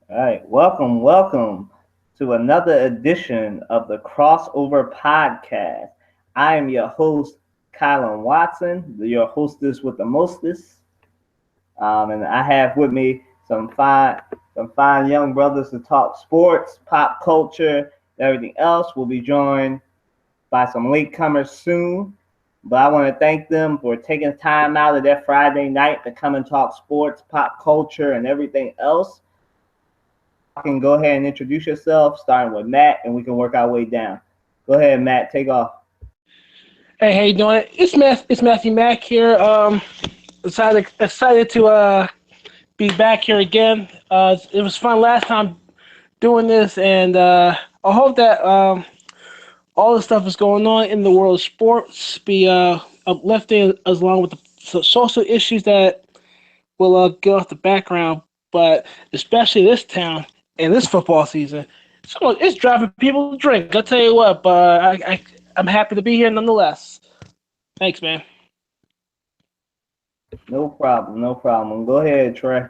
All right, welcome to another edition of the Crossover Podcast. I am your host, Kylan Watson, your hostess with the mostest, and I have with me some fine young brothers to talk sports, pop culture, and everything else. We'll be joined by some latecomers soon, but I want to thank them for taking time out of their Friday night to come and talk sports, pop culture, and everything else. Can go ahead and introduce yourself, starting with Matt, and we can work our way down. Go ahead, Matt. Take off. Hey, how you doing? It's Matthew Mack here. Excited to be back here again. It was fun last time doing this, and I hope that all the stuff that's going on in the world of sports be uplifting, as along with the social issues that will get off the background. But especially this town and this football season, so it's driving people to drink. I'll tell you what, but I'm happy to be here nonetheless. Thanks, man. No problem. No problem. Go ahead, Trey.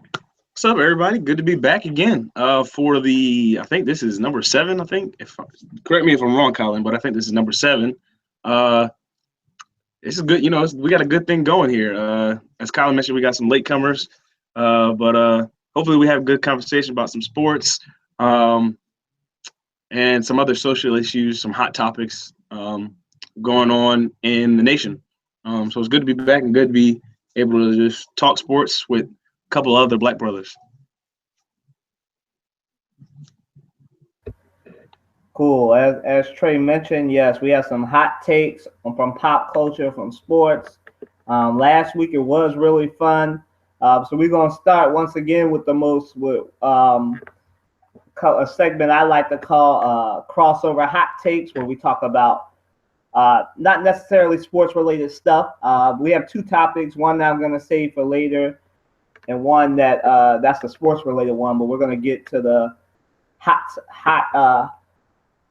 What's up, everybody? Good to be back again. For the, I think this is number 7. I think, if correct me if I'm wrong, Colin, but I think this is number 7. Uh, this is good. We got a good thing going here. As Colin mentioned, we got some latecomers, but hopefully we have a good conversation about some sports, and some other social issues, some hot topics going on in the nation. So it's good to be back and good to be able to just talk sports with a couple of other black brothers. Cool. As Trey mentioned, yes, we have some hot takes from pop culture, from sports. Last week it was really fun. So we're gonna start once again with the most with a segment I like to call crossover hot takes, where we talk about not necessarily sports related stuff. We have two topics. One that I'm gonna save for later, and one that's the sports related one. But we're gonna get to the hot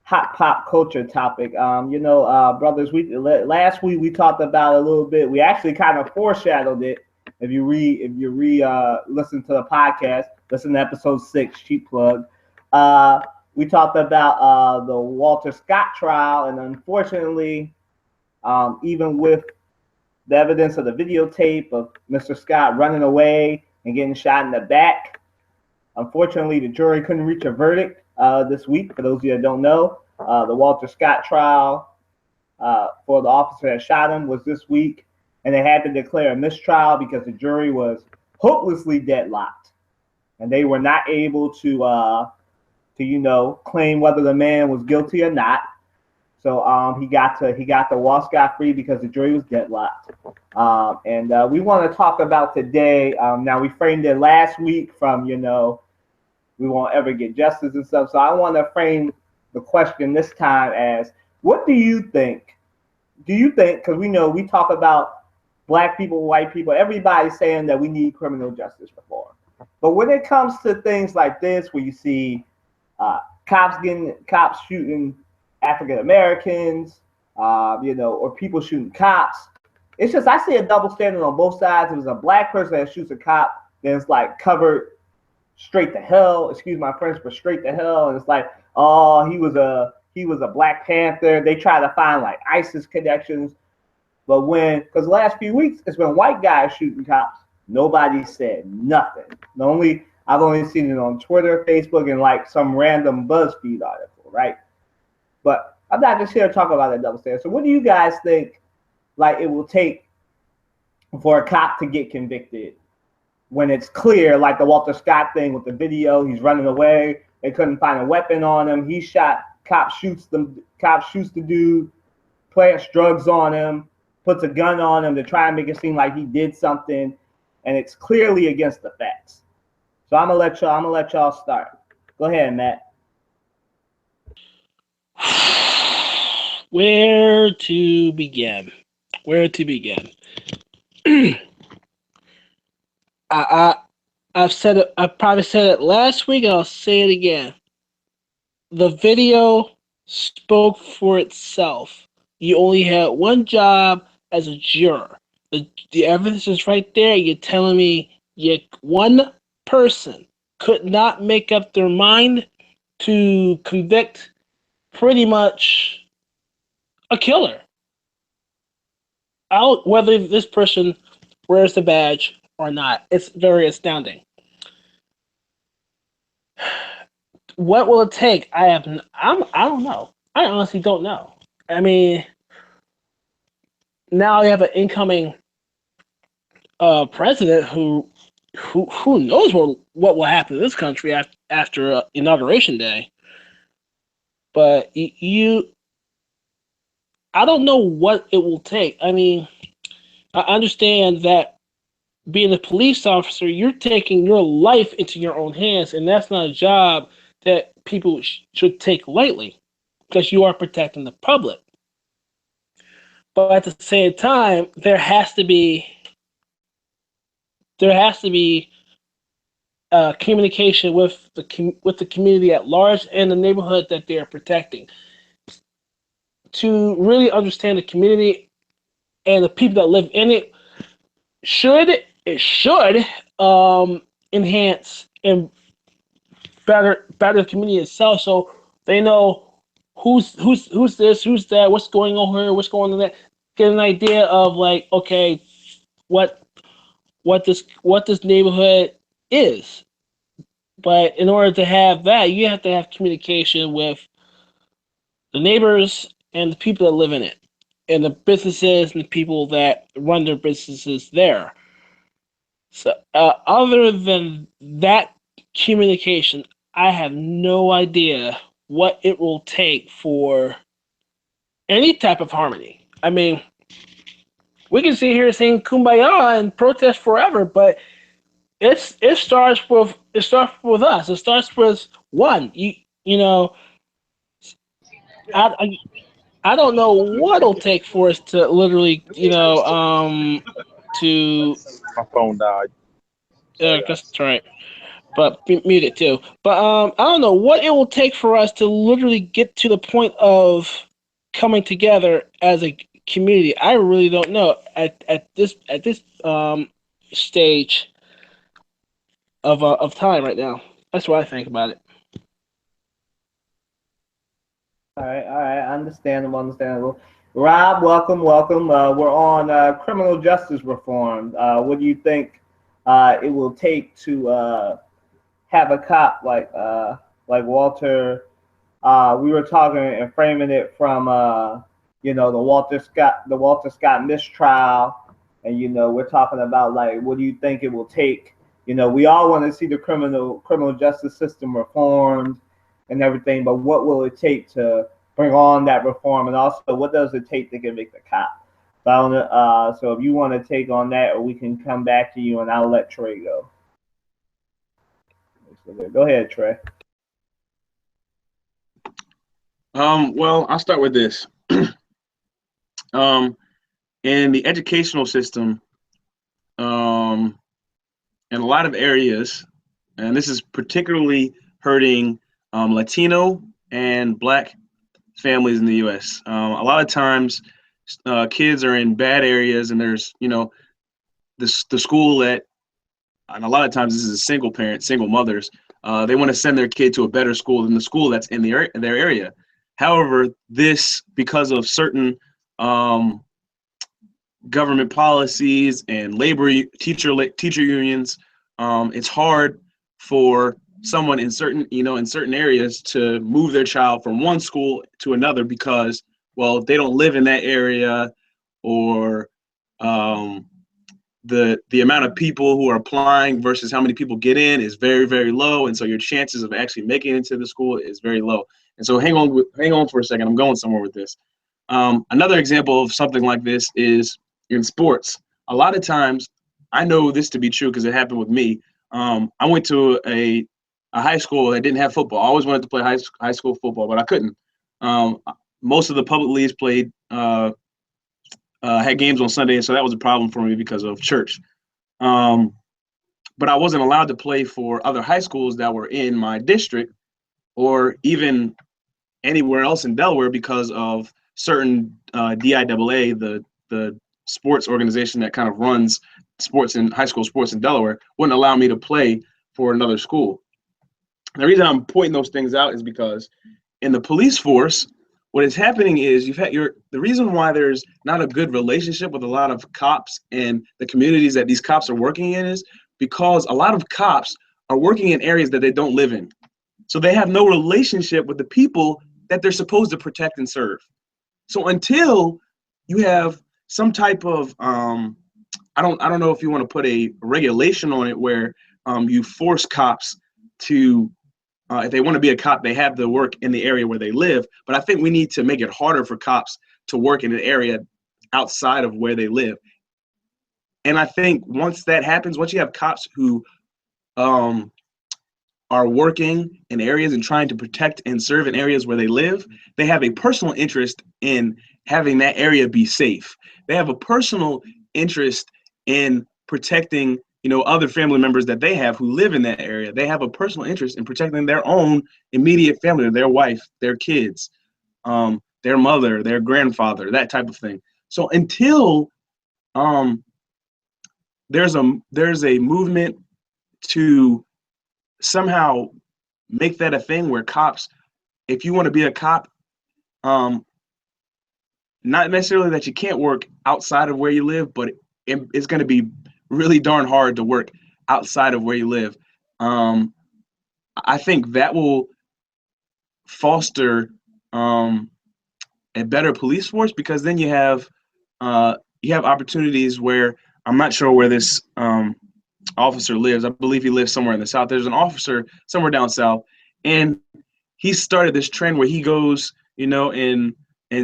pop culture topic. Brothers, we last week we talked about a little bit. We actually kind of foreshadowed it. If you listen to the podcast, listen to episode 6, cheap plug. We talked about the Walter Scott trial, and unfortunately, even with the evidence of the videotape of Mr. Scott running away and getting shot in the back, unfortunately, the jury couldn't reach a verdict this week. For those of you that don't know, the Walter Scott trial for the officer that shot him was this week, and they had to declare a mistrial because the jury was hopelessly deadlocked, and they were not able to claim whether the man was guilty or not. So he got to walk scot free because the jury was deadlocked. And we want to talk about today. Now we framed it last week from we won't ever get justice and stuff. So I want to frame the question this time as, what do you think? Do you think, because we talk about black people, white people, everybody's saying that we need criminal justice reform. But when it comes to things like this, where you see cops shooting African Americans, or people shooting cops, it's just, I see a double standard on both sides. If it's a black person that shoots a cop, then it's like covered straight to hell. Excuse my French, but straight to hell. And it's like, oh, he was a Black Panther. They try to find like ISIS connections. But because the last few weeks it's been white guys shooting cops, nobody said nothing. I've only seen it on Twitter, Facebook, and like some random BuzzFeed article, right? But I'm not just here to talk about that double standard. So what do you guys think like it will take for a cop to get convicted when it's clear, like the Walter Scott thing with the video, he's running away, they couldn't find a weapon on him, he shot, cop shoots the dude, plants drugs on him, puts a gun on him to try and make it seem like he did something, and it's clearly against the facts. So I'm gonna let y'all start. Go ahead, Matt. Where to begin? I, I've said it. I probably said it last week, and I'll say it again. The video spoke for itself. You only had one job as a juror. The evidence is right there. You're telling me one person could not make up their mind to convict pretty much a killer, out whether this person wears the badge or not. It's very astounding. What will it take? I don't know. I honestly don't know. I mean, now you have an incoming president who knows what will happen in this country after inauguration day. But I don't know what it will take. I mean, I understand that being a police officer, you're taking your life into your own hands, and that's not a job that people should take lightly because you are protecting the public. But at the same time, there has to be communication with the community at large and the neighborhood that they are protecting to really understand the community and the people that live in it. It should enhance and better the community itself, so they know who's this, who's that, what's going on here, what's going on there. Get an idea of like, okay, what this neighborhood is. But in order to have that, you have to have communication with the neighbors and the people that live in it, and the businesses and the people that run their businesses there. So, other than that communication, I have no idea what it will take for any type of harmony. I mean, we can sit here saying "Kumbaya" and protest forever, but it starts with us. It starts with one. You know, I don't know what it'll take for us to literally, to My phone died. that's right. But mute it too. But I don't know what it will take for us to literally get to the point of coming together as a community. I really don't know at this stage of time right now. That's what I think about it. All right, understandable. Rob, welcome. We're on criminal justice reform. What do you think it will take to have a cop like Walter? We were talking and framing it from the Walter Scott mistrial, and we're talking about like what do you think it will take? We all want to see the criminal justice system reformed and everything, but what will it take to bring on that reform, and also what does it take to convict the cop? So if you want to take on that, or we can come back to you, and I'll let Trey go. Go ahead, Trey. Well, I'll start with this. In the educational system, in a lot of areas, and this is particularly hurting Latino and Black families in the U.S. A lot of times, kids are in bad areas, and there's the school that, and a lot of times this is single mothers. They want to send their kid to a better school than the school that's in their area. However, this, because of certain government policies and teacher unions, it's hard for someone in certain areas to move their child from one school to another because, well, they don't live in that area, or the amount of people who are applying versus how many people get in is very, very low, and so your chances of actually making it into the school is very low. And so hang on for a second. I'm going somewhere with this. Another example of something like this is in sports. A lot of times, I know this to be true because it happened with me. I went to a high school that didn't have football. I always wanted to play high school football, but I couldn't. Most of the public leagues had games on Sunday, and so that was a problem for me because of church. But I wasn't allowed to play for other high schools that were in my district or even anywhere else in Delaware because of certain DIAA, the sports organization that kind of runs sports in high school sports in Delaware, wouldn't allow me to play for another school. The reason I'm pointing those things out is because in the police force, what is happening is the reason why there's not a good relationship with a lot of cops and the communities that these cops are working in is because a lot of cops are working in areas that they don't live in. So they have no relationship with the people that they're supposed to protect and serve. So until you have some type of I don't know if you want to put a regulation on it where you force cops to if they want to be a cop, they have to work in the area where they live. But I think we need to make it harder for cops to work in an area outside of where they live. And I think once that happens, once you have cops who are working in areas and trying to protect and serve in areas where they live, they have a personal interest in having that area be safe. They have a personal interest in protecting, other family members that they have who live in that area. They have a personal interest in protecting their own immediate family, their wife, their kids, their mother, their grandfather, that type of thing. So until there's a movement to somehow make that a thing where cops, if you want to be a cop, not necessarily that you can't work outside of where you live, but it's going to be really darn hard to work outside of where you live. I think that will foster a better police force, because then you have opportunities where I'm not sure where this officer lives. I believe he lives somewhere in the South. There's an officer somewhere down south, and he started this trend where he goes, in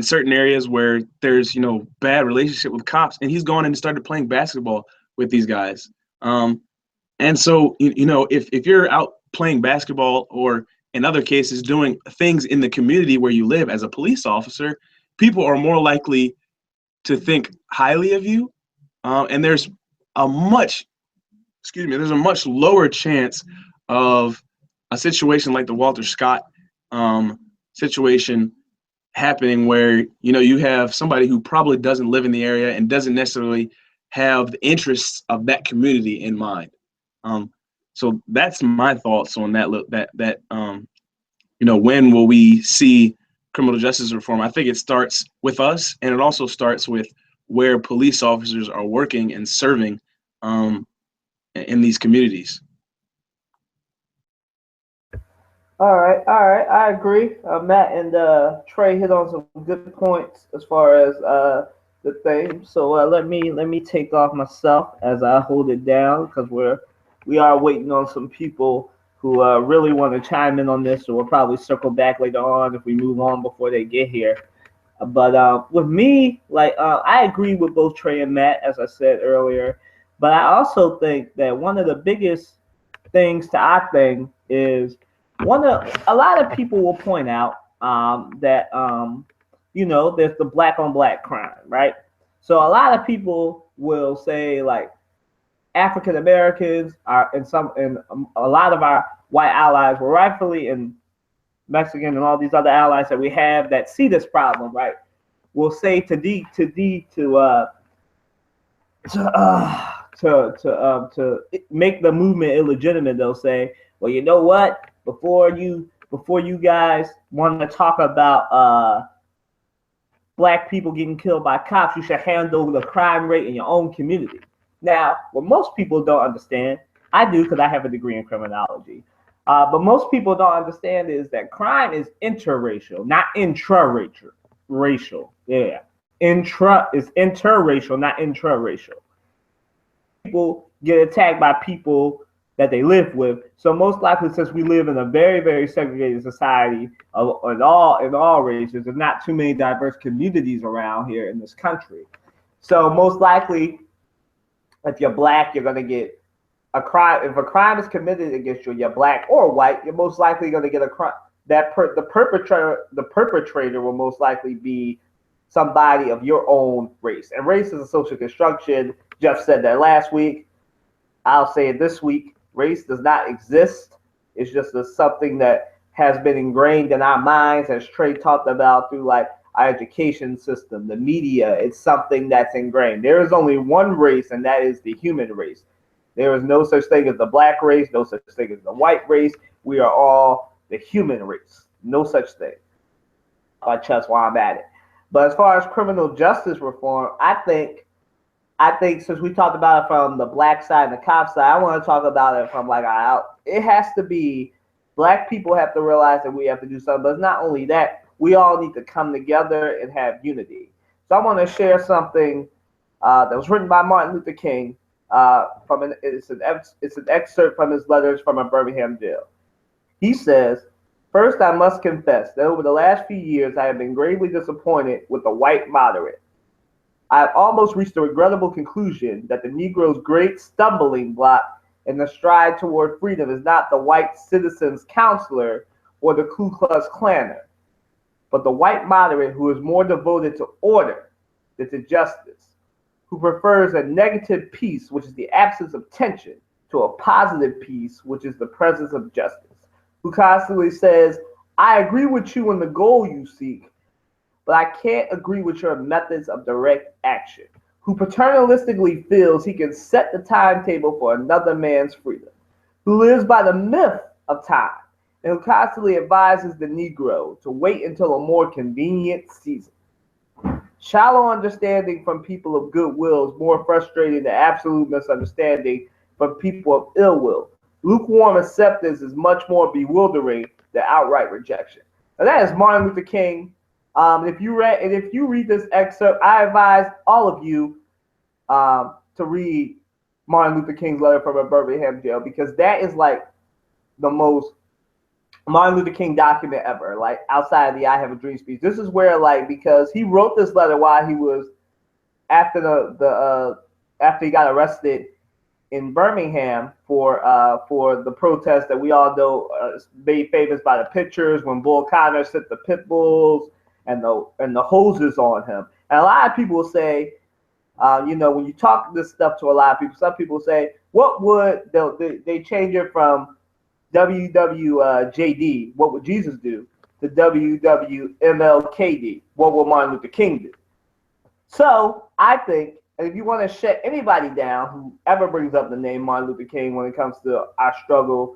certain areas where there's, bad relationship with cops, and he's gone and started playing basketball with these guys. And so, if you're out playing basketball, or in other cases doing things in the community where you live as a police officer, people are more likely to think highly of you. And there's a much lower chance of a situation like the Walter Scott situation happening, where you have somebody who probably doesn't live in the area and doesn't necessarily have the interests of that community in mind. So that's my thoughts on that. When will we see criminal justice reform? I think it starts with us, and it also starts with where police officers are working and serving in these communities. All right, I agree. Matt and Trey hit on some good points as far as the thing. So let me take off myself as I hold it down, because we are waiting on some people who really want to chime in on this. So we'll probably circle back later on if we move on before they get here. But with me, I agree with both Trey and Matt, as I said earlier. But I also think that one of the biggest things to our thing is a lot of people will point out that there's the black on black crime, right? So a lot of people will say like African Americans are and a lot of our white allies were rightfully, and Mexican and all these other allies that we have that see this problem, right? Will say to make the movement illegitimate. They'll say, well, you know what? Before you guys want to talk about black people getting killed by cops, you should handle the crime rate in your own community. Now, what most people don't understand, I do because I have a degree in criminology, but most people don't understand is that crime is interracial, not intra-racial. Yeah, is interracial, not intraracial. People get attacked by people that they live with. So most likely, since we live in a very, very segregated society in all races, there's not too many diverse communities around here in this country. So most likely, if you're black, you're gonna get a crime. If a crime is committed against you, you're black or white, you're most likely gonna get a crime. The perpetrator will most likely be somebody of your own race. And race is a social construction. Jeff said that last week. I'll say it this week. Race does not exist. It's just something that has been ingrained in our minds, as Trey talked about, through like our education system, the media. It's something that's ingrained. There is only one race, and that is the human race. There is no such thing as the black race, no such thing as the white race. We are all the human race. No such thing. My chest while I'm at it. But as far as criminal justice reform, I think since we talked about it from the black side and the cop side, I want to talk about it from like it has to be black people have to realize that we have to do something. But it's not only that, we all need to come together and have unity. So I want to share something that was written by Martin Luther King. It's an excerpt from his letters from a Birmingham jail. He says, "First, I must confess that over the last few years, I have been gravely disappointed with the white moderate. I have almost reached the regrettable conclusion that the Negro's great stumbling block in the stride toward freedom is not the white citizen's counselor or the Ku Klux Klaner, but the white moderate who is more devoted to order than to justice, who prefers a negative peace, which is the absence of tension, to a positive peace, which is the presence of justice, who constantly says, 'I agree with you in the goal you seek, but I can't agree with your methods of direct action,' who paternalistically feels he can set the timetable for another man's freedom, who lives by the myth of time, and who constantly advises the Negro to wait until a more convenient season. Shallow understanding from people of goodwill is more frustrating than absolute misunderstanding from people of ill will. Lukewarm acceptance is much more bewildering than outright rejection." And that is Martin Luther King. If you read this excerpt, I advise all of you to read Martin Luther King's letter from a Birmingham jail, because that is like the most Martin Luther King document ever, like outside of the "I Have a Dream" speech. This is where, like, because he wrote this letter while he was after after he got arrested in Birmingham for the protest that we all know made famous by the pictures when Bull Connor set the pit bulls and the hoses on him. And a lot of people will say, when you talk this stuff to a lot of people, some people say, what would they change it from WWJD, what would Jesus do, to WWMLKD, what will Martin Luther King do? So I think, and if you want to shut anybody down who ever brings up the name Martin Luther King when it comes to our struggle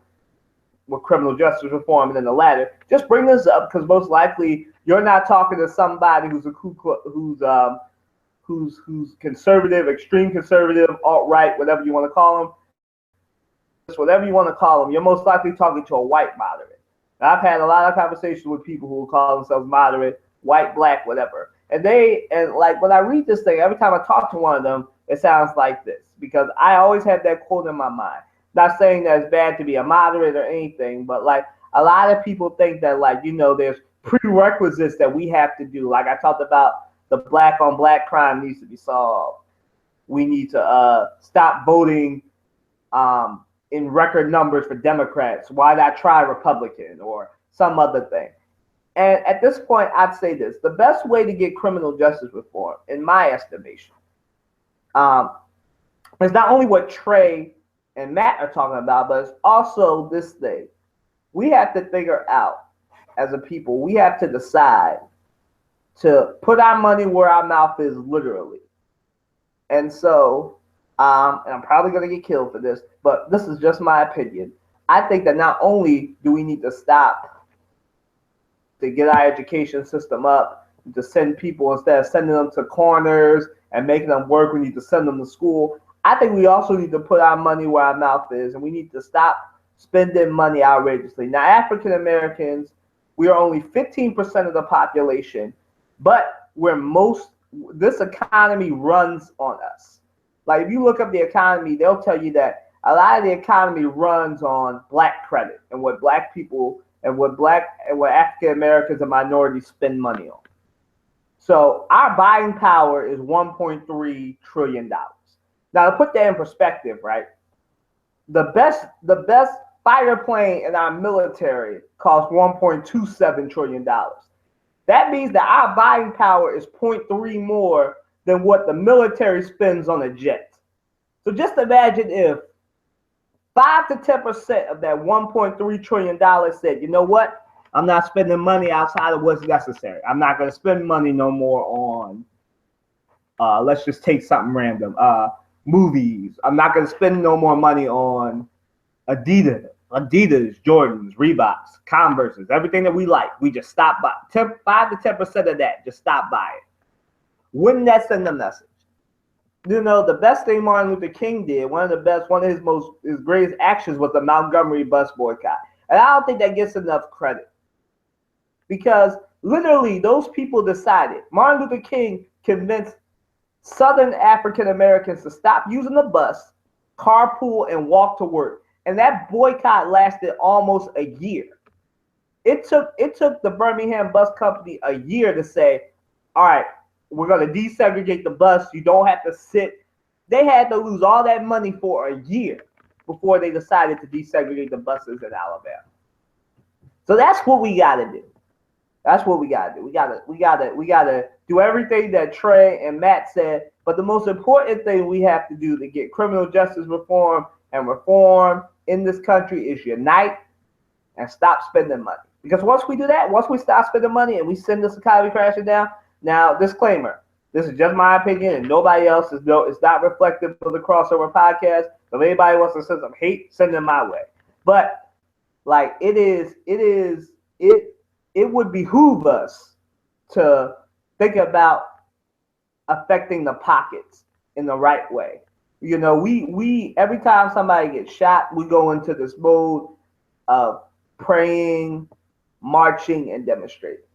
with criminal justice reform and then the latter, just bring this up, because most likely you're not talking to somebody who's who's conservative, extreme conservative, alt-right, whatever you want to call them. Whatever you want to call them, you're most likely talking to a white moderate. Now, I've had a lot of conversations with people who call themselves moderate, white, black, whatever. And like when I read this thing, every time I talk to one of them, it sounds like this, because I always had that quote in my mind. Not saying that it's bad to be a moderate or anything, but like a lot of people think that, like, there's prerequisites that we have to do. Like I talked about, the black on black crime needs to be solved. We need to stop voting in record numbers for Democrats. Why not try Republican or some other thing? And at this point, I'd say this: the best way to get criminal justice reform, in my estimation, is not only what Trey and Matt are talking about, but it's also this thing. We have to figure out, as a people, we have to decide to put our money where our mouth is, literally. And so, and I'm probably going to get killed for this, but this is just my opinion. I think that not only do we need to stop to get our education system up, to send people, instead of sending them to corners and making them work, we need to send them to school. I think we also need to put our money where our mouth is, and we need to stop spending money outrageously. Now, African Americans, we are only 15% of the population, but this economy runs on us. Like, if you look up the economy, they'll tell you that a lot of the economy runs on black credit and what black people and what African Americans and minorities spend money on. So our buying power is $1.3 trillion. Now, to put that in perspective, right? The best fighter plane in our military costs $1.27 trillion. That means that our buying power is 0.3 more than what the military spends on a jet. So just imagine if 5 to 10% of that $1.3 trillion said, you know what? I'm not spending money outside of what's necessary. I'm not going to spend money no more on, let's just take something random, movies. I'm not going to spend no more money on Adidas, Jordans, Reeboks, Converses, everything that we like. We just stop by. 5 to 10% of that, just stop by it. Wouldn't that send a message? You know, the best thing Martin Luther King did, one of his greatest actions was the Montgomery bus boycott. And I don't think that gets enough credit. Because literally those people decided, Martin Luther King convinced Southern African Americans to stop using the bus, carpool, and walk to work. And that boycott lasted almost a year. It took the Birmingham Bus Company a year to say, all right, we're going to desegregate the bus. You don't have to sit. They had to lose all that money for a year before they decided to desegregate the buses in Alabama. So that's what we got to do. That's what we got to do. We gotta do everything that Trey and Matt said. But the most important thing we have to do to get criminal justice reform and reform in this country is unite and stop spending money. Because once we do that, once we stop spending money and we send this economy crashing down, now disclaimer, this is just my opinion and nobody else is. No, it's not reflective of the Crossover Podcast. If anybody wants to send some hate, send them my way. But like it would behoove us to think about affecting the pockets in the right way. You know, we every time somebody gets shot, we go into this mode of praying, marching, and demonstrating.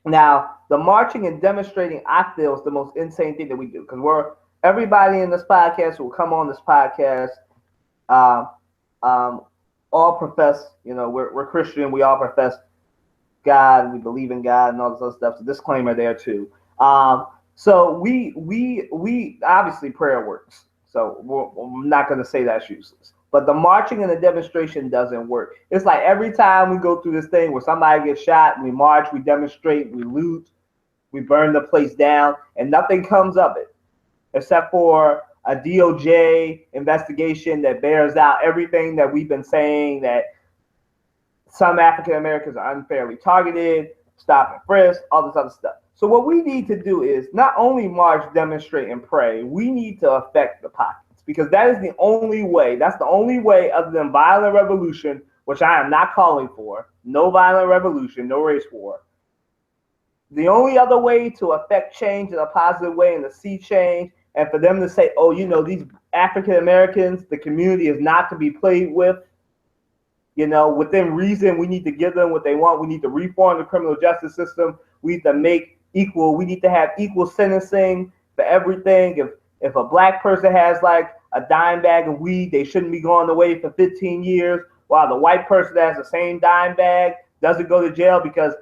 Now, the marching and demonstrating, I feel, is the most insane thing that we do, because everybody in this podcast will come on this podcast, all profess, you know, we're Christian, we all profess God, we believe in God, and all this other stuff. So disclaimer there too. So we obviously prayer works. So we're not going to say that's useless. But the marching and the demonstration doesn't work. It's like every time we go through this thing where somebody gets shot, we march, we demonstrate, we loot, we burn the place down, and nothing comes of it except for a DOJ investigation that bears out everything that we've been saying, that some African Americans are unfairly targeted, stop and frisk, all this other stuff. So what we need to do is not only march, demonstrate, and pray, we need to affect the pockets, because that is the only way. That's the only way, other than violent revolution, which I am not calling for. No violent revolution, no race war. The only other way to affect change in a positive way and to see change, and for them to say, oh, you know, these African Americans, the community is not to be played with. You know, within reason, we need to give them what they want. We need to reform the criminal justice system. We need to we need to have equal sentencing for everything. If a black person has like a dime bag of weed, they shouldn't be going away for 15 years, while the white person that has the same dime bag doesn't go to jail, because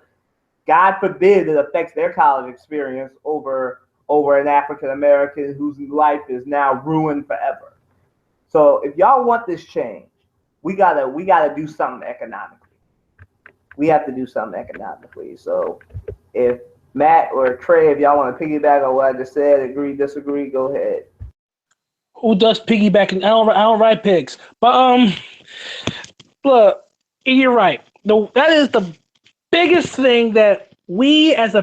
God forbid it affects their college experience over an African American whose life is now ruined forever. So if y'all want this change, we gotta do something economically. We have to do something economically. So if Matt or Trey, if y'all want to piggyback on what I just said, agree, disagree, go ahead. Who does piggybacking? I don't ride pigs. But look, you're right. That is the biggest thing that we as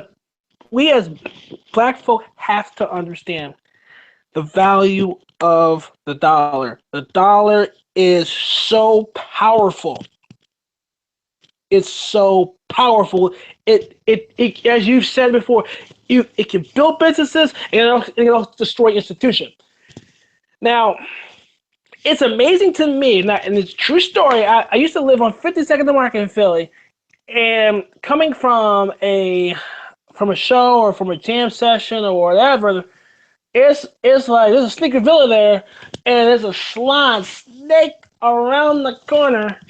black folk have to understand: the value of the dollar. The dollar is so powerful. It's so powerful. It as you've said before, it can build businesses and it can also destroy institutions. Now, it's amazing to me, and it's a true story. I used to live on 52nd and Market in Philly, and coming from a show or from a jam session or whatever, it's like there's a sneaker villa there, and there's a salon snake around the corner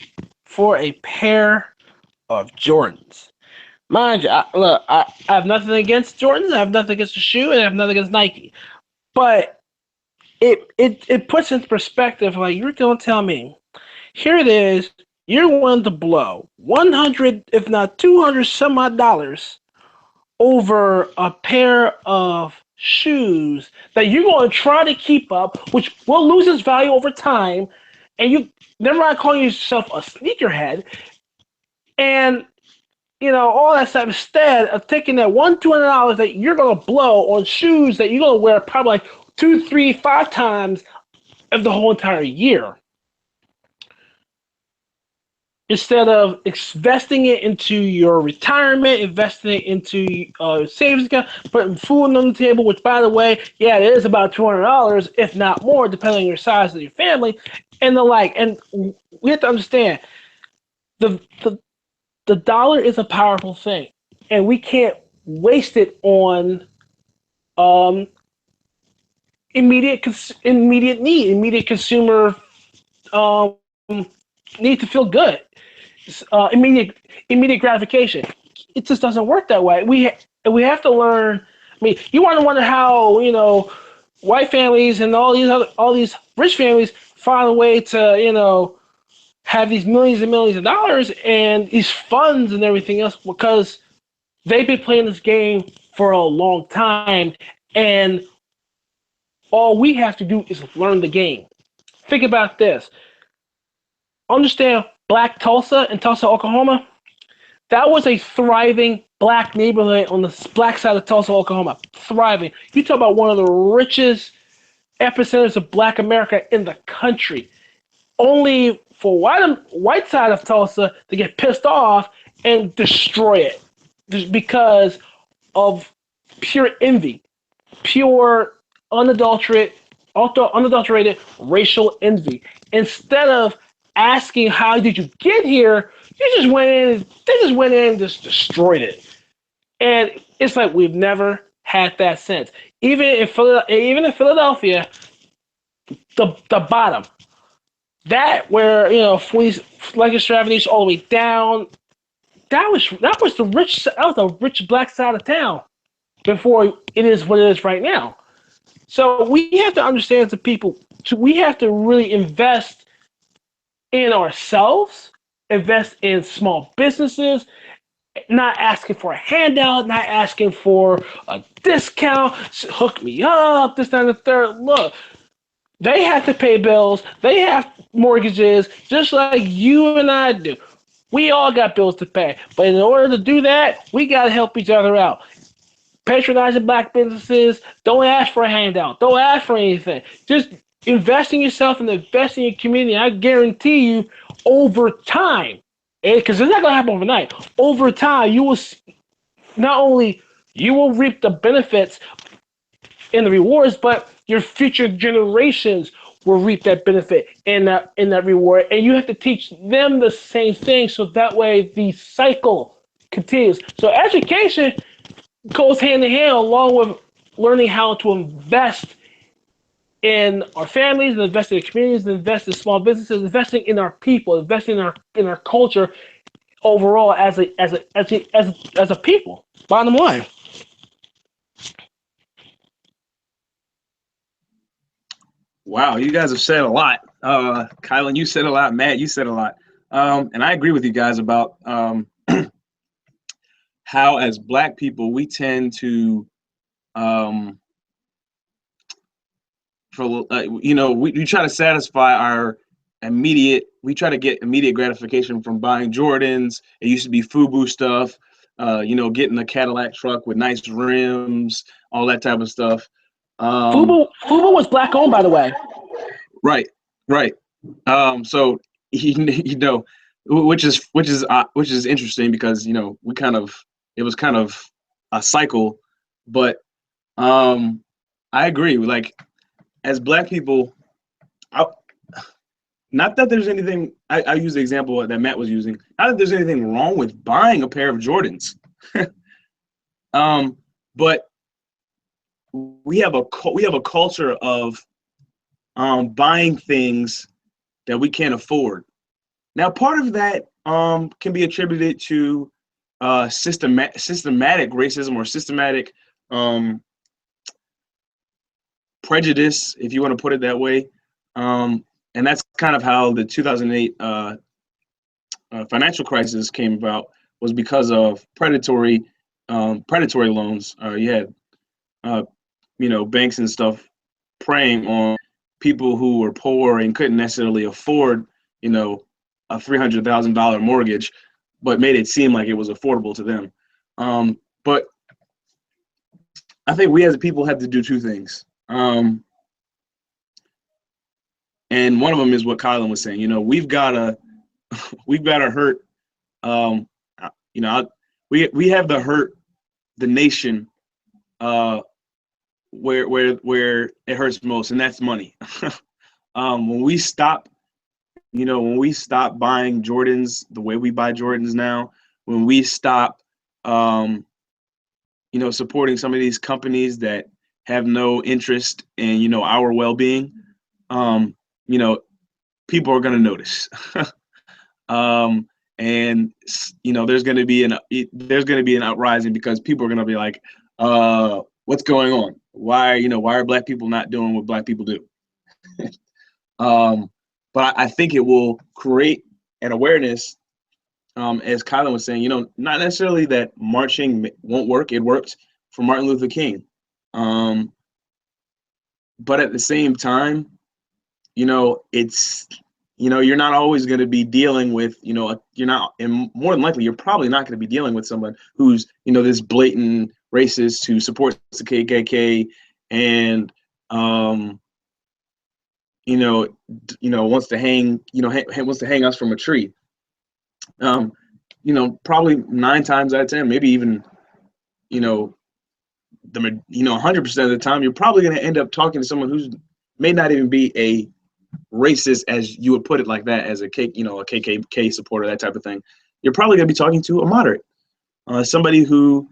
for a pair of Jordans. Mind you, I have nothing against Jordans. I have nothing against the shoe, and I have nothing against Nike. But it puts into perspective, like, you're going to tell me, here it is, you're willing to blow 100, if not 200 some odd dollars over a pair of shoes that you're going to try to keep up, which will lose its value over time, and you never mind calling yourself a sneakerhead, and you know, all that stuff, instead of taking that $200 that you're gonna blow on shoes that you're gonna wear probably like 2, 3, 5 times of the whole entire year. Instead of investing it into your retirement, investing it into savings account, putting food on the table, which, by the way, yeah, it is about $200, if not more, depending on your size of your family, and the like. And we have to understand the the dollar is a powerful thing, and we can't waste it on um, immediate need, immediate consumer um, need to feel good, immediate gratification. It just doesn't work that way. We have to learn. I mean, you want to wonder how white families and all these rich families find a way to have these millions and millions of dollars and these funds and everything else because they've been playing this game for a long time, and all we have to do is learn the game. Think about this. Understand Black Tulsa in Tulsa, Oklahoma? That was a thriving black neighborhood on the black side of Tulsa, Oklahoma. Thriving. You talk about one of the richest epicenters of black America in the country. Only for white side of Tulsa to get pissed off and destroy it just because of pure envy, pure unadulterated racial envy. Instead of asking how did you get here, they just went in and just destroyed it. And it's like we've never had that since. Even in Philadelphia, the bottom, that where Lancaster Avenue all the way down, that was the rich black side of town before it is what it is right now. So we have to understand as a people, we have to really invest in ourselves, invest in small businesses, not asking for a handout, not asking for a discount, hook me up, this, that, and the third. Look, they have to pay bills, they have mortgages, just like you and I do. We all got bills to pay. But in order to do that, we got to help each other out. Patronizing black businesses, don't ask for a handout. Don't ask for anything. Just invest in yourself and invest in your community. I guarantee you, over time, because it's not going to happen overnight, over time, you will not only you will reap the benefits and the rewards, but your future generations will reap that benefit and that reward. And you have to teach them the same thing so that way the cycle continues. So education goes hand in hand along with learning how to invest in our families, invest in the communities, invest in small businesses, investing in our people, investing in our culture overall as a people. Bottom line. Wow, you guys have said a lot. Kylan, you said a lot. Matt, you said a lot. And I agree with you guys about how, as Black people, we tend to, we try to satisfy our we try to get immediate gratification from buying Jordans. It used to be FUBU stuff, getting a Cadillac truck with nice rims, all that type of stuff. FUBU was black owned, by the way. Right. So which is interesting because it was kind of a cycle, but I agree. Like, as Black people, not that there's anything. I use the example that Matt was using. Not that there's anything wrong with buying a pair of Jordans, but we have a culture of buying things that we can't afford. Now, part of that can be attributed to systematic racism or systematic prejudice, if you want to put it that way. And that's kind of how the 2008 financial crisis came about, was because of predatory loans. You had banks and stuff preying on people who were poor and couldn't necessarily afford a $300,000 mortgage, but made it seem like it was affordable to them. But I think we as a people have to do two things. Um, and one of them is what Kylan was saying. You know, we've gotta hurt. Um, you know, we have to hurt the nation where it hurts most, and that's money. When we stop, when we stop buying Jordans the way we buy Jordans now, when we stop, supporting some of these companies that have no interest in, our well-being, you know, people are going to notice. um, and there's going to be an uprising because people are going to be like, what's going on? Why are black people not doing what black people do? um, but I think it will create an awareness, as Kylan was saying, not necessarily that marching won't work. It worked for Martin Luther King. But at the same time, it's, you're not always going to be dealing with, you're not, and more than likely, you're probably not going to be dealing with someone who's, this blatant racist who supports the KKK and, wants to hang, wants to hang us from a tree. Probably 9 times out of 10, maybe even, 100% of the time, you're probably going to end up talking to someone who's may not even be a racist, as you would put it like that, as a KKK supporter, that type of thing. You're probably going to be talking to a moderate, somebody who,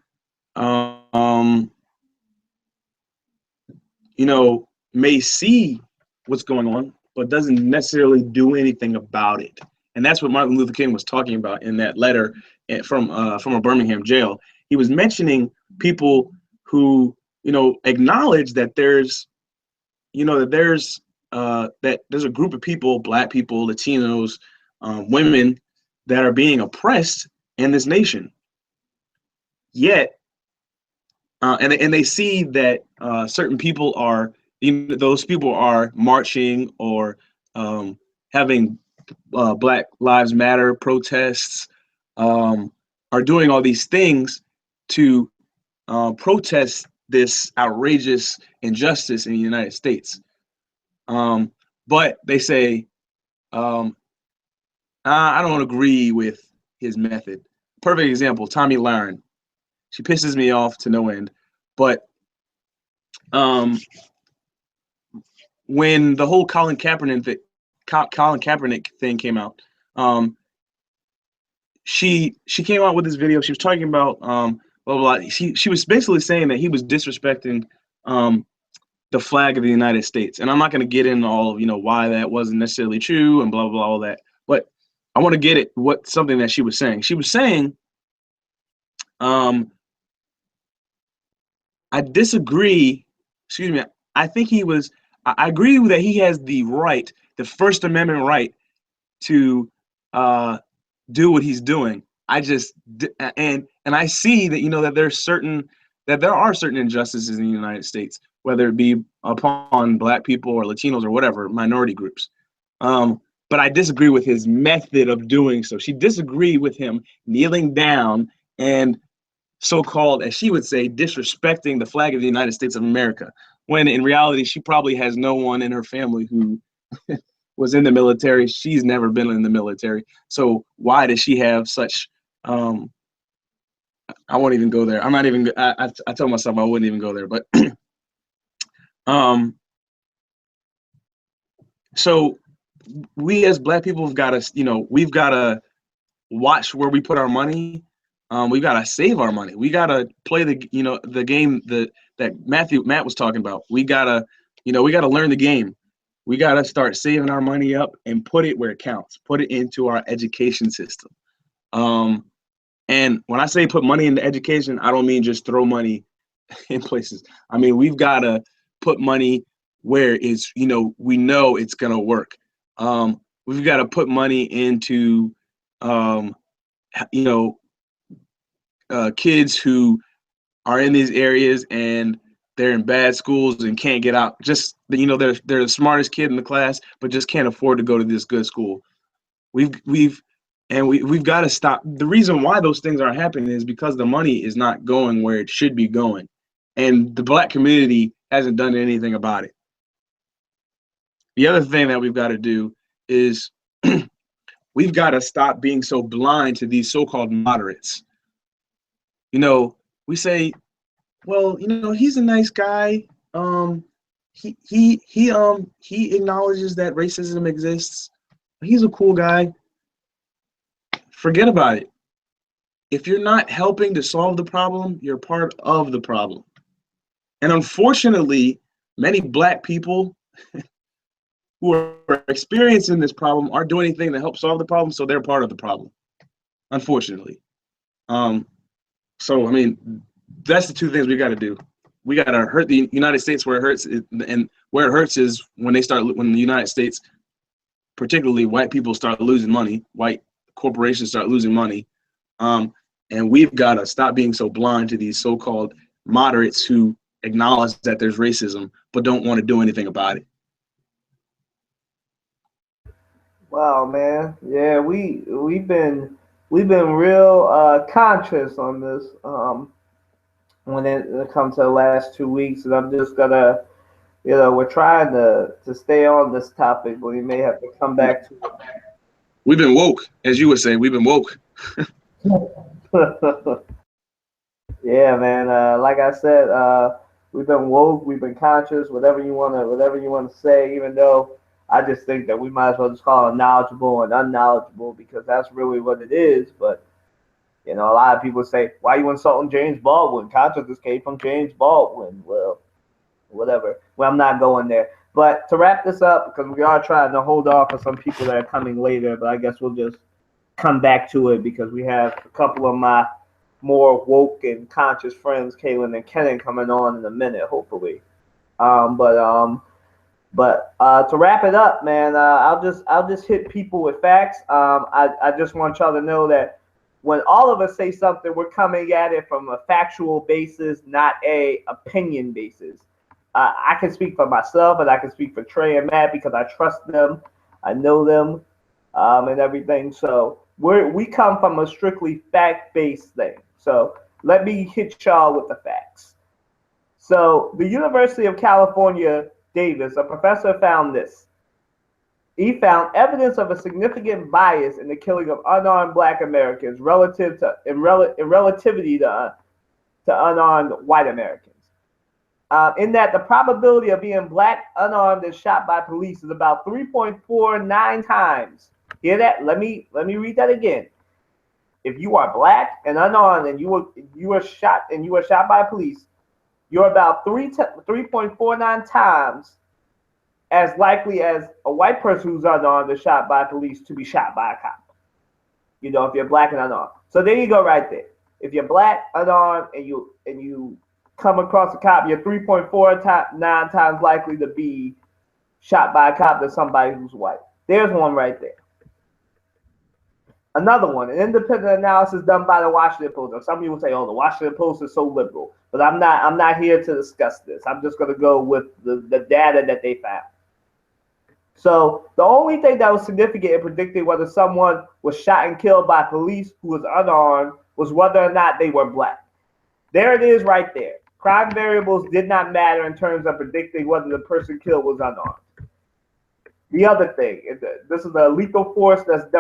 may see what's going on, but doesn't necessarily do anything about it. And that's what Martin Luther King was talking about in that letter from a Birmingham jail. He was mentioning people who, acknowledge that there's a group of people, black people, Latinos, women, that are being oppressed in this nation. Yet, and they see that certain people are, those people are marching or having Black Lives Matter protests, are doing all these things to protest this outrageous injustice in the United States. But they say, I don't agree with his method. Perfect example, Tomi Lahren. She pisses me off to no end. But when the whole Colin Kaepernick thing came out, she came out with this video. She was talking about blah, blah, blah. She was basically saying that he was disrespecting the flag of the United States. And I'm not going to get into all of, why that wasn't necessarily true and blah, blah, blah, all that. But I want to get at something that she was saying. She was saying, I disagree. Excuse me. I agree that he has the right, the First Amendment right, to do what he's doing. And I see that, that there are certain injustices in the United States, whether it be upon Black people or Latinos or whatever, minority groups. But I disagree with his method of doing so. She disagreed with him kneeling down and so-called, as she would say, disrespecting the flag of the United States of America, when in reality, she probably has no one in her family who was in the military. She's never been in the military. So why does she have such, I won't even go there. I'm not even, I told myself I wouldn't even go there, but, so we as Black people have got to, we've got to watch where we put our money. We got to save our money. We got to play the game that Matt was talking about. We got to, we got to learn the game. We got to start saving our money up and put it where it counts. Put it into our education system. And when I say put money into education, I don't mean just throw money in places. I mean, we've got to put money where it's, we know it's going to work. We've got to put money into, kids who are in these areas and they're in bad schools and can't get out. Just, they're the smartest kid in the class, but just can't afford to go to this good school. We've got to stop. The reason why those things aren't happening is because the money is not going where it should be going. and the black community hasn't done anything about it. The other thing that we've got to do is we've got to stop being so blind to these so-called moderates. We say, well, he's a nice guy. He acknowledges that racism exists. He's a cool guy. Forget about it. If you're not helping to solve the problem, you're part of the problem. And unfortunately, many black people who are experiencing this problem aren't doing anything to help solve the problem, so they're part of the problem, unfortunately. So, I mean, that's the two things we got to do. We got to hurt the United States where it hurts, and where it hurts is when the United States, particularly white people, start losing money, white corporations start losing money. And we've got to stop being so blind to these so-called moderates who acknowledge that there's racism but don't want to do anything about it. Wow, man. Yeah, we've been real conscious on this when it comes to the last 2 weeks, and I'm just gonna, we're trying to stay on this topic, but we may have to come back to it. We've been woke, as you would say. We've been woke. Yeah, man. Like I said, we've been woke, we've been conscious, whatever you wanna say. Even though I just think that we might as well just call it knowledgeable and unknowledgeable, because that's really what it is. But a lot of people say, "Why are you insulting James Baldwin? Consciousness came from James Baldwin." Well, whatever. Well, I'm not going there. But to wrap this up, because we are trying to hold off for some people that are coming later, but I guess we'll just come back to it because we have a couple of my more woke and conscious friends, Kaylin and Kenan, coming on in a minute, hopefully. But to wrap it up, man, I'll just hit people with facts. I just want y'all to know that when all of us say something, we're coming at it from a factual basis, not a opinion basis. I can speak for myself, and I can speak for Trey and Matt because I trust them, I know them, and everything. So we come from a strictly fact-based thing. So let me hit y'all with the facts. So the University of California, Davis, a professor found this. He found evidence of a significant bias in the killing of unarmed Black Americans in relativity to unarmed white Americans. In that the probability of being Black, unarmed, and shot by police is about 3.49 times. Hear that? Let me read that again. If you are Black and unarmed and you were shot by police, you're about 3.49 times as likely as a white person who's unarmed and shot by police to be shot by a cop. If you're Black and unarmed. So there you go, right there. If you're Black, unarmed, and you come across a cop, you're 3.49 times likely to be shot by a cop than somebody who's white. There's one right there. Another one, an independent analysis done by the Washington Post. Now, some people say, "Oh, the Washington Post is so liberal," but I'm not here to discuss this. I'm just going to go with the data that they found. So the only thing that was significant in predicting whether someone was shot and killed by police who was unarmed was whether or not they were Black. There it is right there. Crime variables did not matter in terms of predicting whether the person killed was unarmed. The other thing, this is a lethal force that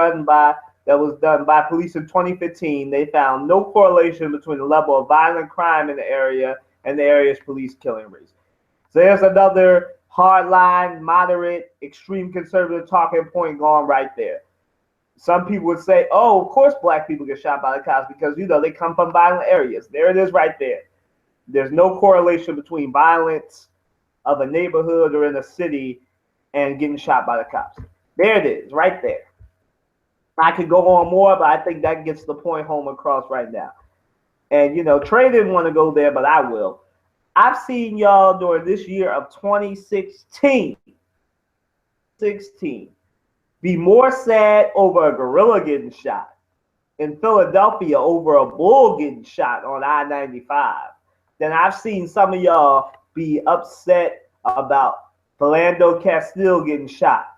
was done by police in 2015. They found no correlation between the level of violent crime in the area and the area's police killing rates. So there's another hardline, moderate, extreme conservative talking point going right there. Some people would say, "Oh, of course Black people get shot by the cops because they come from violent areas." There it is right there. There's no correlation between violence of a neighborhood or in a city and getting shot by the cops. There it is, right there. I could go on more, but I think that gets the point home across right now. And, Trey didn't want to go there, but I will. I've seen y'all during this year of 2016 be more sad over a gorilla getting shot in Philadelphia over a bull getting shot on I-95 than I've seen some of y'all be upset about Philando Castile getting shot,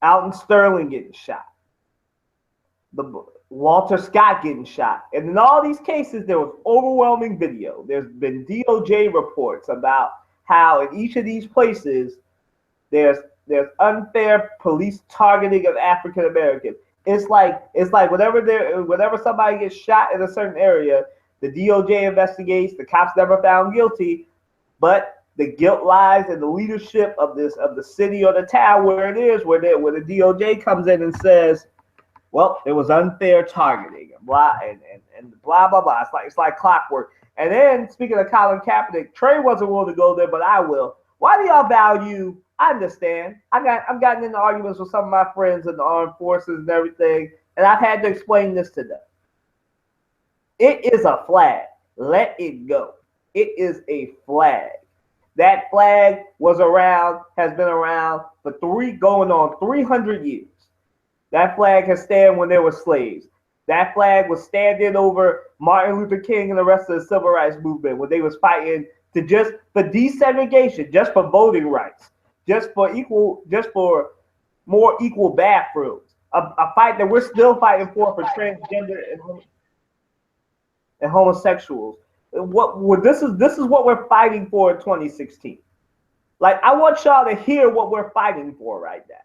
Alton Sterling getting shot. the Walter Scott getting shot. And in all these cases, there was overwhelming video. There's been DOJ reports about how in each of these places there's unfair police targeting of African Americans. It's like whenever somebody gets shot in a certain area, the DOJ investigates, the cops never found guilty, but the guilt lies in the leadership of the city or the town where it is, where the DOJ comes in and says, well, there was unfair targeting, and blah and blah blah blah. It's like clockwork. And then speaking of Colin Kaepernick, Trey wasn't willing to go there, but I will. Why do y'all value? I understand. I've gotten into arguments with some of my friends in the armed forces and everything, and I've had to explain this to them. It is a flag. Let it go. It is a flag. That flag has been around for going on 300 years. That flag has stand when there were slaves. That flag was standing over Martin Luther King and the rest of the civil rights movement when they was fighting for desegregation, just for voting rights, just for more equal bathrooms. A fight that we're still fighting for transgender and homosexuals. This is what we're fighting for in 2016. Like, I want y'all to hear what we're fighting for right now.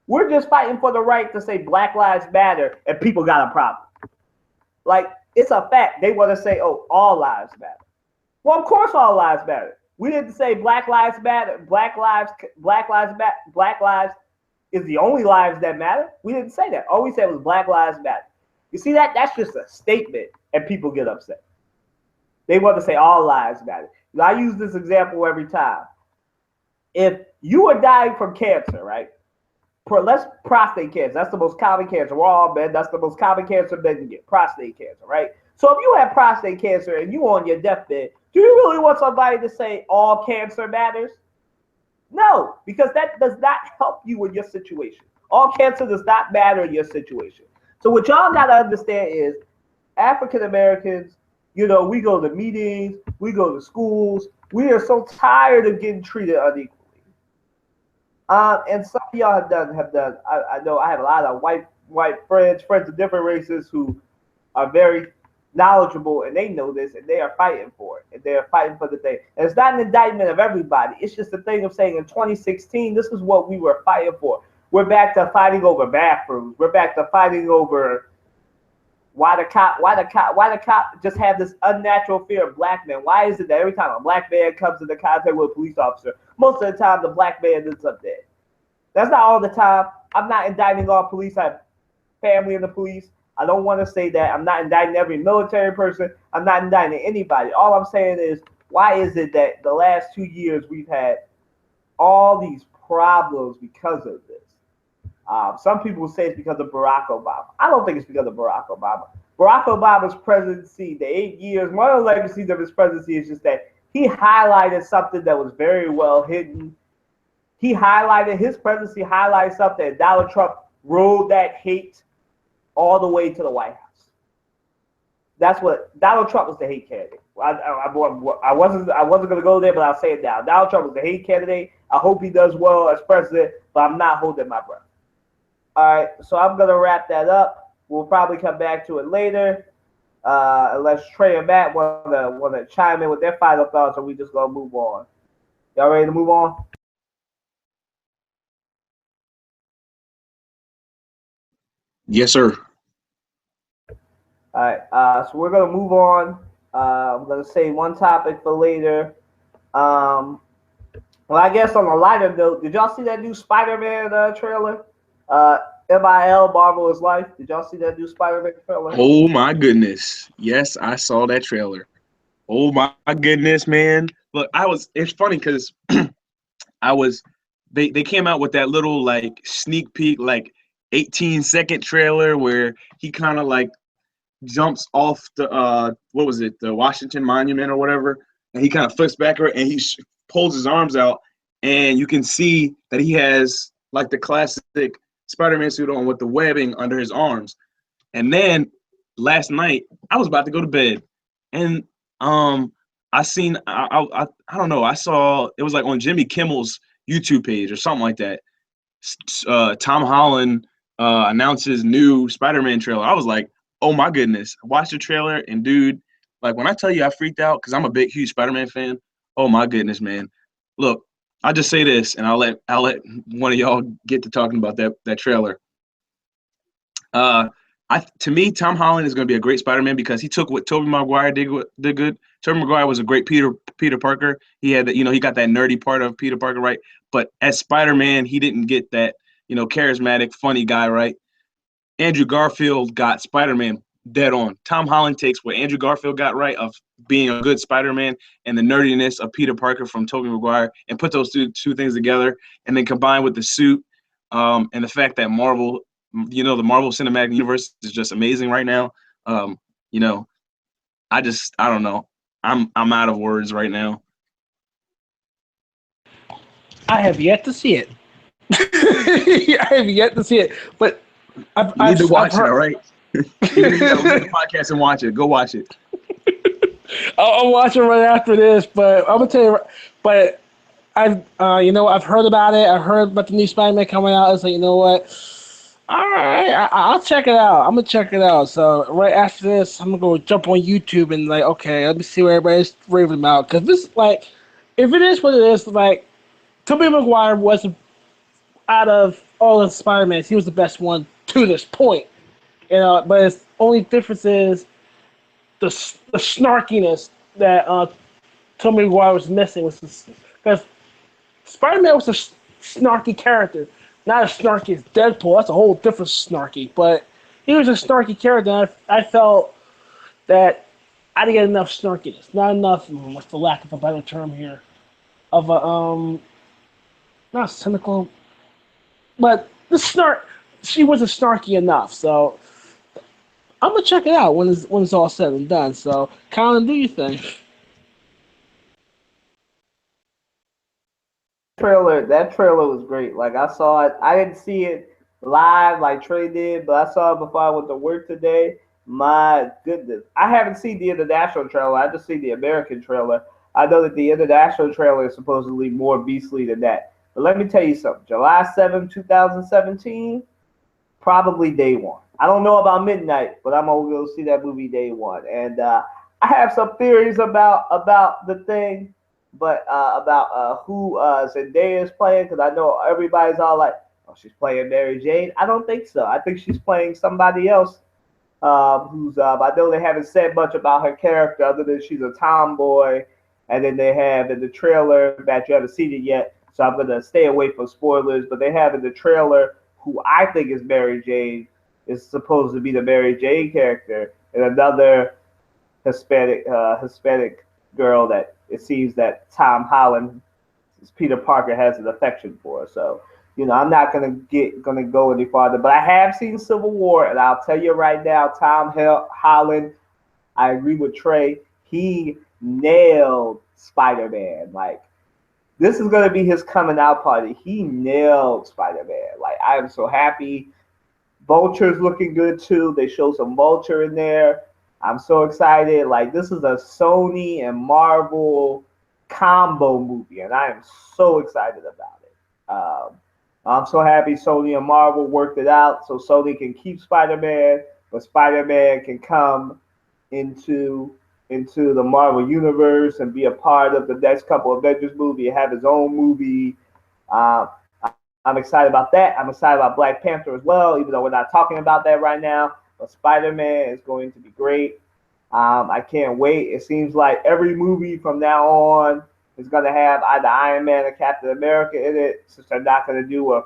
We're just fighting for the right to say Black Lives Matter and people got a problem. Like, it's a fact. They want to say, oh, all lives matter. Well, of course all lives matter. We didn't say Black Lives Matter. Black lives is the only lives that matter. We didn't say that. All we said was Black Lives Matter. You see that? That's just a statement and people get upset. They want to say all lives matter. I use this example every time. If you are dying from cancer, right? Let's prostate cancer. That's the most common cancer. We're all men. That's the most common cancer men can get, prostate cancer, right? So if you have prostate cancer and you on your deathbed, do you really want somebody to say all cancer matters? No, because that does not help you in your situation. All cancer does not matter in your situation. So what y'all got to understand is African Americans, we go to meetings, we go to schools. We are so tired of getting treated unequally. And some of y'all have done. I know I have a lot of white friends of different races who are very knowledgeable, and they know this, and they are fighting for it, and they are fighting for the thing. And it's not an indictment of everybody. It's just a thing of saying in 2016, this is what we were fighting for. We're back to fighting over bathrooms. We're back to fighting over why the cop just have this unnatural fear of black men. Why is it that every time a black man comes into contact with a police officer, most of the time the black man ends up dead? That's not all the time. I'm not indicting all police. I have family in the police. I don't want to say that. I'm not indicting every military person. I'm not indicting anybody. All I'm saying is, why is it that the last 2 years we've had all these problems because of this? Some people say it's because of Barack Obama. I don't think it's because of Barack Obama. Barack Obama's presidency, the 8 years, one of the legacies of his presidency is just that he highlighted something that was very well hidden. His presidency highlighted something, and Donald Trump rode that hate all the way to the White House. That's what Donald Trump was, the hate candidate. I wasn't going to go there, but I'll say it now. Donald Trump was the hate candidate. I hope he does well as president, but I'm not holding my breath. All right, so I'm going to wrap that up. We'll probably come back to it later, unless Trey and Matt want to chime in with their final thoughts, or we just going to move on. Y'all ready to move on? Yes, sir. All right, so we're going to move on. I'm going to say one topic for later. Well, I guess on a lighter note, did y'all see that new Spider-Man trailer? MIL, Marvelous Life. Did y'all see that new Spider-Man trailer? Oh, my goodness. Yes, I saw that trailer. Oh, my goodness, man. Look, it's funny because they came out with that little, like, sneak peek, like, 18-second trailer where he kind of, like, jumps off the the Washington Monument or whatever, and he kind of flips backward and he pulls his arms out, and you can see that he has like the classic Spider-Man suit on with the webbing under his arms. And then last night I was about to go to bed, and I don't know, I saw it was like on Jimmy Kimmel's YouTube page or something like that. Tom Holland announces new Spider-Man trailer. I was like, oh my goodness. I watched the trailer and dude, like when I tell you I freaked out because I'm a huge Spider-Man fan. Oh my goodness, man. Look, I'll just say this and I'll let one of y'all get to talking about that trailer. To me, Tom Holland is going to be a great Spider-Man because he took what Tobey Maguire did good. Tobey Maguire was a great Peter Parker. He had he got that nerdy part of Peter Parker right, but as Spider-Man, he didn't get that charismatic, funny guy right. Andrew Garfield got Spider-Man dead on. Tom Holland takes what Andrew Garfield got right of being a good Spider-Man and the nerdiness of Peter Parker from Tobey Maguire and put those two things together and then combined with the suit and the fact that Marvel, the Marvel Cinematic Universe is just amazing right now. You know, I don't know. I'm out of words right now. I have yet to see it. I have yet to see it, but You need to watch it, all heard. right? Even if you gotta leave the podcast and watch it, go watch it. I'll watch it right after this, but I'm gonna tell you. But I've heard about it. I heard about the new Spider-Man coming out. It's like, you know what? All right, I'll check it out. I'm gonna check it out. So right after this, I'm gonna go jump on YouTube and like, okay, let me see where everybody's raving about. Because this, like, if it is what it is, like, Tobey Maguire wasn't out of all the Spider-Mans, he was the best one to this point. But its only difference is the snarkiness that Tobey Maguire was missing was because Spider-Man was a snarky character, not as snarky as Deadpool. That's a whole different snarky. But he was a snarky character, and I felt that I didn't get enough snarkiness. Not enough, what's the lack of a better term here, of a not cynical, but the snark. She wasn't snarky enough, so I'm gonna check it out when it's all said and done. So, Colin, do you think? That trailer was great. Like I saw it, I didn't see it live like Trey did, but I saw it before I went to work today. My goodness, I haven't seen the international trailer. I just see the American trailer. I know that the international trailer is supposedly more beastly than that. But let me tell you something. July 7th, 2017, probably day one. I don't know about midnight, but I'm gonna go see that movie day one. And I have some theories about the thing, but about who Zendaya is playing, because I know everybody's all like, "Oh, she's playing Mary Jane." I don't think so. I think she's playing somebody else. Who's I know they haven't said much about her character other than she's a tomboy, and then they have in the trailer that you haven't seen it yet. So I'm gonna stay away from spoilers, but they have in the trailer who I think is Mary Jane is supposed to be the Mary Jane character, and another Hispanic girl that it seems that Tom Holland, Peter Parker, has an affection for. So I'm not gonna go any farther, but I have seen Civil War, and I'll tell you right now, Holland. I agree with Trey. He nailed Spider-Man. Like this is gonna be his coming out party. He nailed Spider-Man. Like I am so happy. Vulture's looking good too. They show some Vulture in there. I'm so excited. Like this is a Sony and Marvel combo movie, and I am so excited about it. I'm so happy Sony and Marvel worked it out so Sony can keep Spider-Man, but Spider-Man can come into the Marvel universe and be a part of the next couple Avengers movie and have his own movie. Uh, I'm excited about that. I'm excited about Black Panther as well, even though we're not talking about that right now. But Spider-Man is going to be great. I can't wait. It seems like every movie from now on is going to have either Iron Man or Captain America in it, since they're not going to do a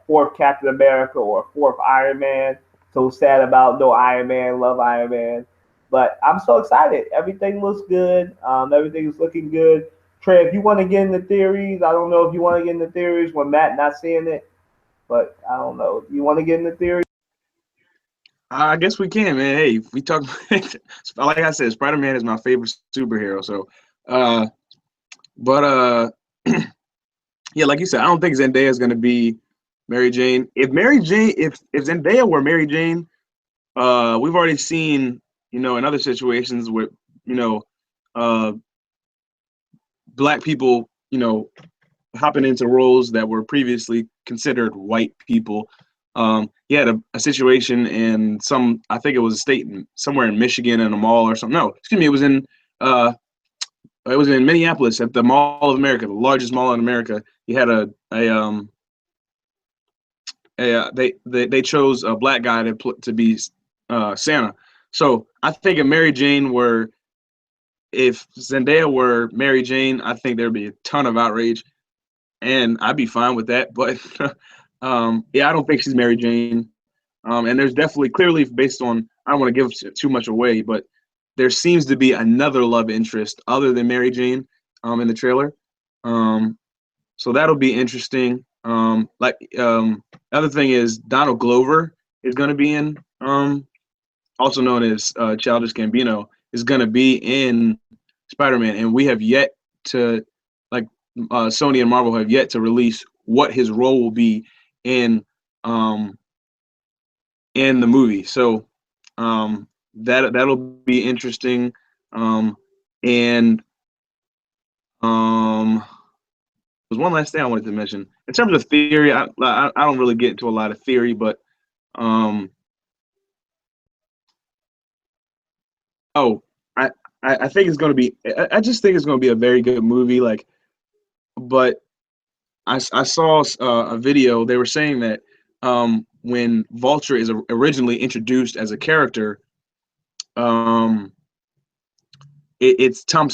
fourth Captain America or a fourth Iron Man. So sad about no Iron Man. Love Iron Man. But I'm so excited. Everything looks good. Everything is looking good. Trey, if you want to get into theories, I don't know if you want to get into theories when Matt not seeing it, but I don't know. You want to get into theories? I guess we can, man. Hey, if we talk, like I said, Spider-Man is my favorite superhero. So, uh, but yeah, like you said, I don't think Zendaya is going to be Mary Jane. If Zendaya were Mary Jane, we've already seen, in other situations where, uh, black people, hopping into roles that were previously considered white people. he had a situation in I think it was a state somewhere in Michigan in a mall or something. No, excuse me, uh, it was in Minneapolis at the Mall of America, the largest mall in America. He had they chose a black guy to be Santa. So I think if Zendaya were Mary Jane, I think there'd be a ton of outrage, and I'd be fine with that. But yeah, I don't think she's Mary Jane. And there's definitely clearly based on I don't want to give too much away, but there seems to be another love interest other than Mary Jane in the trailer. So that'll be interesting. Other thing is Donald Glover is going to be in, also known as Childish Gambino, is going to be in Spider-Man, and we have yet to, like, Sony and Marvel have yet to release what his role will be in the movie. So that'll be interesting. And there's one last thing I wanted to mention in terms of theory. I don't really get into a lot of theory, but oh, I think it's going to be. I just think it's going to be a very good movie. Like, but I saw a video. They were saying that when Vulture is originally introduced as a character, it's Tom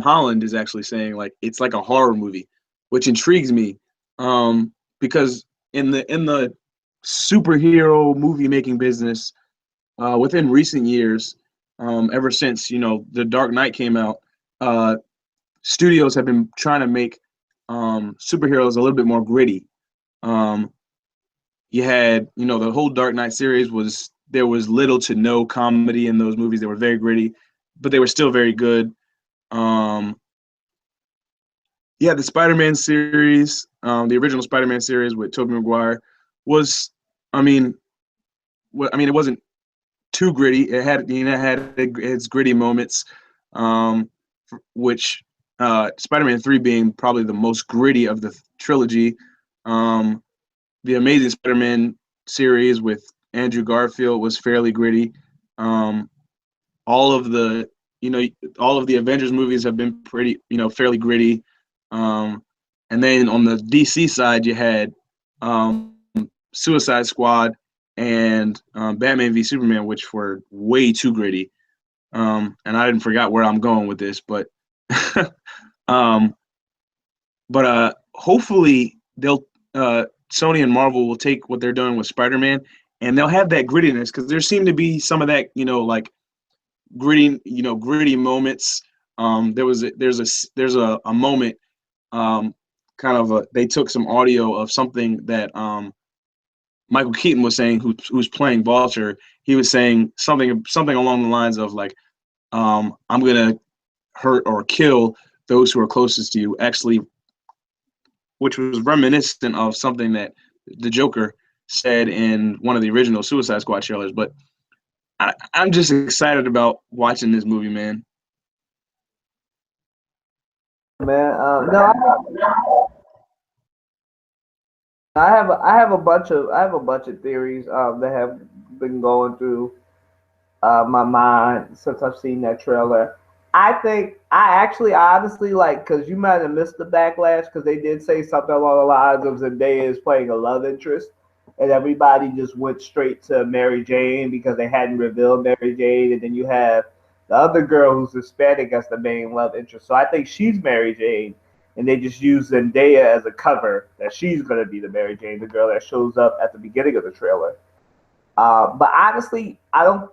Holland is actually saying like it's like a horror movie, which intrigues me, because in the superhero movie making business, within recent years, ever since The Dark Knight came out, studios have been trying to make superheroes a little bit more gritty. You had the whole Dark Knight series there was little to no comedy in those movies. They were very gritty, but they were still very good. Yeah, the Spider-Man series, the original Spider-Man series with Tobey Maguire was, I mean, it wasn't too gritty. It had its gritty moments, which Spider-Man 3 being probably the most gritty of the trilogy. The Amazing Spider-Man series with Andrew Garfield was fairly gritty. All of the Avengers movies have been pretty, fairly gritty. And then on the DC side, you had Suicide Squad and Batman v Superman, which were way too gritty. And I didn't forget where I'm going with this, but hopefully they'll Sony and Marvel will take what they're doing with Spider-Man and they'll have that grittiness, because there seemed to be some of that, like gritty moments. There's a moment, they took some audio of something that Michael Keaton was saying, who's playing Vulture. He was saying something along the lines of like, I'm gonna hurt or kill those who are closest to you, actually, which was reminiscent of something that the Joker said in one of the original Suicide Squad trailers. But I'm just excited about watching this movie, man. Man, no, I have a bunch of theories that have been going through my mind since I've seen that trailer. I honestly like, because you might have missed the backlash, because they did say something along the lines of Zendaya is playing a love interest, and everybody just went straight to Mary Jane because they hadn't revealed Mary Jane, and then you have the other girl who's Hispanic as the main love interest. So I think she's Mary Jane, and they just use Zendaya as a cover that she's gonna be the Mary Jane, the girl that shows up at the beginning of the trailer. But honestly, I don't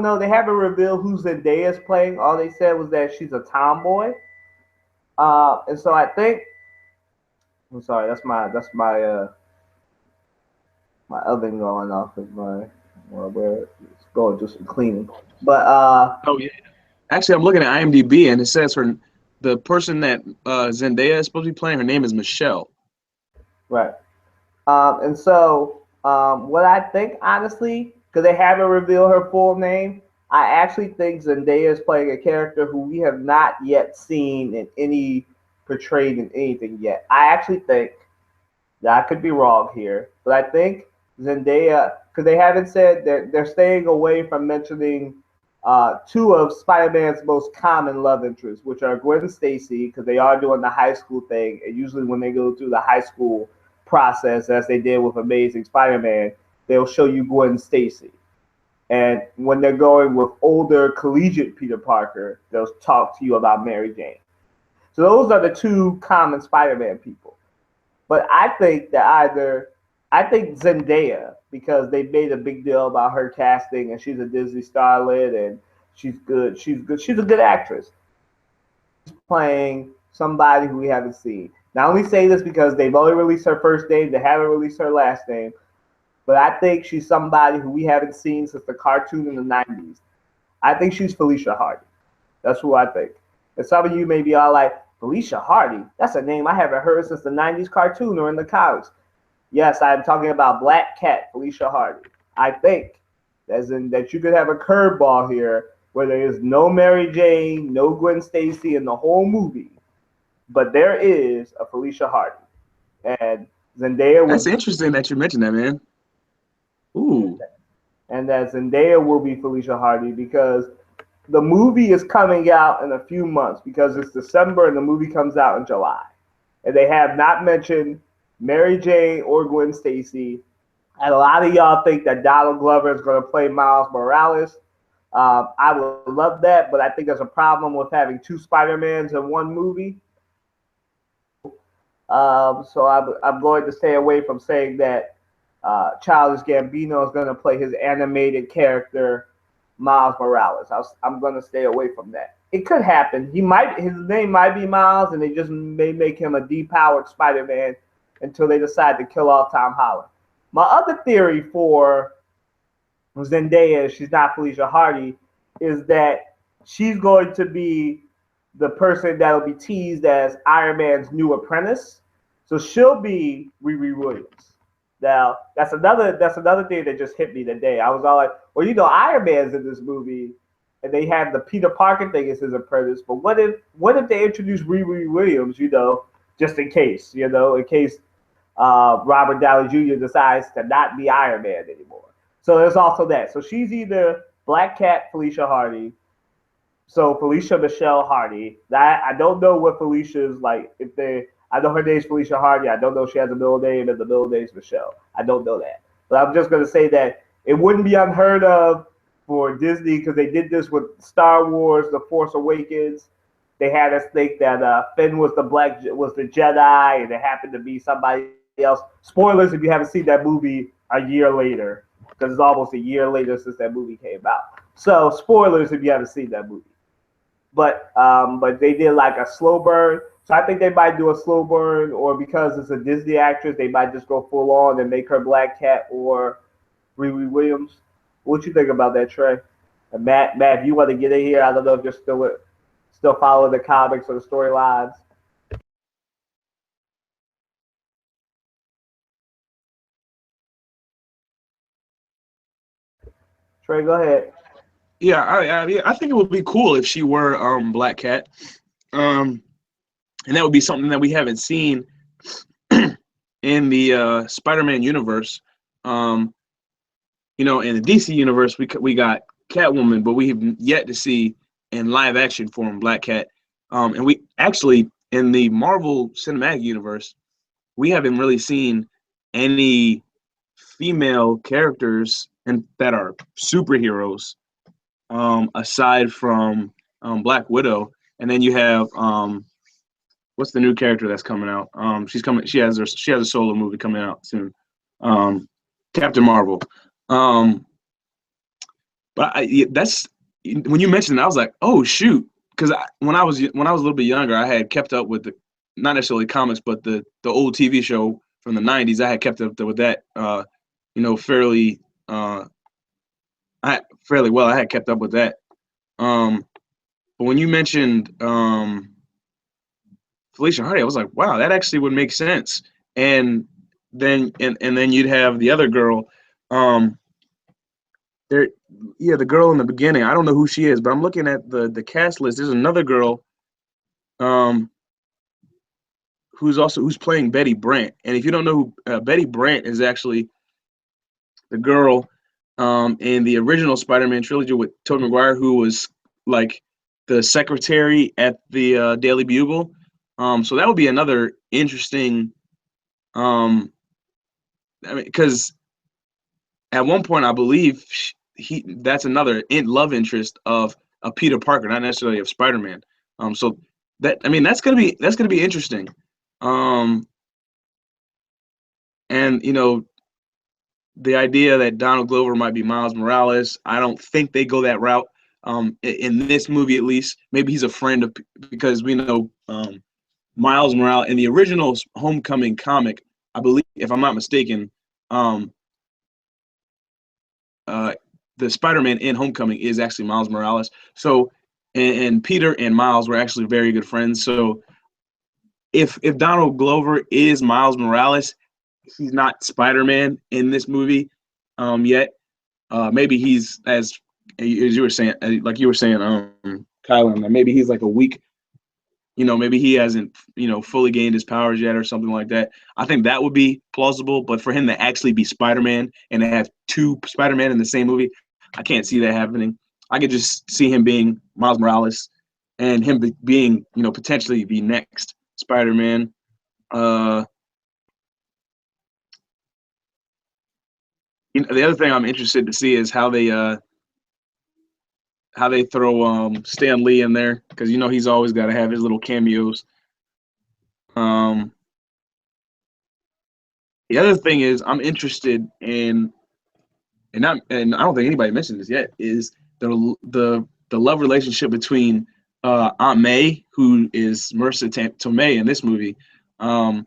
know. They haven't revealed who Zendaya's playing. All they said was that she's a tomboy. And so I think I'm sorry. My oven going off of where it's going just cleaning. But Oh yeah. Actually, I'm looking at IMDb and it says the person that Zendaya is supposed to be playing, her name is Michelle. Right. And so what I think, honestly, because they haven't revealed her full name, I actually think Zendaya is playing a character who we have not yet seen in any portrayed in anything yet. I actually think Now, I could be wrong here, but I think Zendaya, because they haven't said they're staying away from mentioning two of Spider-Man's most common love interests, which are Gwen Stacy, because they are doing the high school thing, and usually when they go through the high school process, as they did with Amazing Spider-Man, they'll show you Gwen Stacy. And when they're going with older collegiate Peter Parker, they'll talk to you about Mary Jane. So those are the two common Spider-Man people. But I think Zendaya, because they made a big deal about her casting and she's a Disney starlet and she's good. She's good. She's a good actress. She's playing somebody who we haven't seen. Now, I only say this because they've only released her first name. They haven't released her last name. But I think she's somebody who we haven't seen since the cartoon in the 90s. I think she's Felicia Hardy. That's who I think. And some of you may be all like, Felicia Hardy? That's a name I haven't heard since the 90s cartoon or in the comics. Yes, I'm talking about Black Cat Felicia Hardy. I think, as in that you could have a curveball here where there is no Mary Jane, no Gwen Stacy in the whole movie, but there is a Felicia Hardy. And Zendaya That's would, interesting that you mentioned that, man. Ooh. and that Zendaya will be Felicia Hardy because the movie is coming out in a few months because it's December and the movie comes out in July. And they have not mentioned Mary Jane or Gwen Stacy. And a lot of y'all think that Donald Glover is going to play Miles Morales. I would love that, but I think there's a problem with having two Spider-Mans in one movie. So I'm going to stay away from saying that Childish Gambino is going to play his animated character Miles Morales. I'm going to stay away from that. It could happen. His name might be Miles, and they just may make him a depowered Spider-Man until they decide to kill off Tom Holland. My other theory for Zendaya, she's not Felicia Hardy, is that she's going to be the person that'll be teased as Iron Man's new apprentice. So she'll be Riri Williams. Now that's another thing that just hit me today. I was all like, well, Iron Man's in this movie, and they have the Peter Parker thing as his apprentice. But what if they introduce Riri Williams? Just in case, in case Robert Downey Jr. decides to not be Iron Man anymore. So there's also that. So she's either Black Cat Felicia Hardy, so Felicia Michelle Hardy. I don't know what Felicia's like. I know her name's Felicia Hardy. I don't know if she has a middle name and the middle name's Michelle. I don't know that. But I'm just going to say that it wouldn't be unheard of for Disney because they did this with Star Wars: The Force Awakens. They had us think that Finn was the Jedi, and it happened to be somebody else. Spoilers if you haven't seen that movie a year later, because it's almost a year later since that movie came out. So spoilers if you haven't seen that movie. But they did like a slow burn. So I think they might do a slow burn, or because it's a Disney actress, they might just go full on and make her Black Cat or Riri Williams. What you think about that, Trey? And Matt, if you want to get in here, I don't know if you're still following the comics or the storylines. Trey, go ahead. Yeah, I think it would be cool if she were Black Cat. And that would be something that we haven't seen in the Spider-Man universe. In the DC universe, we got Catwoman, but we have yet to see in live action form Black Cat. And we actually in the Marvel Cinematic Universe, we haven't really seen any female characters and that are superheroes aside from Black Widow. And then you have what's the new character that's coming out? She's coming. She has a solo movie coming out soon. Captain Marvel. But that's when you mentioned it, I was like, oh shoot, because when I was a little bit younger, I had kept up with the not necessarily comics, but the old TV show from the '90s. I had kept up with that, fairly fairly well. I had kept up with that. But when you mentioned Felicia Hardy, I was like, wow, that actually would make sense. And then you'd have the other girl, the girl in the beginning. I don't know who she is, but I'm looking at the cast list. There's another girl, who's playing Betty Brant. And if you don't know who Betty Brant is, actually the girl in the original Spider-Man trilogy with Tobey Maguire, who was like the secretary at the Daily Bugle. So that would be another interesting. I mean, because at one point I believe that's another love interest of Peter Parker, not necessarily of Spider-Man. So that's gonna be interesting. And the idea that Donald Glover might be Miles Morales, I don't think they go that route. In this movie, at least, maybe he's a friend of, because we know Miles Morales in the original Homecoming comic, I believe, if I'm not mistaken, um, the Spider-Man in Homecoming is actually Miles Morales. So, and Peter and Miles were actually very good friends. So, if Donald Glover is Miles Morales, he's not Spider-Man in this movie yet. Maybe he's as you were saying, like you were saying, Kylan, maybe he's like a weak. Maybe he hasn't, fully gained his powers yet or something like that. I think that would be plausible. But for him to actually be Spider-Man and to have two Spider-Man in the same movie, I can't see that happening. I could just see him being Miles Morales and him being, potentially the next Spider-Man. The other thing I'm interested to see is how they throw Stan Lee in there, because he's always got to have his little cameos. The other thing is I'm interested in, and I don't think anybody mentioned this yet, is the love relationship between Aunt May, who is Marissa Tomei in this movie, and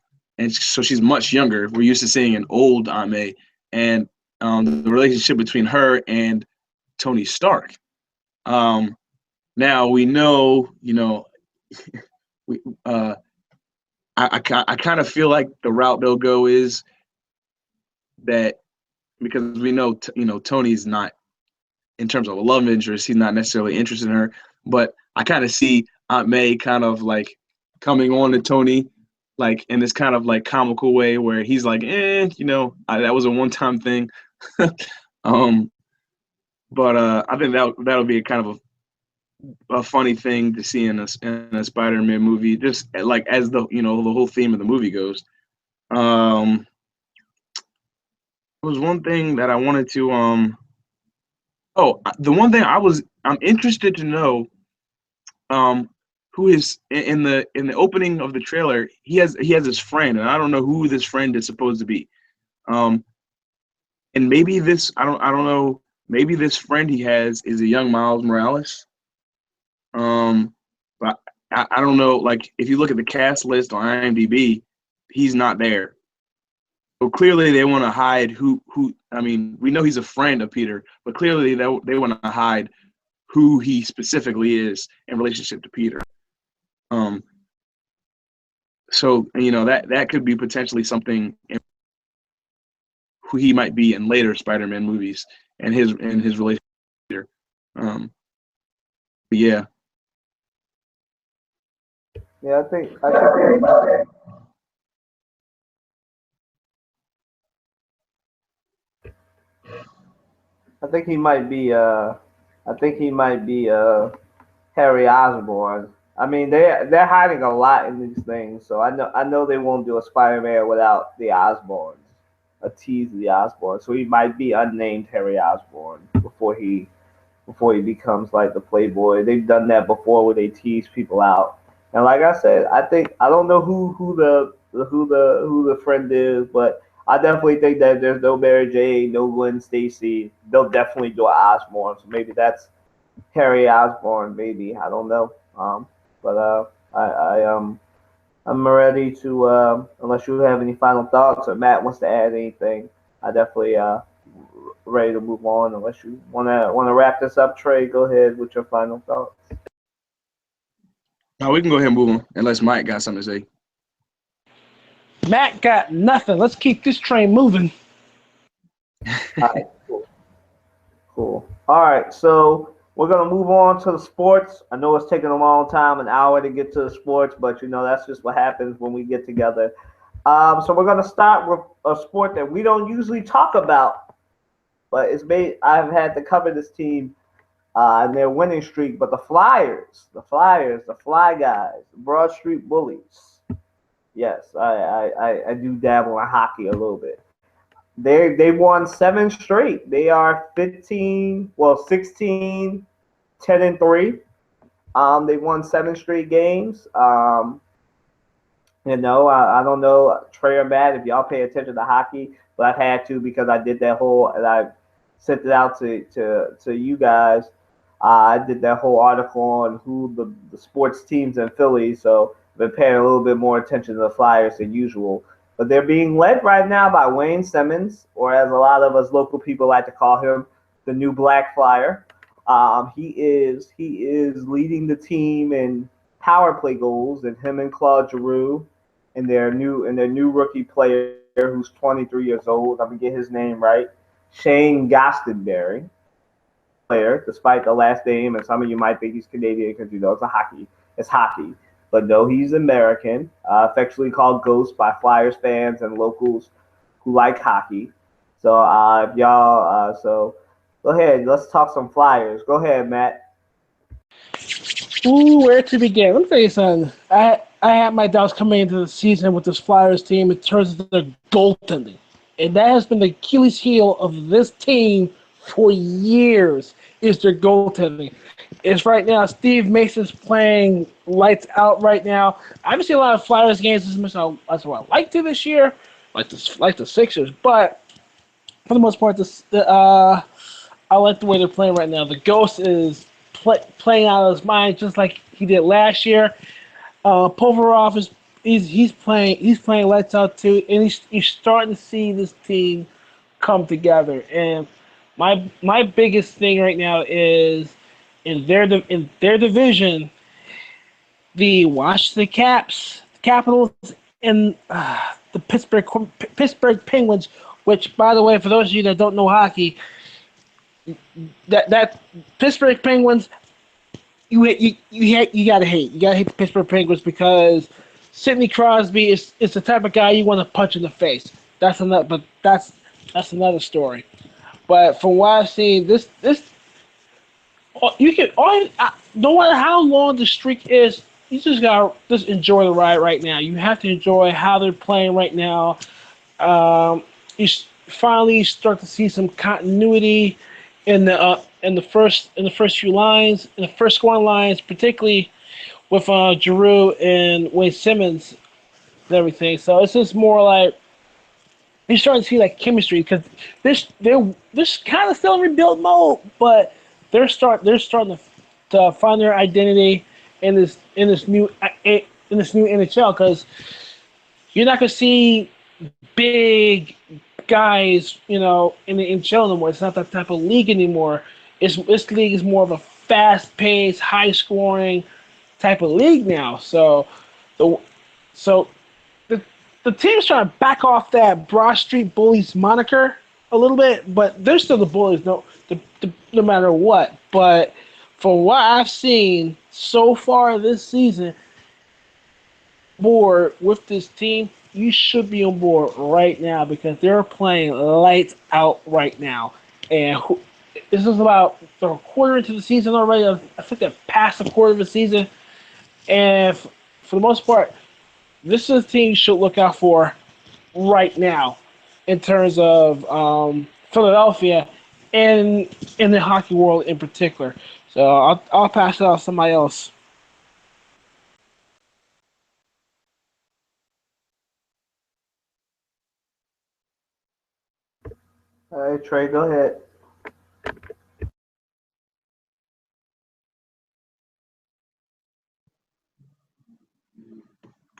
so she's much younger. We're used to seeing an old Aunt May, and the relationship between her and Tony Stark. Now we know, we I kind of feel like the route they'll go is that, because we know Tony's not, in terms of a love interest, he's not necessarily interested in her, but I kind of see Aunt May kind of like coming on to Tony, like in this kind of like comical way where he's like, that was a one-time thing. But I think that'll be a kind of a funny thing to see in a Spider-Man movie, just like as the the whole theme of the movie goes. Was one thing that I wanted to the one thing I'm interested to know who is in the opening of the trailer. He has his friend, and I don't know who this friend is supposed to be. And maybe this I don't know, maybe this friend he has is a young Miles Morales. But I don't know, like if you look at the cast list on IMDb, he's not there. So clearly they want to hide who. I mean, we know he's a friend of Peter, but clearly they want to hide who he specifically is in relationship to Peter. So that could be potentially something who he might be in later Spider-Man movies and his relationship with Peter. Yeah. Yeah, I think he might be Harry Osborn. I mean, they're hiding a lot in these things, so I know they won't do a Spider-Man without the Osborns, a tease of the Osborns. So he might be unnamed Harry Osborn before he becomes like the Playboy. They've done that before where they tease people out. And like I said, I don't know who the friend is, but I definitely think that there's no Mary Jane, no Gwen Stacy. They'll definitely do an Osborn. So maybe that's Harry Osborn, maybe, I don't know. But I'm ready to unless you have any final thoughts or Matt wants to add anything. I definitely ready to move on. Unless you wanna wrap this up, Trey, go ahead with your final thoughts. No, we can go ahead and move on unless Mike got something to say. Matt got nothing. Let's keep this train moving. All right, cool. All right, so We're gonna move on to the sports. I know it's taking a long time, an hour to get to the sports, but that's just what happens when we get together. So we're gonna start with a sport that we don't usually talk about, but it's made. I've had to cover this team and their winning streak, but the Fly Guys, Broad Street Bullies. Yes, I do dabble in hockey a little bit. They won seven straight. They are 15, well 16, 10 and 3. They won seven straight games. I don't know Trey or Matt if y'all pay attention to hockey, but I've had to because I did that whole and I sent it out to you guys. I did that whole article on who the sports teams in Philly, so I've been paying a little bit more attention to the Flyers than usual. But they're being led right now by Wayne Simmons, or as a lot of us local people like to call him, the new Black Flyer. He is leading the team in power play goals, and him and Claude Giroux and their new rookie player who's 23 years old. I'm gonna get his name right, Shane Gosdenberry. Player, despite the last name, and some of you might think he's Canadian because it's hockey, but no, he's American. Affectionately called Ghost by Flyers fans and locals who like hockey. So if y'all, so go ahead, let's talk some Flyers. Go ahead, Matt. Ooh, where to begin? Let me tell you something. I had my doubts coming into the season with this Flyers team in terms of their goaltending, and that has been the Achilles heel of this team for years. Is their goaltending? It's right now. Steve Mason's playing lights out right now. I haven't seen a lot of Flyers games as much as what I like to this year, like the Sixers, but for the most part, I like the way they're playing right now. The Ghost is playing out of his mind just like he did last year. Povarov he's playing lights out too, and he's starting to see this team come together. And my biggest thing right now is in their division, the Washington Capitals, and the Pittsburgh Penguins. Which, by the way, for those of you that don't know hockey, that Pittsburgh Penguins, you gotta hate. You gotta hate the Pittsburgh Penguins because Sidney Crosby is the type of guy you want to punch in the face. That's another story. But from what I've seen, this you can all no matter how long the streak is, you just gotta just enjoy the ride right now. You have to enjoy how they're playing right now. Finally start to see some continuity in the first few lines, in the first scoring lines, particularly with Giroux and Wayne Simmons and everything. So it's just more like you're starting to see like chemistry because they're kind of still in rebuild mode, but they're starting to find their identity in this new NHL because you're not gonna see big guys, in the NHL anymore. It's not that type of league anymore. This league is more of a fast-paced, high-scoring type of league now. The so the team's trying to back off that Broad Street Bullies moniker a little bit, but they're still the Bullies, no matter what. But from what I've seen so far this season, board with this team, you should be on board right now because they're playing lights out right now. And this is about a quarter into the season already. I think they're past a quarter of the season. And for the most part, this is a team you should look out for right now in terms of Philadelphia and in the hockey world in particular. So I'll pass it off to somebody else. All right, Trey, go ahead.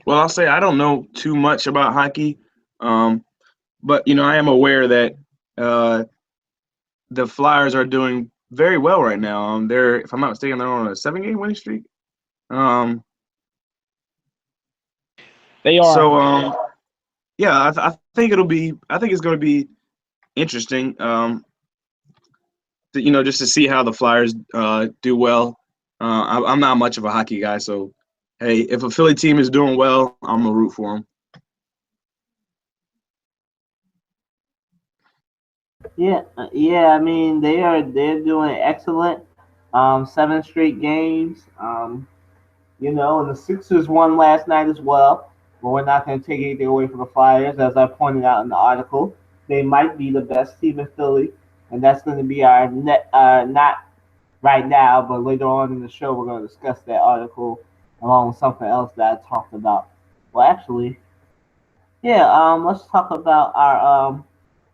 Well, I'll say I don't know too much about hockey, um, but I am aware that uh, the Flyers are doing very well right now. They're, if I'm not mistaken, they're on a 7 game winning streak. Um, They are. so yeah, I think it's going to be interesting. just to see how the Flyers do well. I'm not much of a hockey guy, so hey, if a Philly team is doing well, I'm gonna root for them. Yeah. I mean, they're doing excellent. 7 straight games. And the Sixers won last night as well. But we're not going to take anything away from the Flyers, as I pointed out in the article. They might be the best team in Philly, and that's going to be our not right now, but later on in the show we're going to discuss that article along with something else that I talked about. Well, actually, yeah. Let's talk about our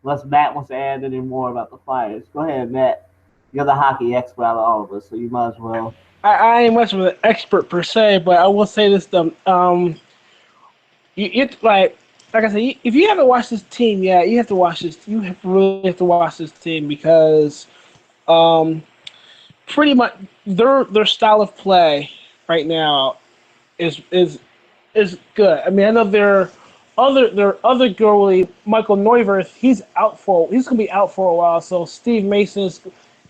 unless Matt wants to add any more about the Flyers. Go ahead, Matt. You're the hockey expert out of all of us, so you might as well. I ain't much of an expert per se, but I will say this: you like I said, if you haven't watched this team yet, you have to watch this. Really have to watch this team because um, pretty much their style of play right now is good. I mean, I know their other goalie, Michael Neuwirth, he's gonna be out for a while. So Steve Mason's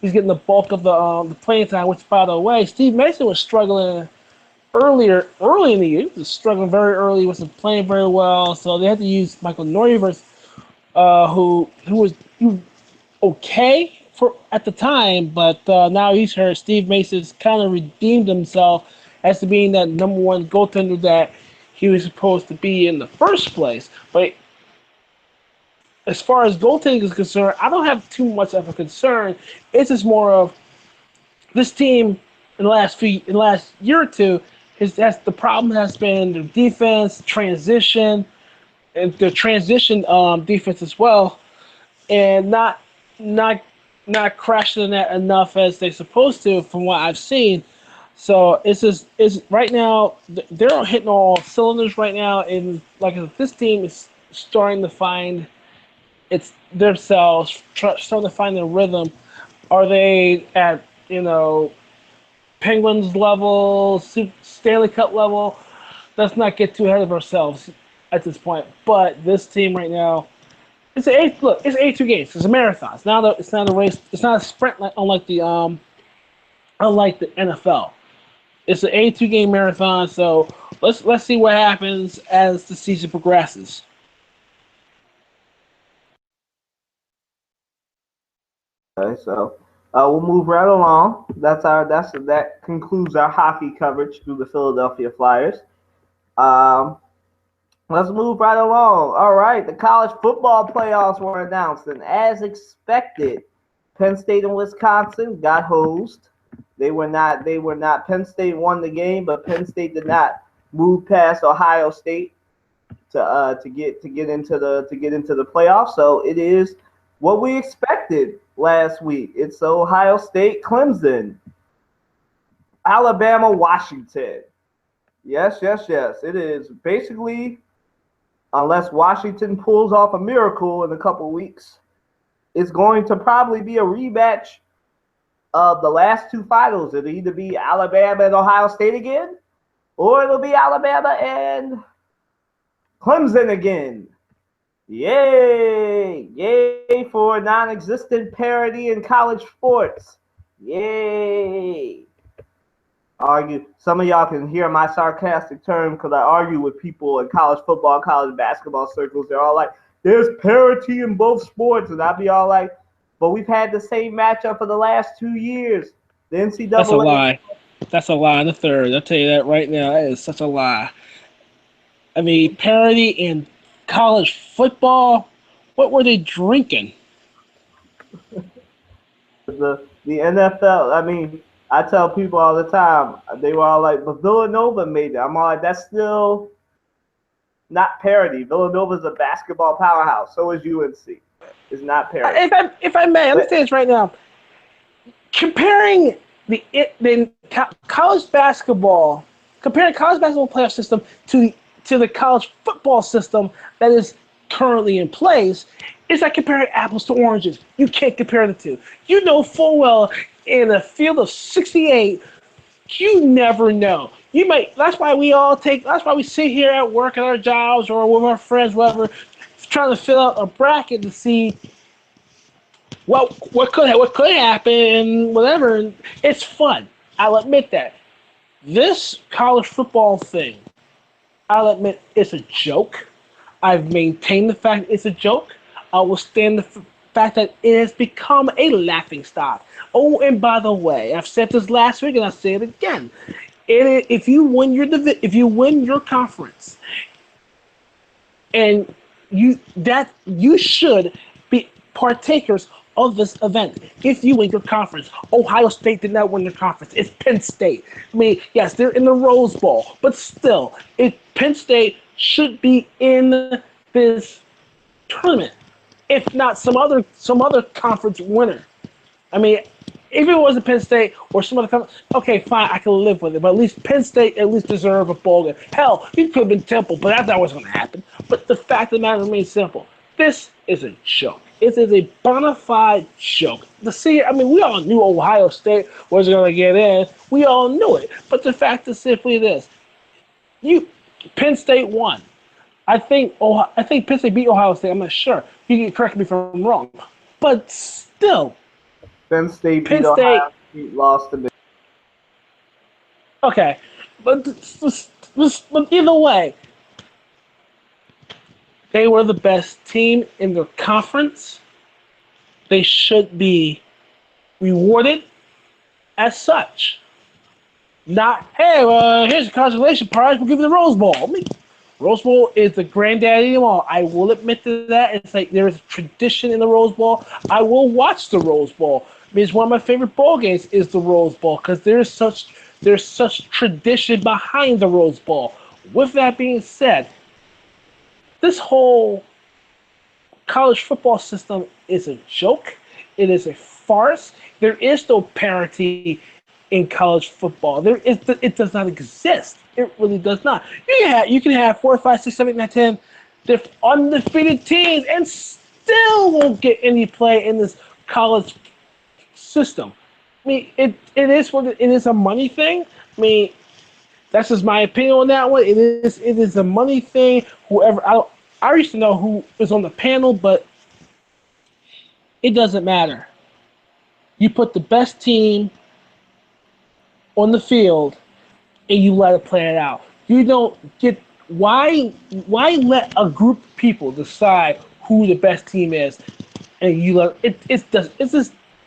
he's getting the bulk of the playing time. Which, by the way, Steve Mason was struggling early in the year. He was struggling very early. He wasn't playing very well. So they had to use Michael Neuwirth, who was okay for at the time, but now he's hurt. Steve Mason's kind of redeemed himself as to being that number one goaltender that he was supposed to be in the first place. But as far as goaltending is concerned, I don't have too much of a concern. It's just more of this team in the last year or two. That's the problem has been the defense transition and the transition defense as well, and not not crashing that enough as they're supposed to from what I've seen. So it's right now they're hitting all cylinders right now, and like I said, this team is starting to find it's themselves, starting to find their rhythm. Are they at Penguins level, Stanley Cup level? Let's not get too ahead of ourselves at this point. But this team right now, it's 82 games. It's a marathon. It's not a race. It's not a sprint unlike the NFL. It's an 82 game marathon. So let's see what happens as the season progresses. Okay, so we'll move right along. That concludes our hockey coverage through the Philadelphia Flyers. Um, let's move right along. All right, the college football playoffs were announced, and as expected, Penn State and Wisconsin got hosed. They were not. They were not. Penn State won the game, but Penn State did not move past Ohio State to get into the playoffs. So it is what we expected last week. It's Ohio State, Clemson, Alabama, Washington. Yes, yes, yes. It is basically, unless Washington pulls off a miracle in a couple weeks, it's going to probably be a rematch of the last two finals. It'll either be Alabama and Ohio State again, or it'll be Alabama and Clemson again. Yay! Yay for non-existent parity in college sports. Yay! Argue. Some of y'all can hear my sarcastic term because I argue with people in college football, college basketball circles. They're all like, "There's parity in both sports," and I'll be all like, "But we've had the same matchup for the last 2 years." The That's a NCAA. lie. That's a lie in the third. I'll tell you that right now. That is such a lie. I mean, parity in college football. What were they drinking? The NFL. I mean, I tell people all the time. They were all like, "But Villanova made it." I'm all like, "That's still not parity. Villanova's a basketball powerhouse. So is UNC. It's not parity." If I may, let me say this right now. Comparing the college basketball, comparing college basketball playoff system to the college football system that is currently in place, it's like comparing apples to oranges. You can't compare the two. You know full well in a field of 68, you never know. You might. That's why we all take. That's why we sit here at work at our jobs or with our friends, whatever, trying to fill out a bracket to see what could happen and whatever. And it's fun. I'll admit that. This college football thing, I'll admit, it's a joke. I've maintained the fact it's a joke. I will stand the fact that it has become a laughing stock. Oh, and by the way, I've said this last week and I'll say it again. If you win if you win your conference, and you should be partakers of this event. If you win your conference, Ohio State did not win their conference. It's Penn State. I mean, yes, they're in the Rose Bowl, but still, Penn State should be in this tournament, if not some other conference winner. I mean, if it wasn't Penn State or some other company, okay, fine, I can live with it. But at least Penn State at least deserve a bowl game. Hell, it could have been Temple, but that's not what's going to happen. But the fact of the matter remains simple. This is a joke. It is a bona fide joke. We all knew Ohio State was going to get in. We all knew it. But the fact is simply this: Penn State won. I think Penn State beat Ohio State. I'm not sure. You can correct me if I'm wrong. But still, Penn State beat Ohio State, lost to Michigan. Okay, but either way, they were the best team in their conference. They should be rewarded as such. Not, hey, here's a consolation prize. We'll give you the Rose Bowl. Rose Bowl is the granddaddy of them all. I will admit to that. It's like there is a tradition in the Rose Bowl. I will watch the Rose Bowl. It's one of my favorite bowl games is the Rose Bowl because there's such tradition behind the Rose Bowl. With that being said, this whole college football system is a joke. It is a farce. There is no parity in college football. It does not exist. It really does not. You can have 4, 5, 6, 7, 8, 9, 10 undefeated teams and still won't get any play in this college system. I mean, it is a money thing. I mean, that's just my opinion on that one. It is a money thing. I used to know who was on the panel, but it doesn't matter. You put the best team on the field and you let it play it out. You don't get why let a group of people decide who the best team is, and you let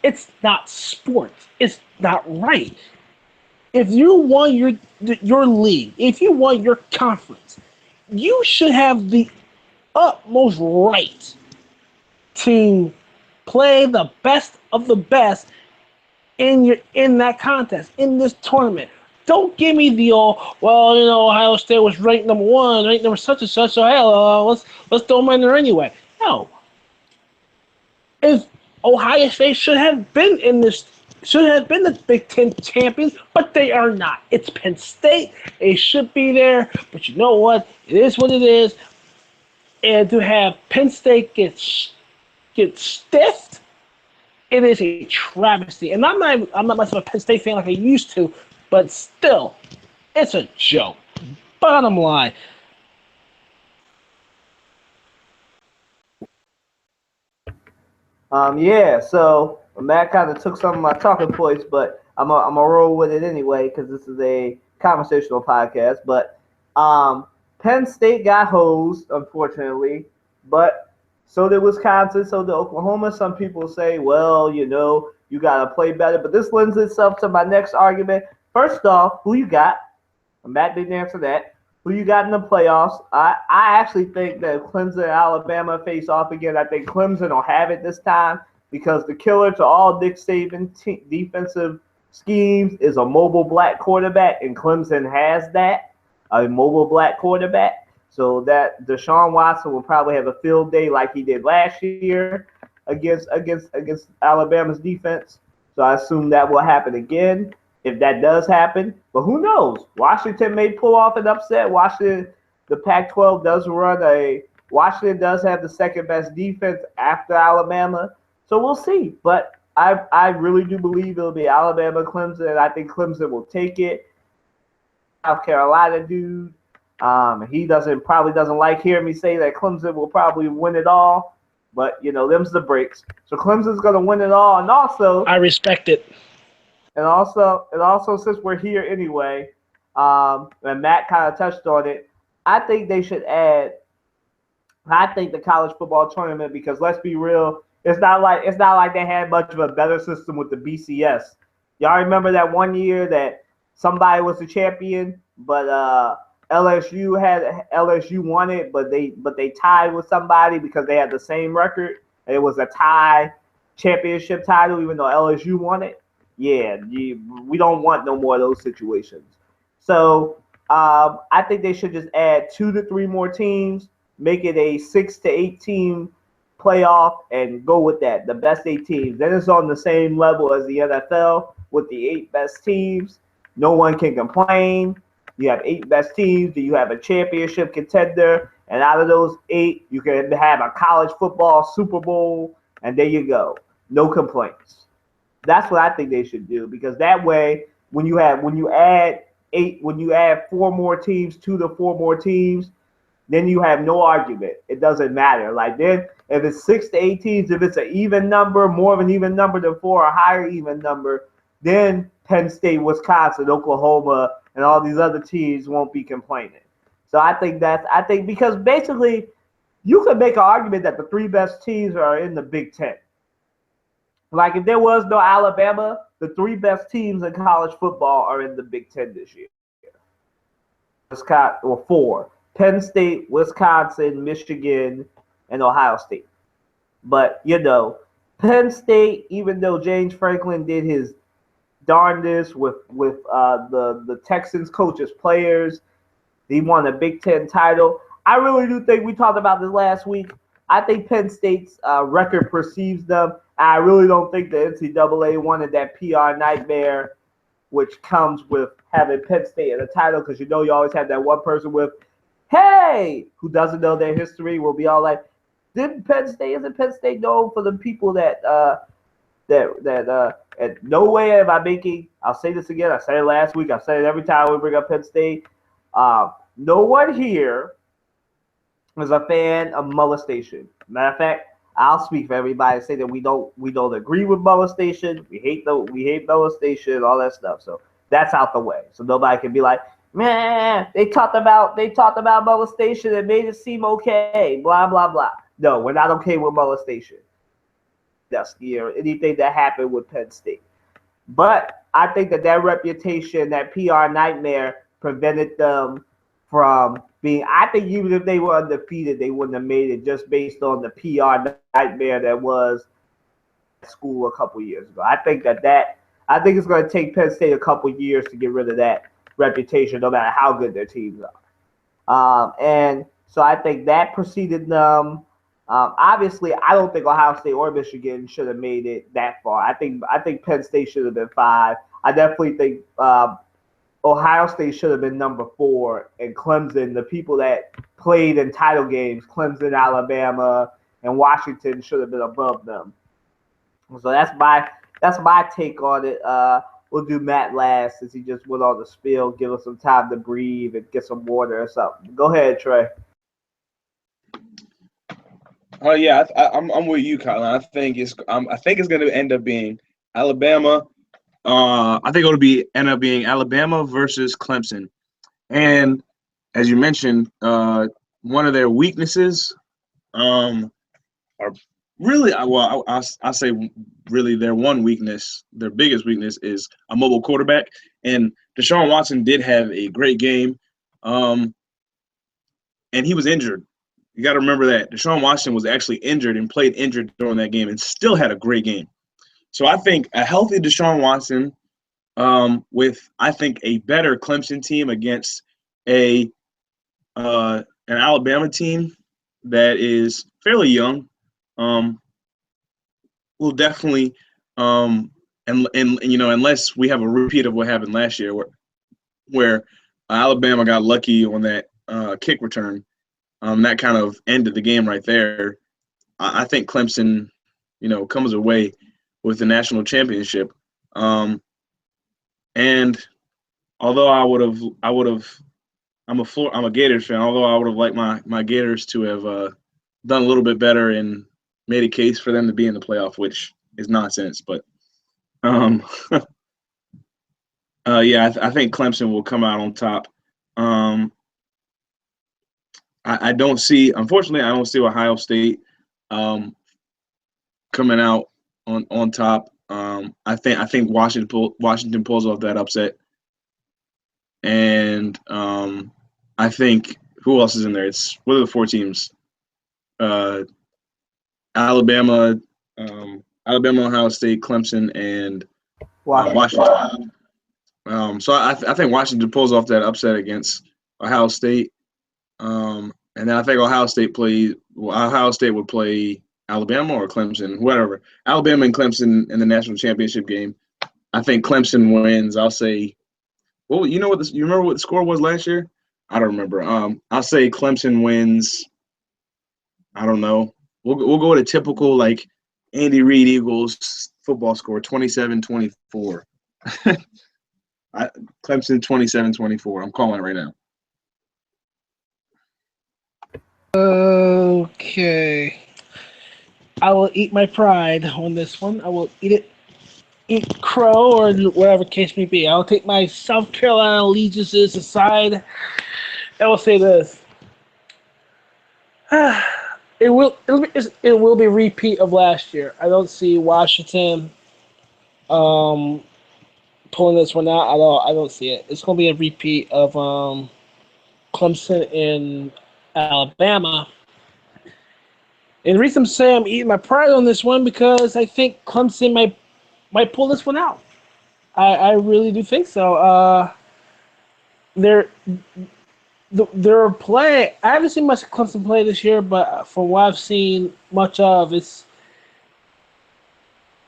it's not sports. It's not right. If you won your league, if you won your conference, you should have the utmost right to play the best of the best in that contest, in this tournament. Don't give me the Ohio State was ranked number 1, ranked number such and such, so hell, let's throw them in there anyway. No. If Ohio State should have been the Big Ten champions, but they are not. It's Penn State. They should be there, but you know what? It is what it is. And to have Penn State get stiffed, it is a travesty. And I'm not much of a Penn State fan like I used to, but still, it's a joke. Bottom line. So Matt kind of took some of my talking points, but I'm gonna roll with it anyway because this is a conversational podcast. But Penn State got hosed, unfortunately, but so did Wisconsin, so did Oklahoma. Some people say, well, you gotta play better, but this lends itself to my next argument. First off, who you got? Matt didn't answer that. Who you got in the playoffs? I actually think that Clemson and Alabama face off again. I think Clemson will have it this time because the killer to all Nick Saban defensive schemes is a mobile black quarterback, and Clemson has that, a mobile black quarterback. So that Deshaun Watson will probably have a field day like he did last year against Alabama's defense. So I assume that will happen again. If that does happen, but who knows? Washington may pull off an upset. The Pac-12 does Washington does have the second best defense after Alabama, so we'll see. But I really do believe it'll be Alabama, Clemson, and I think Clemson will take it. South Carolina dude, he probably doesn't like hearing me say that Clemson will probably win it all. But them's the breaks. So Clemson's gonna win it all, and also I respect it. since we're here anyway, and Matt kind of touched on it, I think they should add. I think the college football tournament, because let's be real, it's not like they had much of a better system with the BCS. Y'all remember that one year that somebody was the champion, but LSU won it, but they tied with somebody because they had the same record. And it was a tie championship title, even though LSU won it. Yeah, we don't want no more of those situations. So I think they should just add 2 to 3 more teams, make it a 6 to 8 team playoff, and go with that. The best 8 teams. Then it's on the same level as the NFL with the 8 best teams. No one can complain. You have 8 best teams. Do you have a championship contender? And out of those 8, you can have a college football Super Bowl, and there you go. No complaints. That's what I think they should do, because that way, when you add 4 more teams, 2 to 4 more teams, then you have no argument. It doesn't matter. Like, then if it's 6 to 8 teams, if it's an even number, more of an even number than 4, a higher even number, then Penn State, Wisconsin, Oklahoma, and all these other teams won't be complaining. So I think because basically you could make an argument that the 3 best teams are in the Big Ten. Like, if there was no Alabama, the 3 best teams in college football are in the Big Ten this year. Wisconsin, or 4: Penn State, Wisconsin, Michigan, and Ohio State. But Penn State, even though James Franklin did his darndest with the Texans coaches players, he won a Big Ten title. I really do think, we talked about this last week, I think Penn State's record perceives them. I really don't think the NCAA wanted that PR nightmare, which comes with having Penn State in a title, because you always have that one person with, hey, who doesn't know their history, will be all like, isn't Penn State known for the people that and no way am I making, I'll say this again, I said it last week, I said it every time we bring up Penn State, no one here is a fan of molestation. Matter of fact, I'll speak for everybody and say that we don't agree with molestation. We hate molestation, all that stuff. So that's out the way. So nobody can be like, man, they talked about molestation and made it seem okay. Blah blah blah. No, we're not okay with molestation. That's anything that happened with Penn State. But I think that reputation, that PR nightmare, prevented them from being. I think even if they were undefeated, they wouldn't have made it, just based on the PR nightmare that was school a couple years ago. I think it's going to take Penn State a couple years to get rid of that reputation, no matter how good their teams are. And so I think that preceded them. Obviously, I don't think Ohio State or Michigan should have made it that far. I think Penn State should have been 5. I definitely think Ohio State should have been number 4, and Clemson, the people that played in title games, Clemson, Alabama, and Washington, should have been above them. So that's my take on it. We'll do Matt last, since he just went on the spiel. Give us some time to breathe and get some water or something. Go ahead, Trey. Oh yeah, I'm with you, Colin. I think it's going to end up being Alabama. I think it'll end up being Alabama versus Clemson, and as you mentioned, one of their weaknesses are really, well, I say really their one weakness, their biggest weakness, is a mobile quarterback. And Deshaun Watson did have a great game, and he was injured. You got to remember that Deshaun Watson was actually injured and played injured during that game, and still had a great game. So I think a healthy Deshaun Watson, with I think a better Clemson team against an Alabama team that is fairly young, will definitely and unless we have a repeat of what happened last year, where Alabama got lucky on that kick return, that kind of ended the game right there. I think Clemson, comes away with the national championship. And although I'm a Gators fan. Although I would have liked my Gators to have done a little bit better in made a case for them to be in the playoff, which is nonsense. But um, yeah, I think Clemson will come out on top. I don't see, unfortunately, I don't see Ohio State um, coming out on top. I think Washington pulls off that upset, and I think who else is in there? It's what are the four teams? Uh, Alabama, Alabama, Ohio State, Clemson, and Washington. So I think Washington pulls off that upset against Ohio State, and then I think Ohio State would play Alabama or Clemson, whatever. Alabama and Clemson in the national championship game. I think Clemson wins. I'll say, well, you remember what the score was last year? I don't remember. I'll say Clemson wins. I don't know. We'll go with a typical like Andy Reid Eagles football score, 27-24. Clemson 27-24. I'm calling it right now. Okay. I will eat my pride on this one. I will eat crow or whatever case may be. I'll take my South Carolina allegiances aside. I will say this. It will be a repeat of last year. I don't see Washington pulling this one out at all. I don't see it. It's going to be a repeat of Clemson in Alabama. And the reason I'm saying I'm eating my pride on this one because I think Clemson might pull this one out. I really do think so. Their play. I haven't seen much Clemson play this year, but from what I've seen much of, it's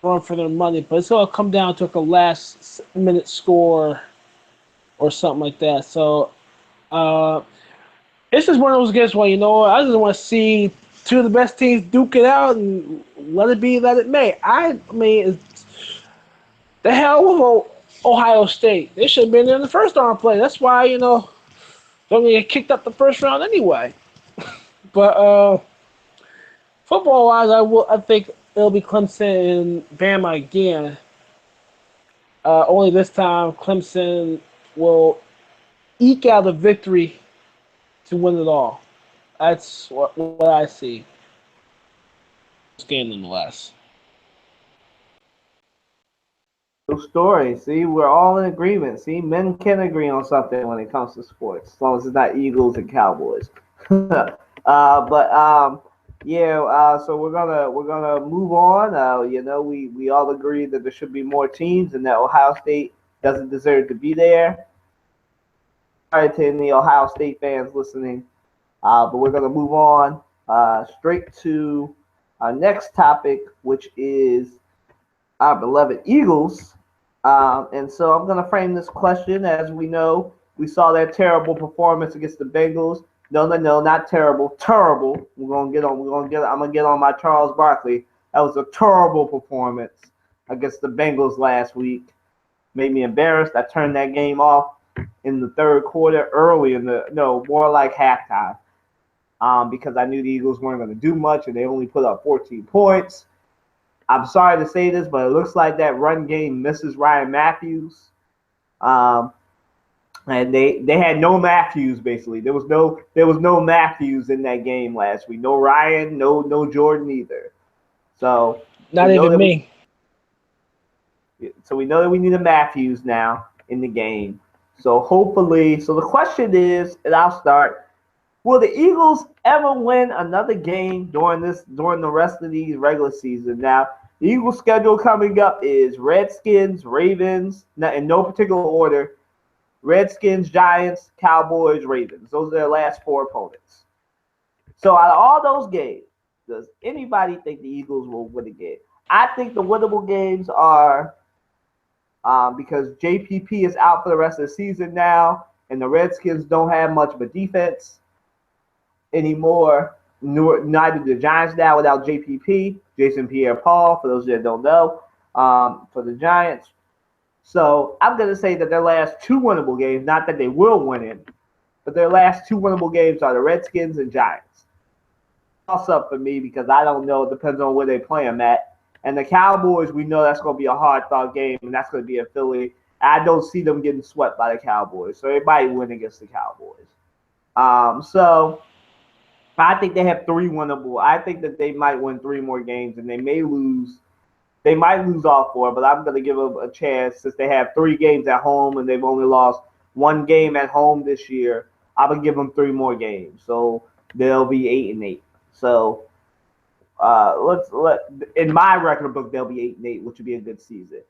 going for their money. But it's going to come down to like a last minute score or something like that. So it's just one of those games where I just want to see two of the best teams duke it out and let it be that it may. I mean, it's the hell with Ohio State. They should have been in the first round play. That's why don't get kicked up the first round anyway. But football wise, I think it'll be Clemson and Bama again. Only this time, Clemson will eke out a victory to win it all. That's what I see. This game, nonetheless. True story. See, we're all in agreement. See, men can agree on something when it comes to sports, as long as it's not Eagles and Cowboys. Yeah. So we're gonna move on. We all agree that there should be more teams, and that Ohio State doesn't deserve to be there. Sorry to any Ohio State fans listening, but we're gonna move on straight to our next topic, which is our beloved Eagles. And so I'm going to frame this question. As we know, we saw that terrible performance against the Bengals. No, not terrible. Terrible. I'm going to get on my Charles Barkley. That was a terrible performance against the Bengals last week. Made me embarrassed. I turned that game off in the third quarter, more like halftime. Because I knew the Eagles weren't going to do much, and they only put up 14 points. I'm sorry to say this, but it looks like that run game misses Ryan Matthews. And they had no Matthews basically. There was no Matthews in that game last week. No Ryan, no Jordan either. So not even me. So we know that we need a Matthews now in the game. So hopefully, the question is, and I'll start. Will the Eagles ever win another game during the rest of the regular season? Now, the Eagles' schedule coming up is Redskins, Ravens, in no particular order. Redskins, Giants, Cowboys, Ravens. Those are their last four opponents. So out of all those games, does anybody think the Eagles will win a game? I think the winnable games are because JPP is out for the rest of the season now, and the Redskins don't have much of a defense anymore. Neither the Giants now without JPP, Jason Pierre-Paul, for those that don't know, for the Giants. So I'm going to say that their last two winnable games, not that they will win it, but their last two winnable games are the Redskins and Giants. toss up for me because I don't know. It depends on where they play them at. And the Cowboys, we know that's going to be a hard fought game, and that's going to be in Philly. I don't see them getting swept by the Cowboys, so they might win against the Cowboys. So I think they have three winnable. I think that they might win three more games, and they may lose. They might lose all four, but I'm going to give them a chance since they have three games at home and they've only lost one game at home this year. I'm going to give them three more games, so they'll be 8-8. So let in my record book they'll be 8-8, which would be a good season.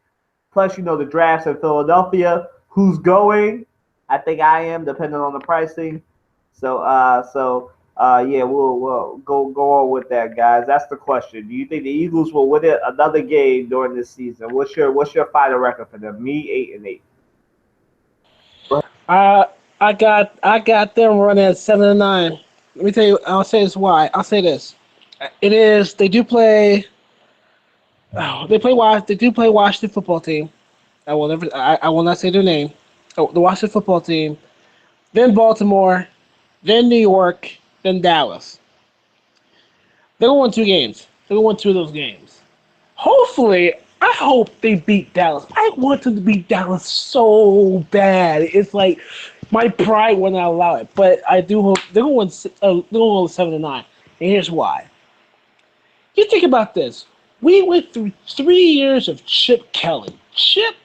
Plus, the drafts in Philadelphia. Who's going? I think I am, depending on the pricing. Yeah, we'll go on with that, guys. That's the question. Do you think the Eagles will win another game during this season? What's your final record for them? Me, 8-8. I got them running at 7-9. Let me tell you. I'll say this why. I'll say this. It is they do play. Oh, they do play Washington football team. I will never. I will not say their name. Oh, the Washington football team. Then Baltimore. Then New York. Then Dallas. They're going to win two games. They're going to win two of those games. Hopefully, I hope they beat Dallas. I want them to beat Dallas so bad. It's like my pride will not allow it. But I do hope they're going to win. They're going to win 7-9. And here's why. You think about this. We went through 3 years of Chip Kelly. Chip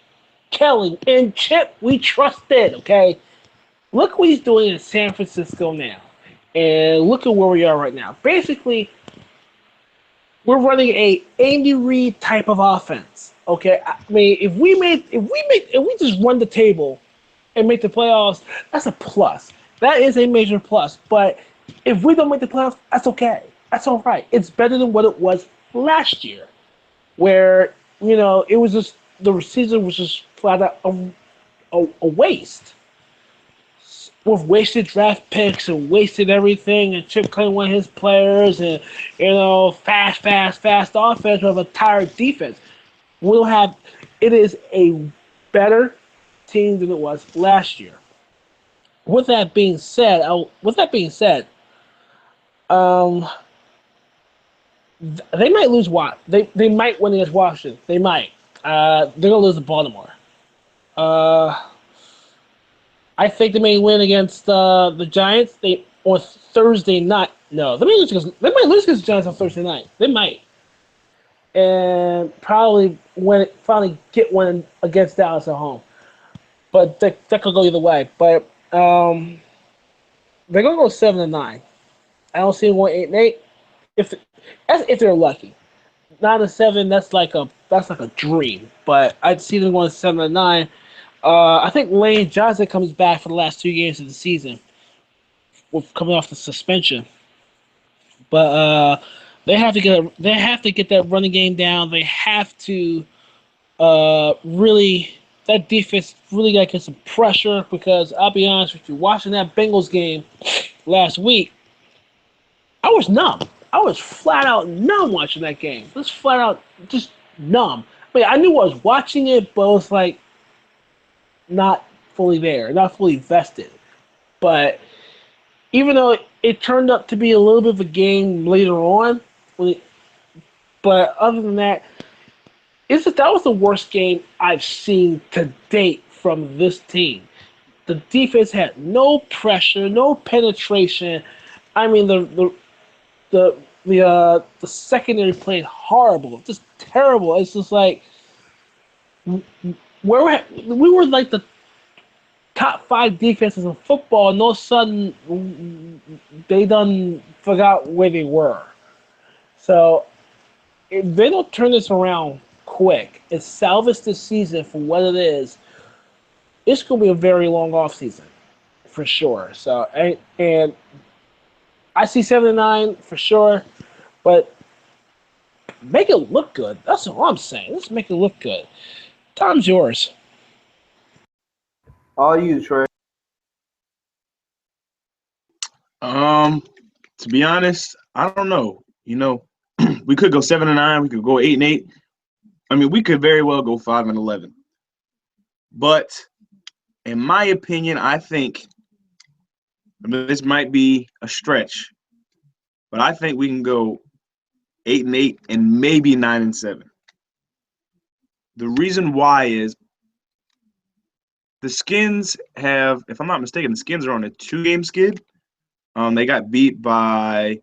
Kelly and Chip we trusted. Okay, look what he's doing in San Francisco now, and look at where we are right now. Basically, we're running a Andy Reid type of offense. Okay, I mean, if we just run the table and make the playoffs, that's a plus. That is a major plus. But if we don't make the playoffs, that's okay. That's all right. It's better than what it was last year, where it was just the season was just flat out a waste with wasted draft picks and wasted everything, and Chip Kelly one of his players, and fast offense with a tired defense. We'll have it is a better team than it was last year. With that being said, um, they might lose. They might win against Washington. They might. They're gonna lose to Baltimore. Uh, I think they may win against the Giants. They on Thursday night. No, they might lose against the Giants on Thursday night. They might, and probably get one against Dallas at home. But that could go either way. But they're gonna go 7-9. I don't see them going 8-8. If that's if they're lucky. 9-7. That's like a dream. But I'd see them going 7-9. I think Lane Johnson comes back for the last two games of the season, with coming off the suspension. But they have to get that running game down. They have to really that defense really got to get some pressure because I'll be honest with you, watching that Bengals game last week, I was numb. I was flat out numb watching that game. Just flat out just numb. I mean, I knew I was watching it, but it was like not fully there, not fully vested. But even though it turned up to be a little bit of a game later on, but other than that, that was the worst game I've seen to date from this team. The defense had no pressure, no penetration. I mean, the secondary played horrible, just terrible. It's just like we were like the top five defenses in football, and all of a sudden they done forgot where they were. So if they don't turn this around quick and salvage this season for what it is, it's going to be a very long off season for sure. So and I see 7-9 for sure, but make it look good. That's all I'm saying. Let's make it look good. Tom's yours. All you, Trey. To be honest, I don't know. We could go 7-9. We could go 8-8. I mean, we could very well go 5-11. But in my opinion, I think this might be a stretch. but I think we can go 8-8 and maybe 9-7. The reason why is the Skins have, if I'm not mistaken, the Skins are on a 2-game skid. They got beat by,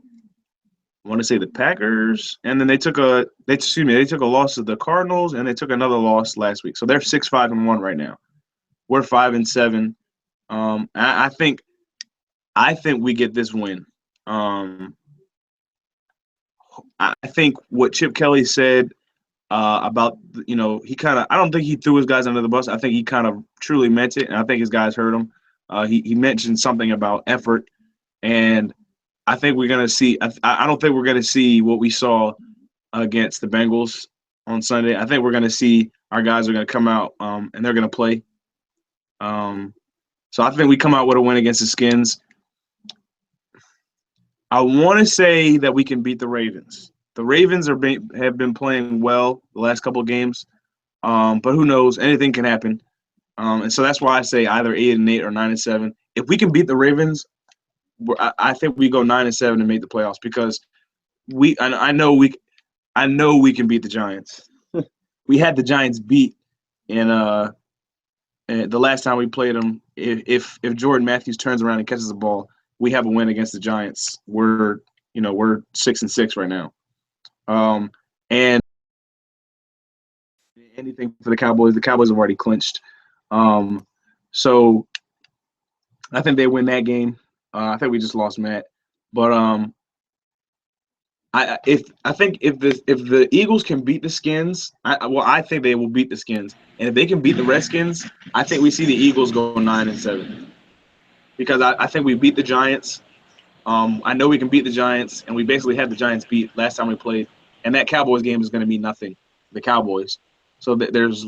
I want to say, the Packers, and then they took a loss to the Cardinals, and they took another loss last week. So they're 6-5-1 right now. We're 5-7. I think we get this win. I think what Chip Kelly said about, I don't think he threw his guys under the bus. I think he kind of truly meant it, and I think his guys heard him. He mentioned something about effort, and I think we're gonna see. I don't think we're gonna see what we saw against the Bengals on Sunday. I think we're gonna see our guys are gonna come out and they're gonna play. So I think we come out with a win against the Skins. I want to say that we can beat the Ravens. The Ravens have been playing well the last couple of games, but who knows? Anything can happen. And so that's why I say either 8-8 or 9-7. If we can beat the Ravens, I think we go 9-7 and make the playoffs because I know we can beat the Giants. We had the Giants beat in the last time we played them. If Jordan Matthews turns around and catches the ball, we have a win against the Giants. We're 6-6 right now. And anything for the Cowboys. The Cowboys have already clinched. So I think they win that game. I think we just lost Matt, but I think if the Eagles can beat the Skins, I think they will beat the Skins, and if they can beat the Redskins, I think we see the Eagles go 9-7 because I think we beat the Giants. I know we can beat the Giants, and we basically had the Giants beat last time we played, and that Cowboys game is going to mean nothing. The Cowboys, so there's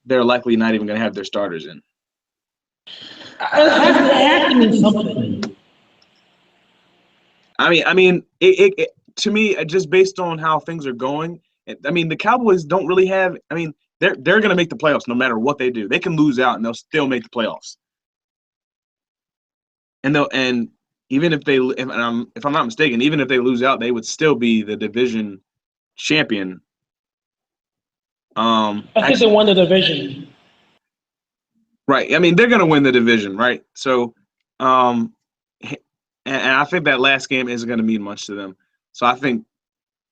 they're likely not even going to have their starters in. It has to mean something. I mean, it to me, just based on how things are going, I mean, the Cowboys don't really have. I mean, they're going to make the playoffs no matter what they do. They can lose out and they'll still make the playoffs. And even if I'm not mistaken, even if they lose out, they would still be the division champion. I think they won the division. Right. I mean, they're going to win the division, right? So, and I think that last game isn't going to mean much to them. So I think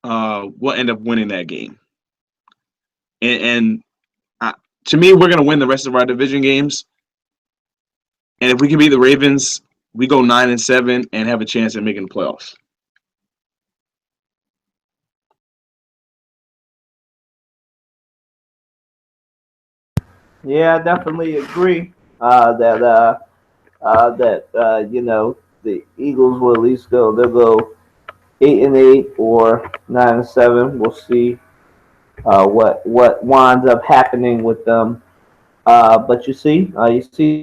we'll end up winning that game. And to me, we're going to win the rest of our division games. And if we can beat the Ravens, we go 9-7 and have a chance at making the playoffs. Yeah, I definitely agree that the Eagles will at least go. They'll go 8-8 or 9-7. We'll see what winds up happening with them. But you see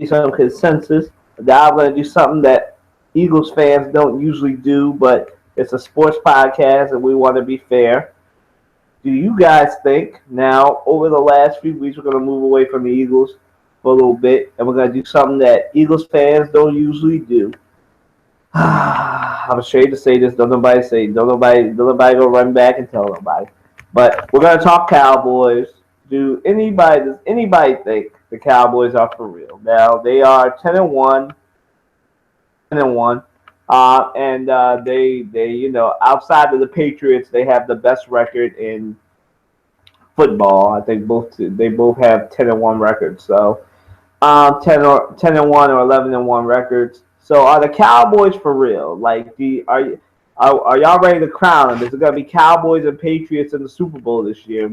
some consensus. Now I'm going to do something that Eagles fans don't usually do, but it's a sports podcast and we want to be fair. Do you guys think now, over the last few weeks, we're going to move away from the Eagles for a little bit, and we're going to do something that Eagles fans don't usually do? I'm ashamed to say this. Don't nobody go run back and tell nobody. But we're going to talk Cowboys. Does anybody think the Cowboys are for real? Now, they are 10-1. 10-1. They outside of the Patriots, they have the best record in football. I think they both have 10-1 records. So 10-1 or 11-1 records. So are the Cowboys for real? Like, are y'all ready to crown them? Is it gonna be Cowboys and Patriots in the Super Bowl this year?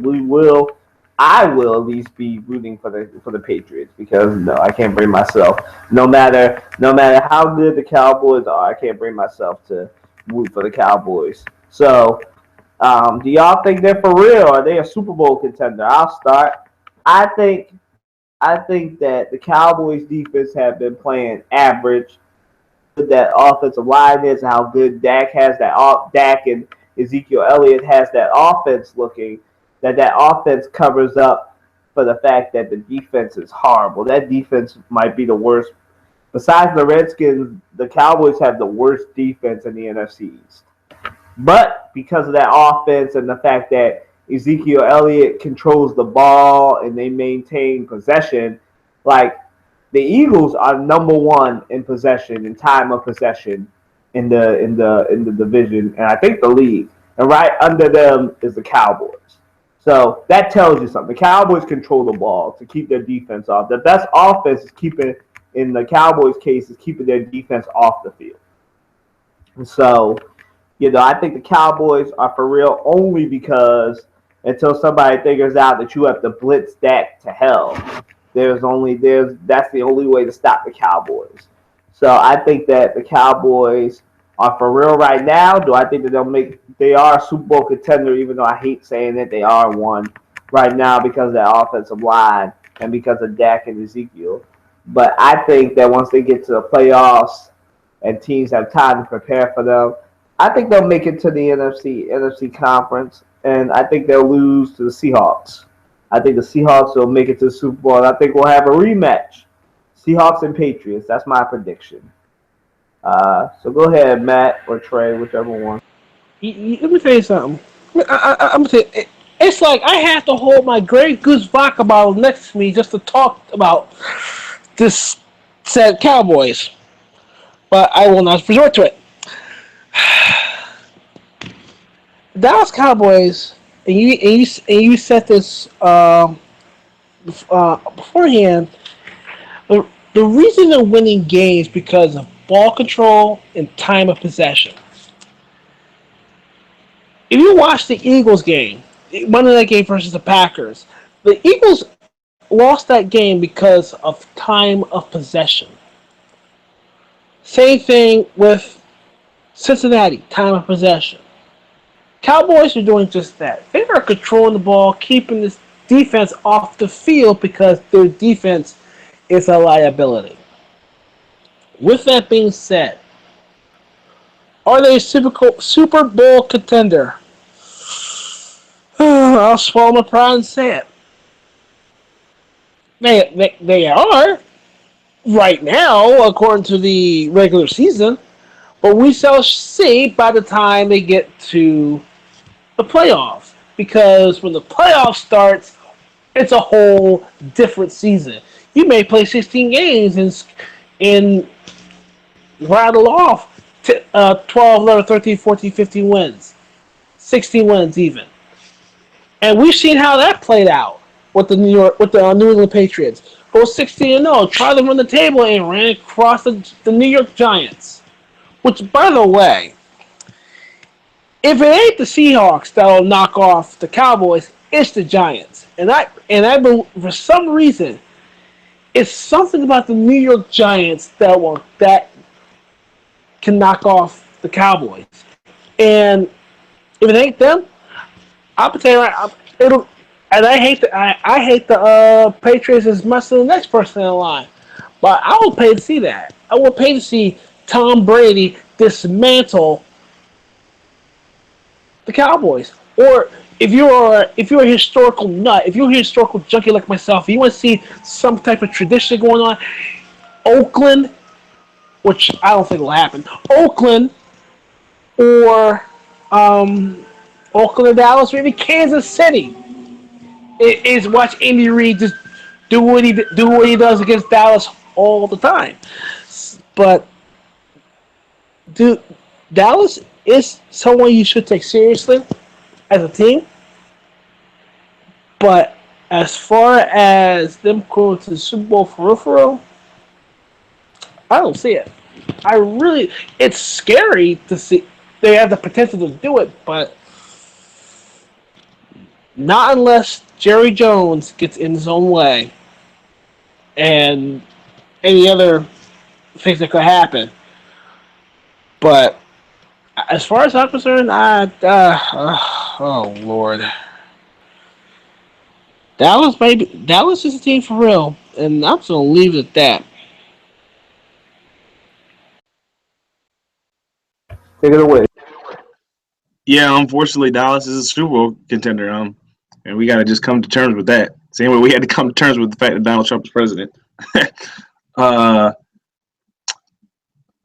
I will at least be rooting for the Patriots because no, I can't bring myself. No matter how good the Cowboys are, I can't bring myself to root for the Cowboys. So, do y'all think they're for real? Are they a Super Bowl contender? I'll start. I think that the Cowboys defense have been playing average. That offensive line is, how good Dak and Ezekiel Elliott has that offense looking. That offense covers up for the fact that the defense is horrible. That defense might be the worst. Besides the Redskins, the Cowboys have the worst defense in the NFC East. But because of that offense and the fact that Ezekiel Elliott controls the ball and they maintain possession, like the Eagles are number one in possession, in time of possession in the division, and I think the league. And right under them is the Cowboys. So that tells you something. The Cowboys control the ball to keep their defense off. The best offense is keeping, in the Cowboys' case, is keeping their defense off the field. And so, I think the Cowboys are for real only because until somebody figures out that you have to blitz Dak to hell, that's the only way to stop the Cowboys. So I think that the Cowboys are for real right now. Do I think that they are a Super Bowl contender, even though I hate saying that they are one right now because of that offensive line and because of Dak and Ezekiel. But I think that once they get to the playoffs and teams have time to prepare for them, I think they'll make it to the NFC conference, and I think they'll lose to the Seahawks. I think the Seahawks will make it to the Super Bowl, and I think we'll have a rematch. Seahawks and Patriots. That's my prediction. So go ahead, Matt or Trey, whichever one. Let me tell you something. I'm gonna tell you, it's like I have to hold my Grey Goose vodka bottle next to me just to talk about this said Cowboys, but I will not resort to it. Dallas Cowboys, and you said this beforehand. The, the reason they're winning games because of ball control and time of possession. If you watch the Eagles game, Monday night game versus the Packers, the Eagles lost that game because of time of possession. Same thing with Cincinnati, time of possession. Cowboys are doing just that. They are controlling the ball, keeping this defense off the field because their defense is a liability. With that being said, are they a Super Bowl contender? I'll swallow my pride and say it. They are right now, according to the regular season, but we shall see by the time they get to the playoffs. Because when the playoffs starts, it's a whole different season. You may play 16 games and rattle off 12, 11, 13, 14, 15 wins. 16 wins even. And we've seen how that played out with the New England Patriots. Go 16-0, try to run the table and ran across the New York Giants. Which, by the way, if it ain't the Seahawks that'll knock off the Cowboys, it's the Giants. And I believe, for some reason, it's something about the New York Giants that can knock off the Cowboys. And if it ain't them, I'll tell you right, it'll. And I hate the Patriots as much as the next person in the line, but I will pay to see that. I will pay to see Tom Brady dismantle the Cowboys. Or if you're a historical nut, if you're a historical junkie like myself, you want to see some type of tradition going on, Oakland, which I don't think will happen, Oakland or Oakland or Dallas, maybe Kansas City. Is watch Andy Reid just do what he does against Dallas all the time. But dude, Dallas is someone you should take seriously as a team. But as far as them going to the Super Bowl for real, I don't see it. It's scary to see. They have the potential to do it, but not unless Jerry Jones gets in his own way and any other things that could happen. But as far as I'm concerned, oh Lord, Dallas is a team for real, and I'm just gonna leave it at that. Take it away. Yeah, unfortunately, Dallas is a Super Bowl contender. And we got to just come to terms with that. Same way we had to come to terms with the fact that Donald Trump is president.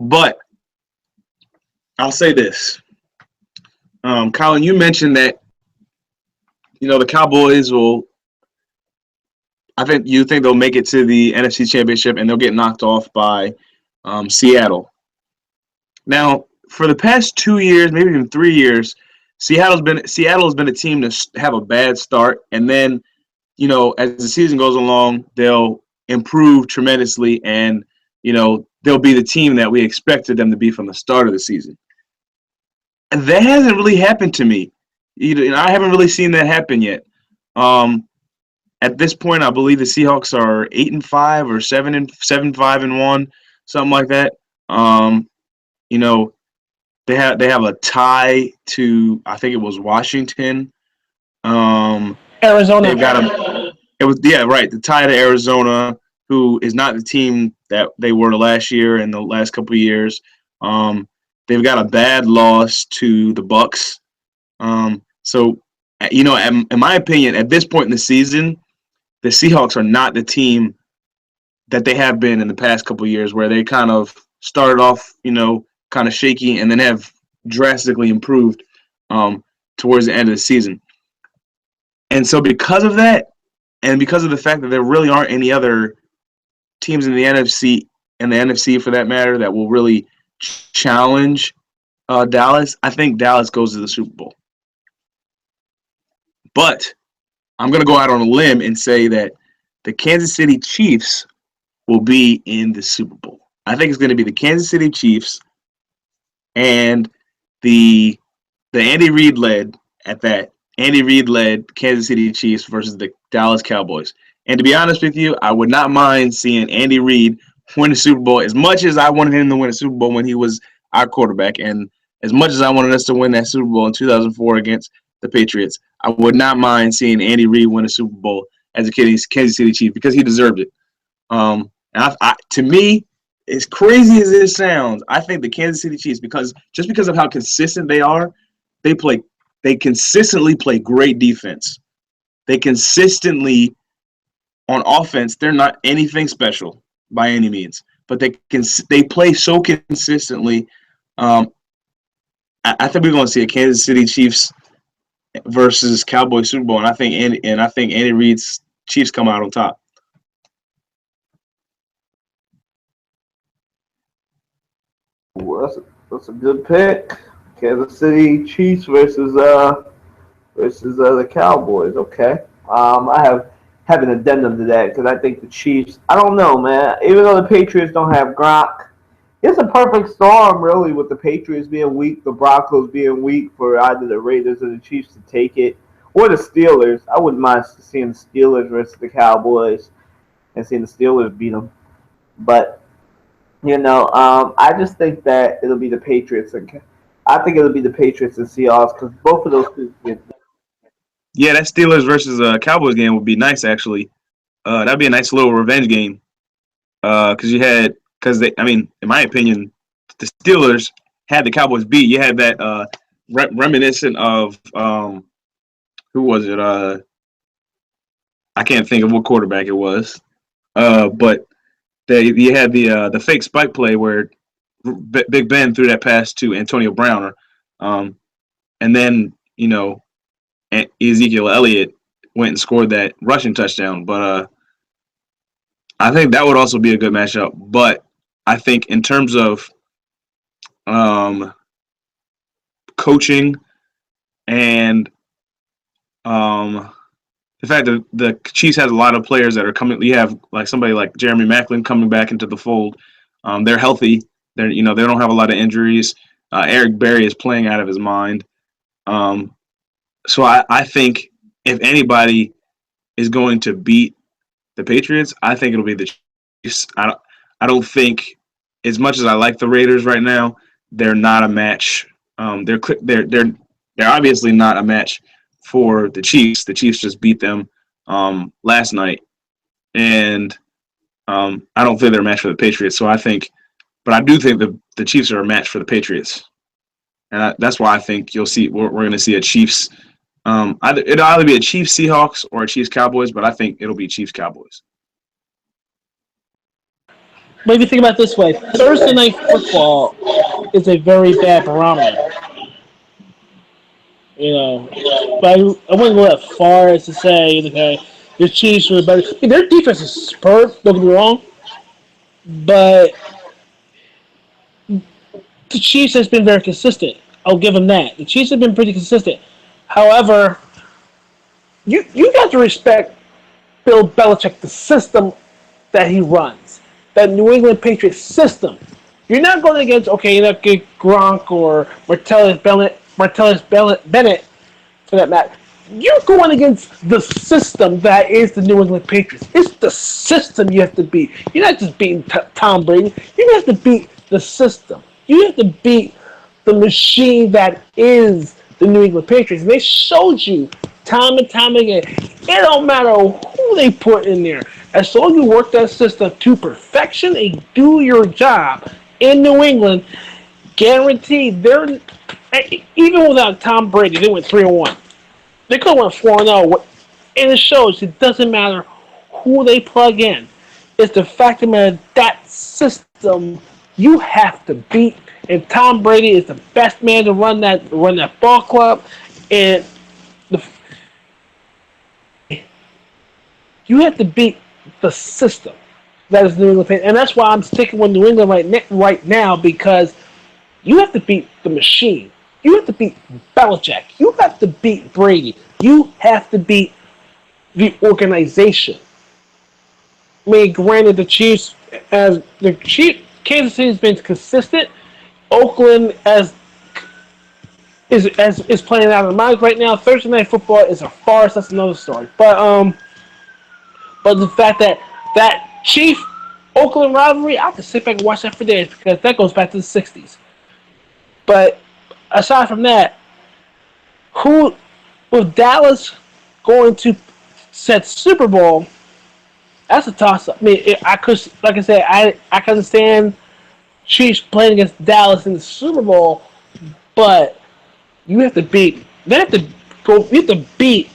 But I'll say this: Colin, you mentioned that the Cowboys will. I think you think they'll make it to the NFC Championship and they'll get knocked off by Seattle. Now, for the past 2 years, maybe even 3 years, Seattle's been a team to have a bad start, and then as the season goes along, they'll improve tremendously, and they'll be the team that we expected them to be from the start of the season. And that hasn't really happened to me. I haven't really seen that happen yet. At this point, I believe the Seahawks are 8-5 or 7-5-1, something like that. You know, they have a tie to, I think it was Washington. Arizona. They've got a it was yeah right, the tie to Arizona, who is not the team that they were last year and the last couple of years. They've got a bad loss to the Bucks. So in my opinion, at this point in the season, the Seahawks are not the team that they have been in the past couple of years, where they kind of started off, kind of shaky and then have drastically improved towards the end of the season. And so because of that, and because of the fact that there really aren't any other teams in the NFC and the NFC for that matter that will really challenge Dallas, I think Dallas goes to the Super Bowl. But I'm going to go out on a limb and say that the Kansas City Chiefs will be in the Super Bowl. I think it's going to be the Kansas City Chiefs and the Andy Reid led Kansas City Chiefs versus the Dallas Cowboys. And to be honest with you, I would not mind seeing Andy Reid win the Super Bowl as much as I wanted him to win a Super Bowl when he was our quarterback, and as much as I wanted us to win that Super Bowl in 2004 against the Patriots. I would not mind seeing Andy Reid win a Super Bowl as a Kansas City Chief because he deserved it. To me, as crazy as it sounds, I think the Kansas City Chiefs, because of how consistent they are, they consistently play great defense. They consistently, on offense, they're not anything special by any means, but they play so consistently. I think we're going to see a Kansas City Chiefs versus Cowboys Super Bowl, and I think Andy Reid's Chiefs come out on top. Well, that's a good pick. Kansas City Chiefs versus the Cowboys. Okay. I have an addendum to that because I think the Chiefs. I don't know, man. Even though the Patriots don't have Gronk, it's a perfect storm, really, with the Patriots being weak, the Broncos being weak, for either the Raiders or the Chiefs to take it, or the Steelers. I wouldn't mind seeing the Steelers versus the Cowboys and seeing the Steelers beat them. But I just think that it'll be the Patriots, and I think it'll be the Patriots and Seahawks because both of those teams. Yeah, that Steelers versus Cowboys game would be nice, actually. That'd be a nice little revenge game. In my opinion, the Steelers had the Cowboys beat. You had that reminiscent of who was it? I can't think of what quarterback it was. But you had the fake spike play where Big Ben threw that pass to Antonio Brown, and then Ezekiel Elliott went and scored that rushing touchdown. But I think that would also be a good matchup. But I think in terms of coaching and the fact that the Chiefs has a lot of players that are coming. You have like somebody like Jeremy Maclin coming back into the fold. They're healthy. They don't have a lot of injuries. Eric Berry is playing out of his mind. So I think if anybody is going to beat the Patriots, I think it'll be the Chiefs. I don't think, as much as I like the Raiders right now, they're not a match. They're obviously not a match for the Chiefs. The Chiefs just beat them last night, and I don't think they're a match for the Patriots. But I do think the Chiefs are a match for the Patriots, and that's why I think we're going to see a Chiefs. It'll either be a Chiefs Seahawks or a Chiefs Cowboys, but I think it'll be Chiefs Cowboys. Maybe think about it this way: Thursday night football is a very bad barometer. You know, but I wouldn't go that far as to say, okay, the Chiefs were better. I mean, their defense is superb. Don't get me wrong, but the Chiefs has been very consistent. I'll give them that. The Chiefs have been pretty consistent. However, you got to respect Bill Belichick, the system that he runs, that New England Patriots system. You're not going against, okay, you're not get Gronk or Martellus Bennett for that matter. You're going against the system that is the New England Patriots. It's the system you have to beat. You're not just beating Tom Brady. You have to beat the system. You have to beat the machine that is the New England Patriots. And they showed you time and time again. It don't matter who they put in there. As long as you work that system to perfection and do your job in New England, guaranteed they're even without Tom Brady, they went 3-1. They could have went 4-0. And it shows it doesn't matter who they plug in. It's the fact of the matter that system you have to beat. And Tom Brady is the best man to run that ball club. And the, you have to beat the system that is New England. And that's why I'm sticking with New England right now because you have to beat the machine. You have to beat Belichick. You have to beat Brady. You have to beat the organization. I mean, granted, Kansas City has been consistent. Oakland is playing out of the minds right now. Thursday night football is a farce. That's another story. But the fact that Chief Oakland rivalry, I can sit back and watch that for days because that goes back to the '60s. But aside from that, who with Dallas going to set Super Bowl? That's a toss up. I mean, I could, like I said, I can understand Chiefs playing against Dallas in the Super Bowl, but you have to beat. They have to go. You have to beat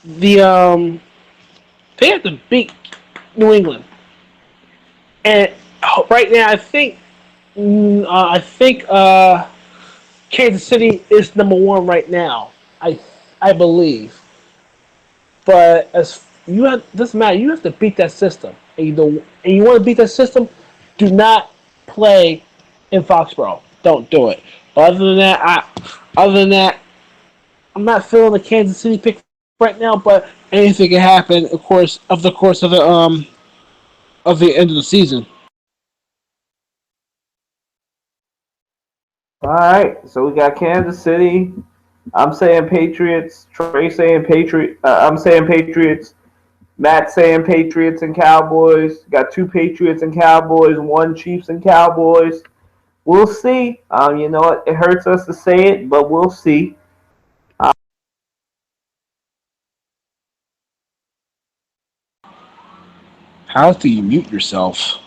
the. They have to beat New England, and right now I think Kansas City is number one right now. I believe, but as you have doesn't matter. You have to beat that system, and you want to beat that system. Do not play in Foxborough. Don't do it. But other than that, I'm not feeling the Kansas City pick right now. But anything can happen, of course, of the course of the end of the season. All right, so we got Kansas City. I'm saying Patriots. Trey saying Patriot. I'm saying Patriots. Matt saying Patriots and Cowboys. Got two Patriots and Cowboys, one Chiefs and Cowboys. We'll see. You know what? It hurts us to say it, but we'll see. How do you mute yourself?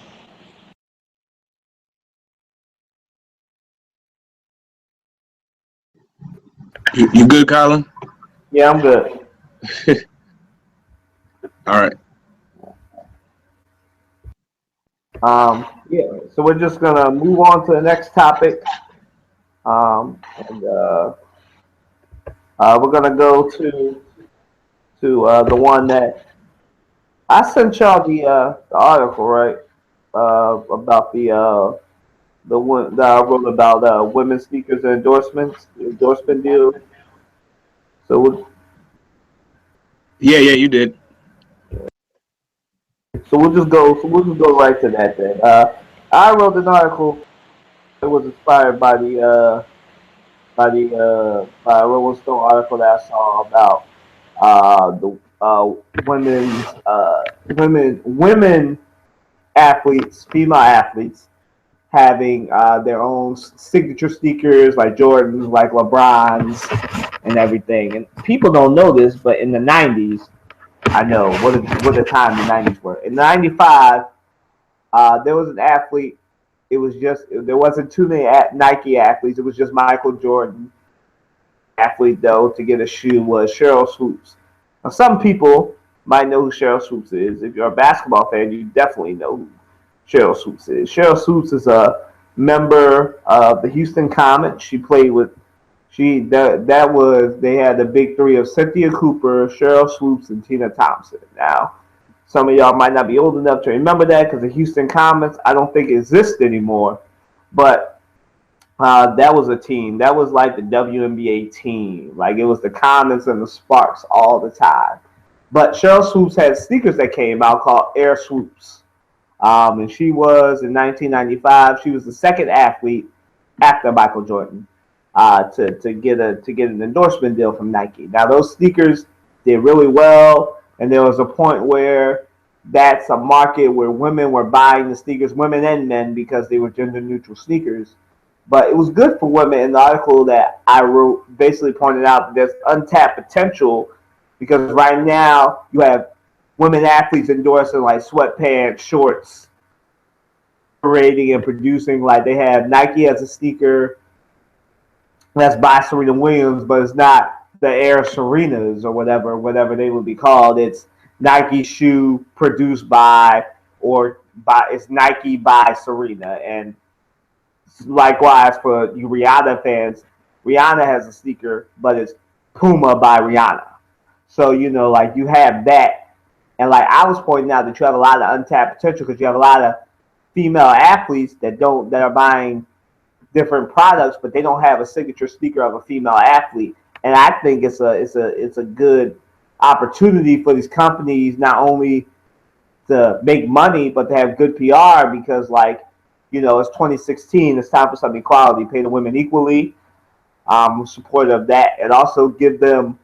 You good, Colin? Yeah, I'm good. All right. Yeah. So we're just gonna move on to the next topic. And we're gonna go to the one that I sent y'all the article, right? About the one that I wrote about women speakers and endorsement deals. So Yeah, you did. we'll just go right to that then. I wrote an article. It was inspired by a Rolling Stone article that I saw about the women's women athletes, female athletes having their own signature sneakers like Jordans, like LeBrons, and everything. And people don't know this, but in the '90s, I know what the time the '90s were. In '95, there was an athlete. It was just there wasn't too many Nike athletes. It was just Michael Jordan. Athlete though to get a shoe was Cheryl Swoops. Now some people might know who Cheryl Swoops is. If you're a basketball fan, you definitely know who Cheryl Swoops is. Cheryl Swoops is a member of the Houston Comets. That was they had the big three of Cynthia Cooper, Cheryl Swoops, and Tina Thompson. Now, some of y'all might not be old enough to remember that because the Houston Comets I don't think exist anymore, but that was a team. That was like the WNBA team. Like it was the Comets and the Sparks all the time. But Cheryl Swoops had sneakers that came out called Air Swoops. And she was in 1995. She was the second athlete after Michael Jordan to get an endorsement deal from Nike. Now those sneakers did really well, and there was a point where that's a market where women were buying the sneakers, women and men, because they were gender neutral sneakers. But it was good for women. In the article that I wrote, basically pointed out that there's untapped potential because right now you have women athletes endorsing like sweatpants, shorts, creating and producing. Like they have Nike as a sneaker that's by Serena Williams, but it's not the Air Serenas or whatever they would be called. It's Nike shoe produced by or by it's Nike by Serena. And likewise for you Rihanna fans, Rihanna has a sneaker, but it's Puma by Rihanna. So like you have that, and like I was pointing out that you have a lot of untapped potential because you have a lot of female athletes that are buying different products, but they don't have a signature sneaker of a female athlete. And I think it's a good opportunity for these companies not only to make money but to have good PR because it's 2016. It's time for some equality. Pay the women equally. Supportive of that, and also give them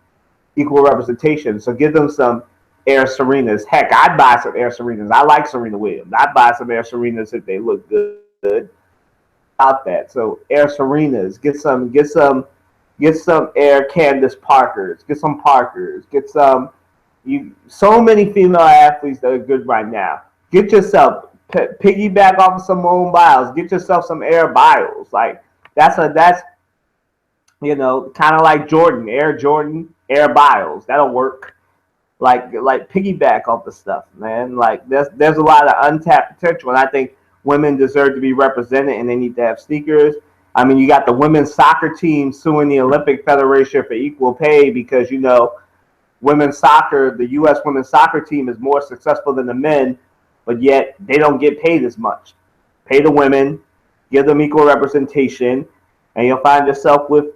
equal representation. So give them some Air Serenas. Heck, I'd buy some Air Serenas. I like Serena Williams. I'd buy some Air Serenas if they look good. About that. So Air Serenas. Get some Air Candace Parkers. Get some Parkers. Get some. So many female athletes that are good right now. Get yourself piggyback off of Simone Biles. Get yourself some Air Biles. Like that's kind of like Jordan, Air Biles. That'll work. Like piggyback off the stuff, man. Like there's a lot of untapped potential, and I think women deserve to be represented, and they need to have sneakers. I mean, you got the women's soccer team suing the Olympic Federation for equal pay because women's soccer, the U.S. women's soccer team is more successful than the men, but yet they don't get paid as much. Pay the women, give them equal representation, and you'll find yourself with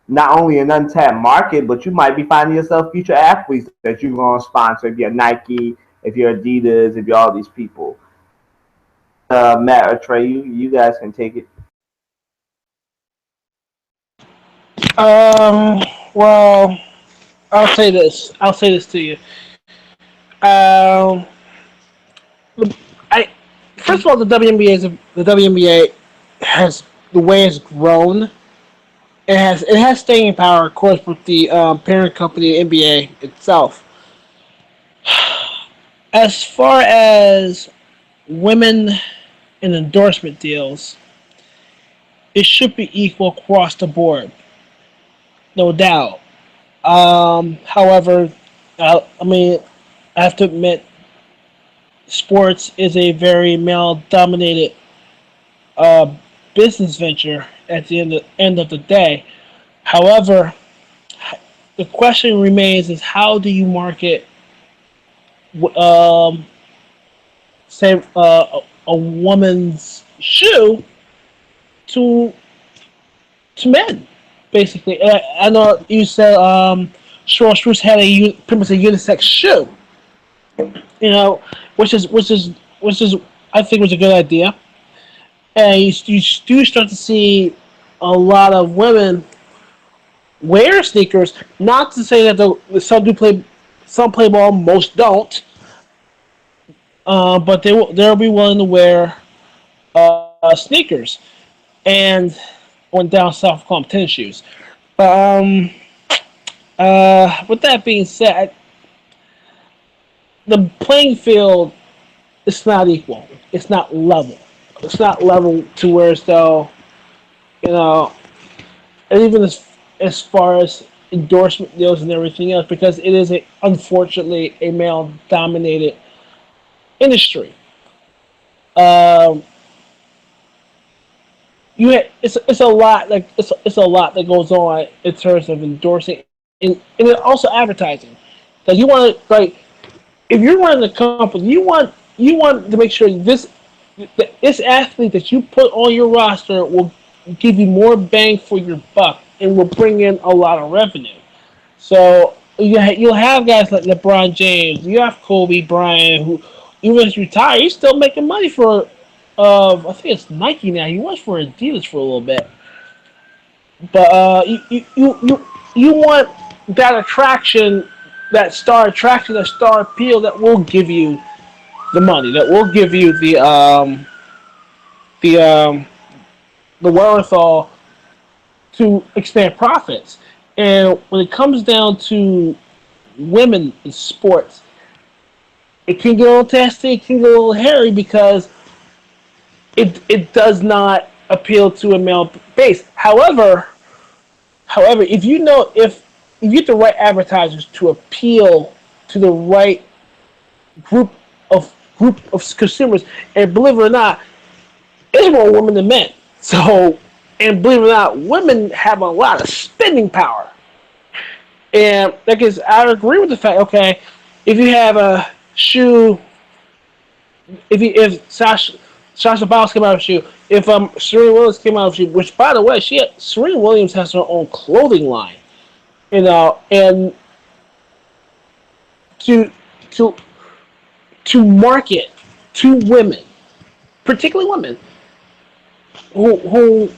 not only an untapped market, but you might be finding yourself future athletes that you're going to sponsor if you're Nike, if you're Adidas, if you're all these people. Matt or Trey, you guys can take it. Well, I'll say this. I'll say this to you. Um, I first of all, the WNBA has the way it's grown. It has staying power, of course, with the parent company, NBA itself. As far as women in endorsement deals, it should be equal across the board, no doubt. However, I mean, I have to admit, sports is a very male-dominated uh, business venture at the end of the day. However, the question remains: is how do you market, um, say, a woman's shoe to men? Basically, I know you said Short Shoes had pretty much a unisex shoe, you know, which is I think was a good idea, and you do start to see a lot of women wear sneakers. Not to say that some play ball, most don't, but they'll be willing to wear sneakers, and went down south call them tennis shoes. But with that being said, the playing field is not equal. It's not level. It's not level to where as though you know, and even as far as endorsement deals and everything else, because it is unfortunately a male dominated industry. Um, it's a lot like it's a lot that goes on in terms of endorsing and then also advertising. Because you want to like if you're running a company, you want to make sure this athlete that you put on your roster will give you more bang for your buck and will bring in a lot of revenue. So you'll have guys like LeBron James, you have Kobe Bryant, who even if he's retired, he's still making money for. I think it's Nike now. He was for Adidas for a little bit, but you want that attraction, that star appeal that will give you the money, that will give you the the wherewithal to expand profits. And when it comes down to women in sports, it can get a little testy, it can get a little hairy because it does not appeal to a male base. However, if you know if you get the right advertisers to appeal to the right group of consumers, and believe it or not, there's more women than men. So, and believe it or not, women have a lot of spending power. And because I agree with the fact, okay, if you have a shoe, if Sasha Biles came out of a shoe, if Serena Williams came out of a shoe, which by the way, Serena Williams has her own clothing line, and to to to market to women, particularly women who who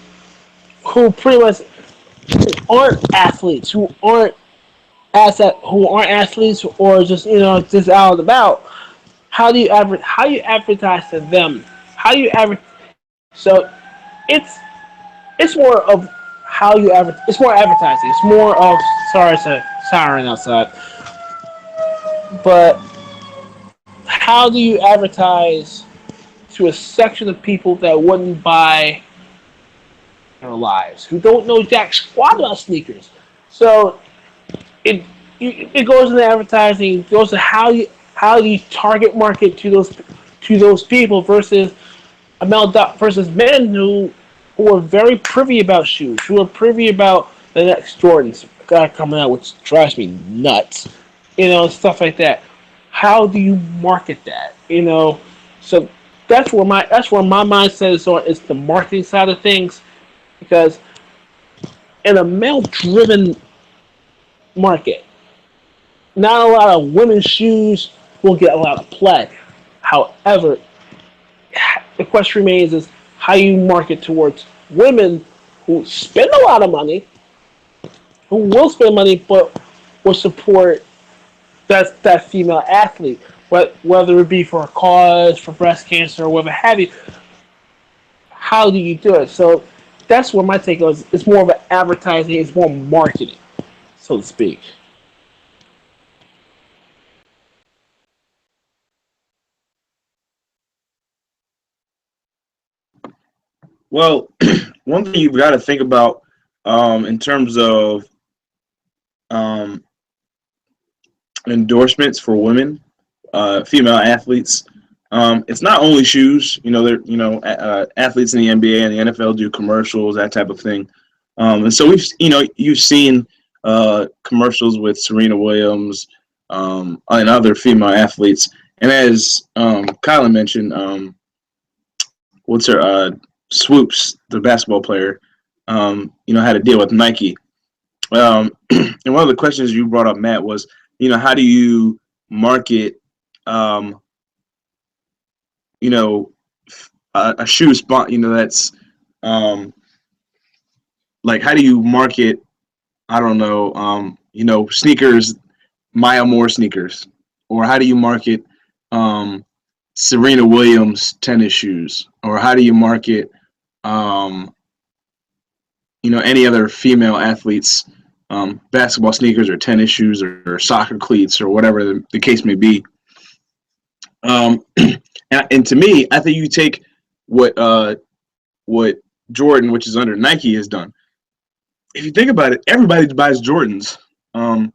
who pretty much aren't athletes, who aren't athletes or just out and about. How you advertise to them? How do you advertise? So it's it's more of how you advertise. It's more advertising. It's more of sorry, it's a siren outside. But how do you advertise to a section of people that wouldn't buy their lives, who don't know jack squat about sneakers? So it it goes into advertising. It goes to how you target market to those people versus versus men who are very privy about shoes, who are privy about the next Jordans coming out, which drives me nuts. Stuff like that. How do you market that? So that's where my mindset is on. Is the marketing side of things because in a male-driven market, not a lot of women's shoes will get a lot of play. However, the question remains is how you market towards women who spend a lot of money, who will spend money, but will support that female athlete, whether it be for a cause, for breast cancer, or whatever have you. How do you do it? So that's where my take is. It's more of an advertising. It's more marketing, so to speak. Well, one thing you've got to think about in terms of um, endorsements for women, female athletes. It's not only shoes. Athletes in the NBA and the NFL do commercials, that type of thing. And so you've seen commercials with Serena Williams and other female athletes. And as Kyla mentioned, what's her Swoops, the basketball player, had a deal with Nike. And one of the questions you brought up, Matt, was, how do you market, you know, a shoe spot, that's like, how do you market, I don't know, sneakers, Maya Moore sneakers, or how do you market Serena Williams tennis shoes, or how do you market, any other female athletes, basketball sneakers or tennis shoes or soccer cleats or whatever the case may be. And to me, I think you take what Jordan, which is under Nike, has done. If you think about it, everybody buys Jordans. Girls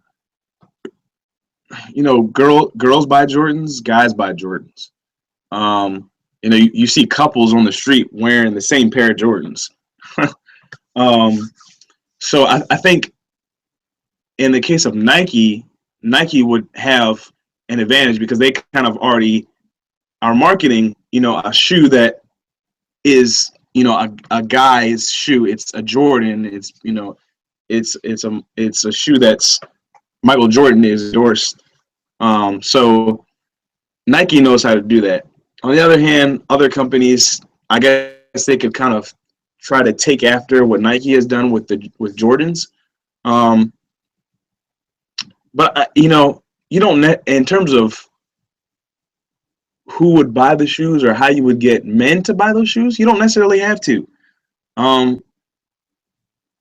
buy Jordans, guys buy Jordans. You see couples on the street wearing the same pair of Jordans. So I think in the case of Nike, Nike would have an advantage because they kind of already are marketing, a shoe that is, a guy's shoe. It's a Jordan. It's a shoe that's Michael Jordan is endorsed. So Nike knows how to do that. On the other hand, other companies, I guess they could kind of try to take after what Nike has done with Jordans. Um, but you don't in terms of who would buy the shoes or how you would get men to buy those shoes, you don't necessarily have to. Um,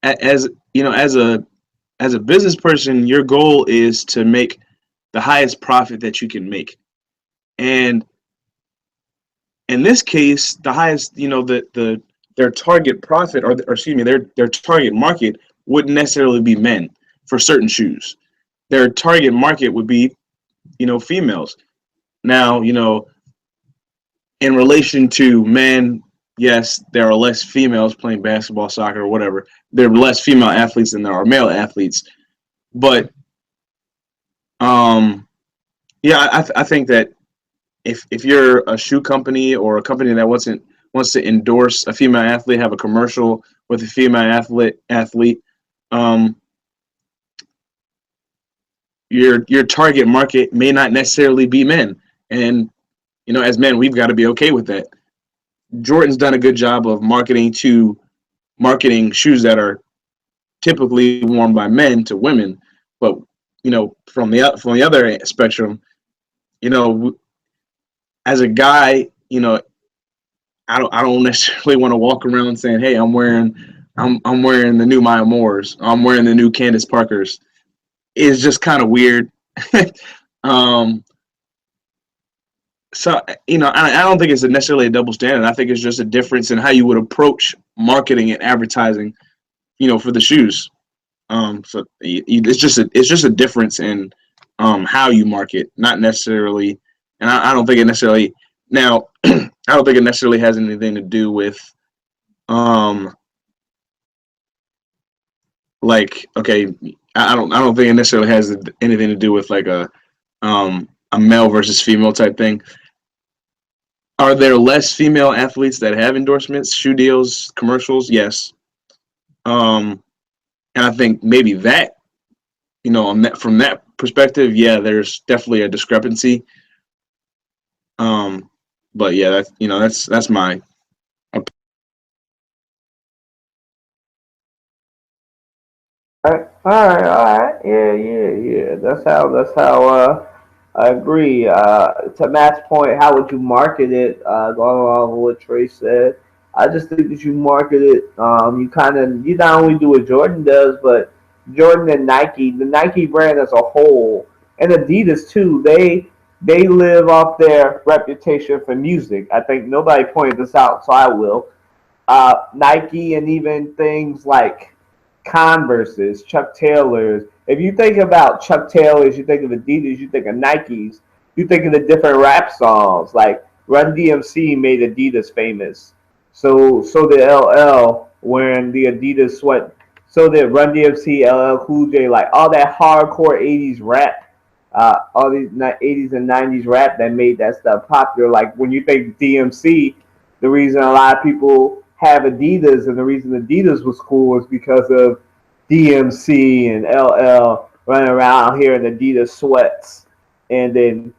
as as a business person, your goal is to make the highest profit that you can make. And in this case, the highest, their target profit or excuse me, their target market wouldn't necessarily be men for certain shoes. Their target market would be, females. Now, in relation to men, yes, there are less females playing basketball, soccer, or whatever. There are less female athletes than there are male athletes. But um, yeah, I think that if you're a shoe company or a company that wants to endorse a female athlete, have a commercial with a female athlete, um, your target market may not necessarily be men, and as men, we've got to be okay with that. Jordan's done a good job of marketing shoes that are typically worn by men to women, but from the other spectrum, you know, as a guy, I don't necessarily want to walk around saying, "Hey, I'm wearing the new Maya Moores. I'm wearing the new Candace Parkers." It's just kind of weird. um, so I don't think it's necessarily a double standard. I think it's just a difference in how you would approach marketing and advertising, for the shoes. So it's just a difference in how you market, not necessarily. And I don't think it necessarily now. I don't think it necessarily has anything to do with um like okay. I don't think it necessarily has anything to do with like a male versus female type thing. Are there less female athletes that have endorsements, shoe deals, commercials? Yes. Um, and I think maybe that, on that from that perspective, yeah, there's definitely a discrepancy. Um, but yeah, that's my All right. Yeah. That's how. I agree. To Matt's point, how would you market it? Going along with what Trey said, I just think that you market it. You not only do what Jordan does, but Jordan and Nike, the Nike brand as a whole, and Adidas too. They live off their reputation for music. I think nobody pointed this out, so I will. Nike and even things like Converses, Chuck Taylors. If you think about Chuck Taylors, you think of Adidas, you think of Nikes, you think of the different rap songs. Like Run DMC made Adidas famous. So did LL wearing the Adidas sweat. So did Run DMC, LL Cool J, like all that hardcore 80s rap, all these 80s and 90s rap that made that stuff popular. Like when you think DMC, the reason a lot of people have Adidas and the reason Adidas was cool is because of DMC and LL running around here in Adidas sweats, and then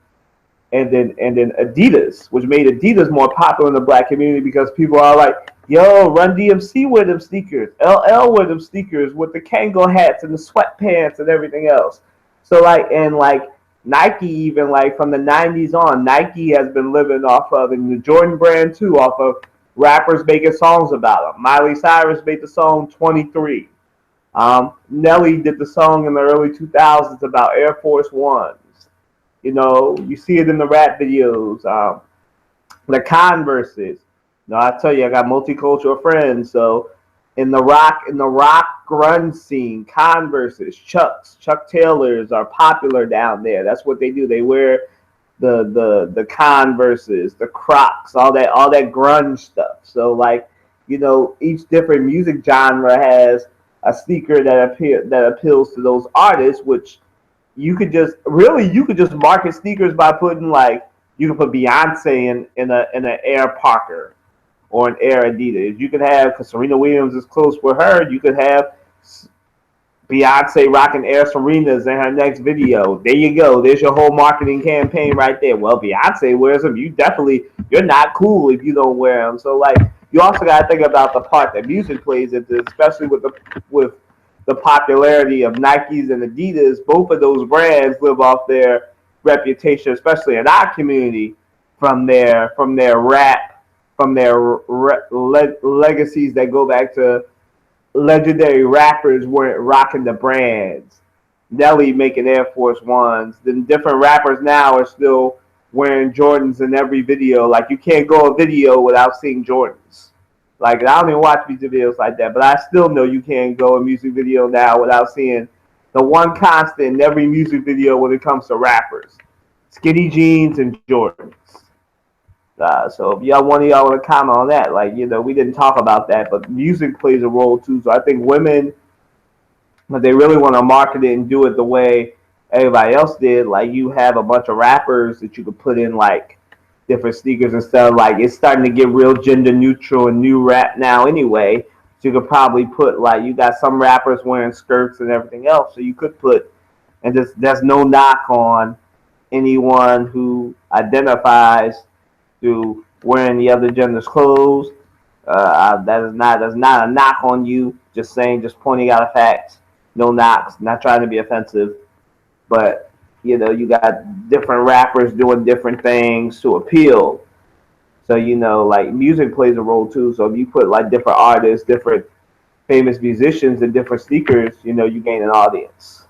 Adidas, which made Adidas more popular in the black community because people are like, yo, Run DMC wear them sneakers, LL wear them sneakers with the Kango hats and the sweatpants and everything else. So like Nike, even like from the 90s on, Nike has been living off of, and the Jordan brand too, off of rappers making songs about them. Miley Cyrus made the song 23. Nelly did the song in the early 2000s about Air Force Ones. You see it in the rap videos. The Converses. I tell you, I got multicultural friends. So in the rock grunge scene, Converses, Chuck Taylors are popular down there. That's what they do. They wear the Converses, the Crocs, all that grunge stuff. So like, each different music genre has a sneaker that appeals to those artists, which you could just market sneakers by putting like you can put Beyonce in an Air Parker or an Air Adidas. You could have, because Serena Williams is close with her, you could have Beyonce rocking Air Serenas in her next video. There you go. There's your whole marketing campaign right there. Well, Beyonce wears them. You're not cool if you don't wear them. So like, you also got to think about the part that music plays into, especially with the popularity of Nikes and Adidas. Both of those brands live off their reputation, especially in our community, from their rap, from their legacies that go back to legendary rappers weren't rocking the brands. Nelly making Air Force Ones. Then different rappers now are still wearing Jordans in every video. Like, you can't go a video without seeing Jordans. Like, I don't even watch music videos like that, but I still know you can't go a music video now without seeing the one constant in every music video when it comes to rappers: skinny jeans and Jordans. So if one of y'all want to comment on that, like, we didn't talk about that, but music plays a role too. So I think women, but they really want to market it and do it the way everybody else did. Like, you have a bunch of rappers that you could put in like different sneakers and stuff. Like, it's starting to get real gender neutral and new rap now anyway. So you could probably put, like, you got some rappers wearing skirts and everything else. So you could put, and there's no knock on anyone who identifies through wearing the other gender's clothes. That's not a knock on you. Just saying, just pointing out a fact. No knocks. Not trying to be offensive, but you got different rappers doing different things to appeal. So like, music plays a role too. So if you put like different artists, different famous musicians, and different sneakers, you gain an audience.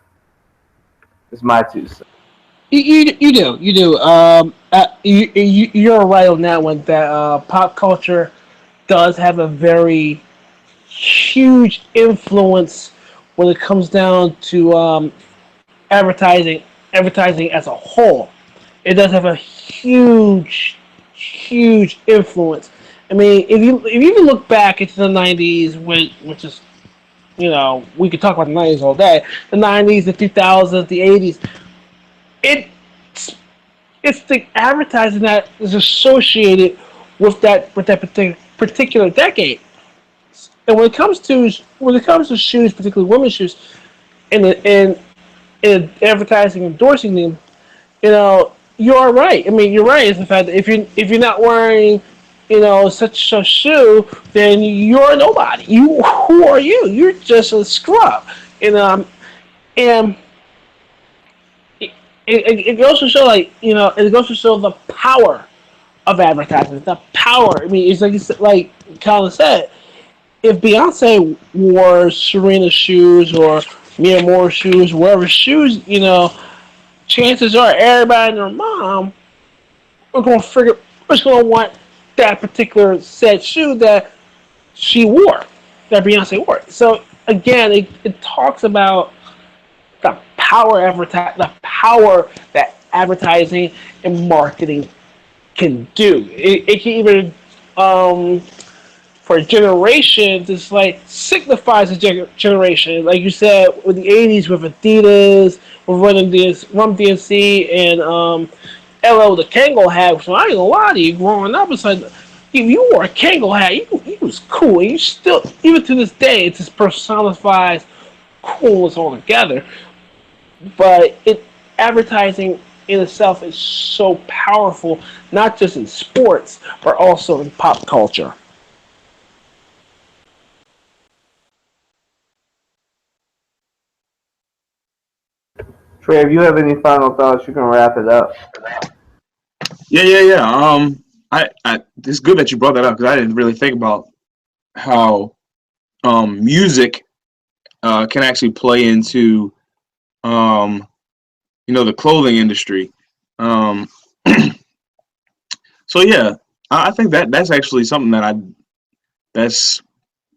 It's my 2 cents. You do. You're right on that one. That pop culture does have a very huge influence when it comes down to advertising. Advertising as a whole, it does have a huge influence. I mean, if you even look back into the '90s, which is, we could talk about the '90s all day. The '90s, the 2000s, the '80s. It's the advertising that is associated with that particular decade. And when it comes to shoes, particularly women's shoes, and advertising endorsing them, you're right. I mean, you're right. It's the fact that if you're not wearing, such a shoe, then you're nobody. Who are you? You're just a scrub. And it goes to show, like, it goes to show the power of advertising. The power. I mean, it's like Colin said, if Beyonce wore Serena's shoes or Mia Moore's shoes, wherever shoes, chances are everybody and their mom are going to figure, is going to want that particular set shoe that she wore, that Beyonce wore. So again, it talks about the the power that advertising and marketing can do. It can even for generations, it's like signifies a generation. Like you said, with the '80s, with Adidas, with Run DMC, and LL the Kango hat. So I ain't gonna lie to you, growing up, it's like, if you wore a Kango hat, you was cool. And you still, even to this day, it just personifies coolness altogether. But advertising in itself is so powerful, not just in sports, but also in pop culture. Trey, if you have any final thoughts, you can wrap it up. Yeah. It's good that you brought that up, because I didn't really think about how music can actually play into the clothing industry. So yeah, I think that's actually something that's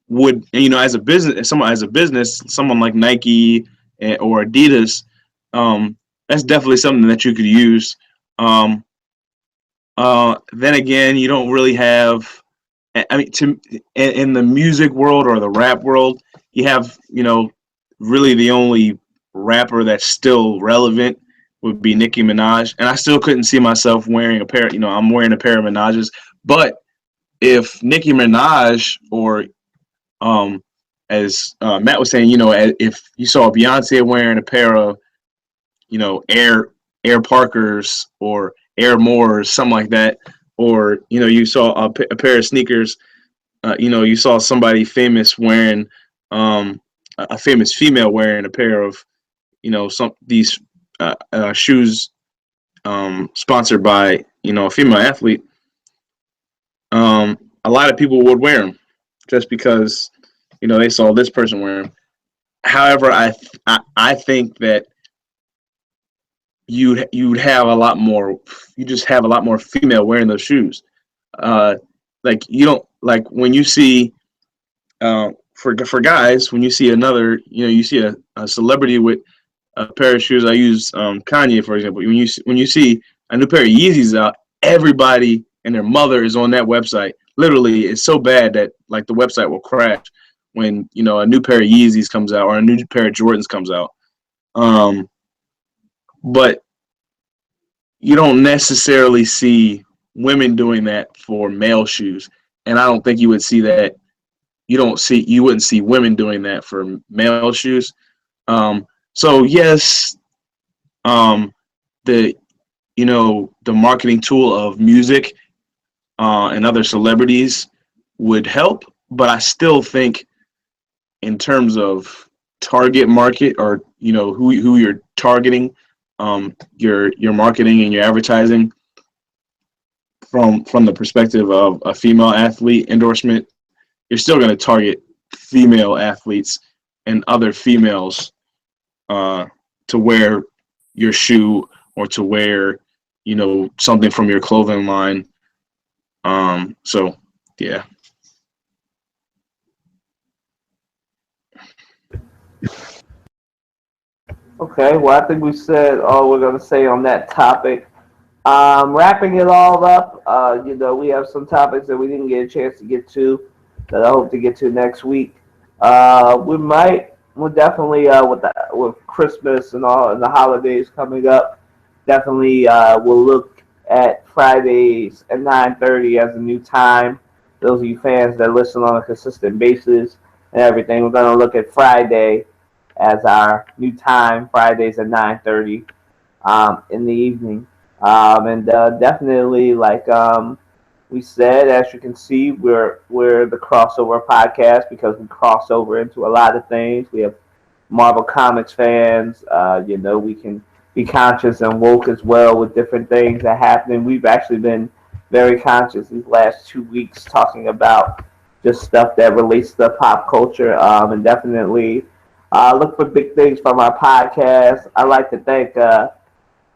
would, as a business, someone like Nike or Adidas, that's definitely something that you could use. Then again, you don't really have I mean, in the music world or the rap world, you have, really the only rapper that's still relevant would be Nicki Minaj, and I still couldn't see myself wearing a pair. I'm wearing a pair of Minaj's, but if Nicki Minaj or as Matt was saying, if you saw Beyonce wearing a pair of, Air Parkers or Air Moores, something like that, or you saw a pair of sneakers, you saw somebody famous wearing, a famous female wearing a pair of, some these shoes, sponsored by, a female athlete. A lot of people would wear them just because, they saw this person wear them. However, I think that you'd have a lot more. You just have a lot more female wearing those shoes. Like you don't like when you see, for guys, when you see another, you see a celebrity with a pair of shoes. I use Kanye for example. When you see a new pair of Yeezys out, everybody and their mother is on that website. Literally, it's so bad that like the website will crash when a new pair of Yeezys comes out or a new pair of Jordans comes out. But you don't necessarily see women doing that for male shoes, and I don't think you would see that. You wouldn't see women doing that for male shoes. So yes, the the marketing tool of music and other celebrities would help, but I still think in terms of target market or who you're targeting, your marketing and your advertising from the perspective of a female athlete endorsement, you're still going to target female athletes and other females to wear your shoe or to wear something from your clothing line. So yeah. Okay, well, I think we said all we're going to say on that topic. Wrapping it all up, we have some topics that we didn't get a chance to get to that I hope to get to next week. We'll definitely, with Christmas and all and the holidays coming up, definitely we'll look at Fridays at 9:30 as a new time. Those of you fans that listen on a consistent basis and everything, we're going to look at Friday as our new time, Fridays at 9:30 in the evening. And definitely, like we said, as you can see, we're the crossover podcast because we cross over into a lot of things. We have Marvel Comics fans. We can be conscious and woke as well with different things that happen. We've actually been very conscious these last 2 weeks talking about just stuff that relates to pop culture. And definitely look for big things from our podcast. I'd like to thank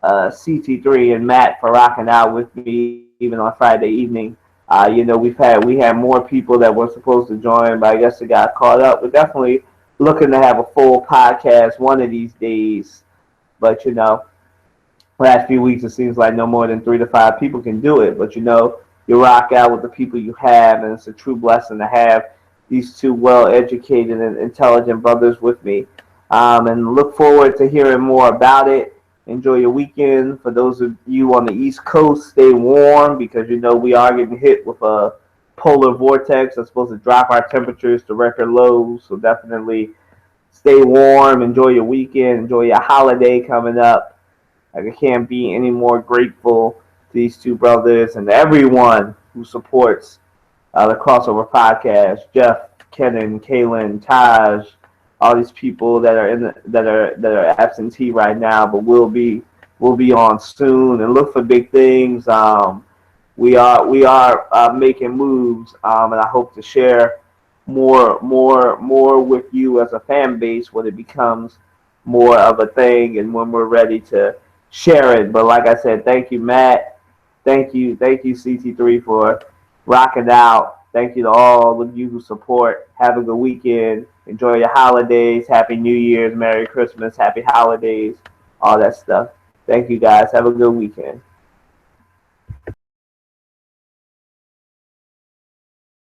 CT3 and Matt for rocking out with me even on Friday evening. We had more people that were supposed to join, but I guess they got caught up. We're definitely looking to have a full podcast one of these days. But last few weeks it seems like no more than 3 to 5 people can do it. But you rock out with the people you have, and it's a true blessing to have these two well-educated and intelligent brothers with me. And look forward to hearing more about it. Enjoy your weekend. For those of you on the East Coast, stay warm because we are getting hit with a polar vortex that's supposed to drop our temperatures to record lows. So definitely stay warm. Enjoy your weekend. Enjoy your holiday coming up. I can't be any more grateful to these two brothers and everyone who supports the Crossover Podcast. Jeff, Kenan, Kalen, Taj, all these people that are that are absentee right now, but we'll be on soon. And look for big things. We are making moves, and I hope to share more with you as a fan base when it becomes more of a thing and when we're ready to share it. But like I said, thank you, Matt. Thank you, CT3 for rocking out. Thank you to all of you who support. Have a good weekend. Enjoy your holidays. Happy New Year's. Merry Christmas. Happy holidays. All that stuff. Thank you, guys. Have a good weekend.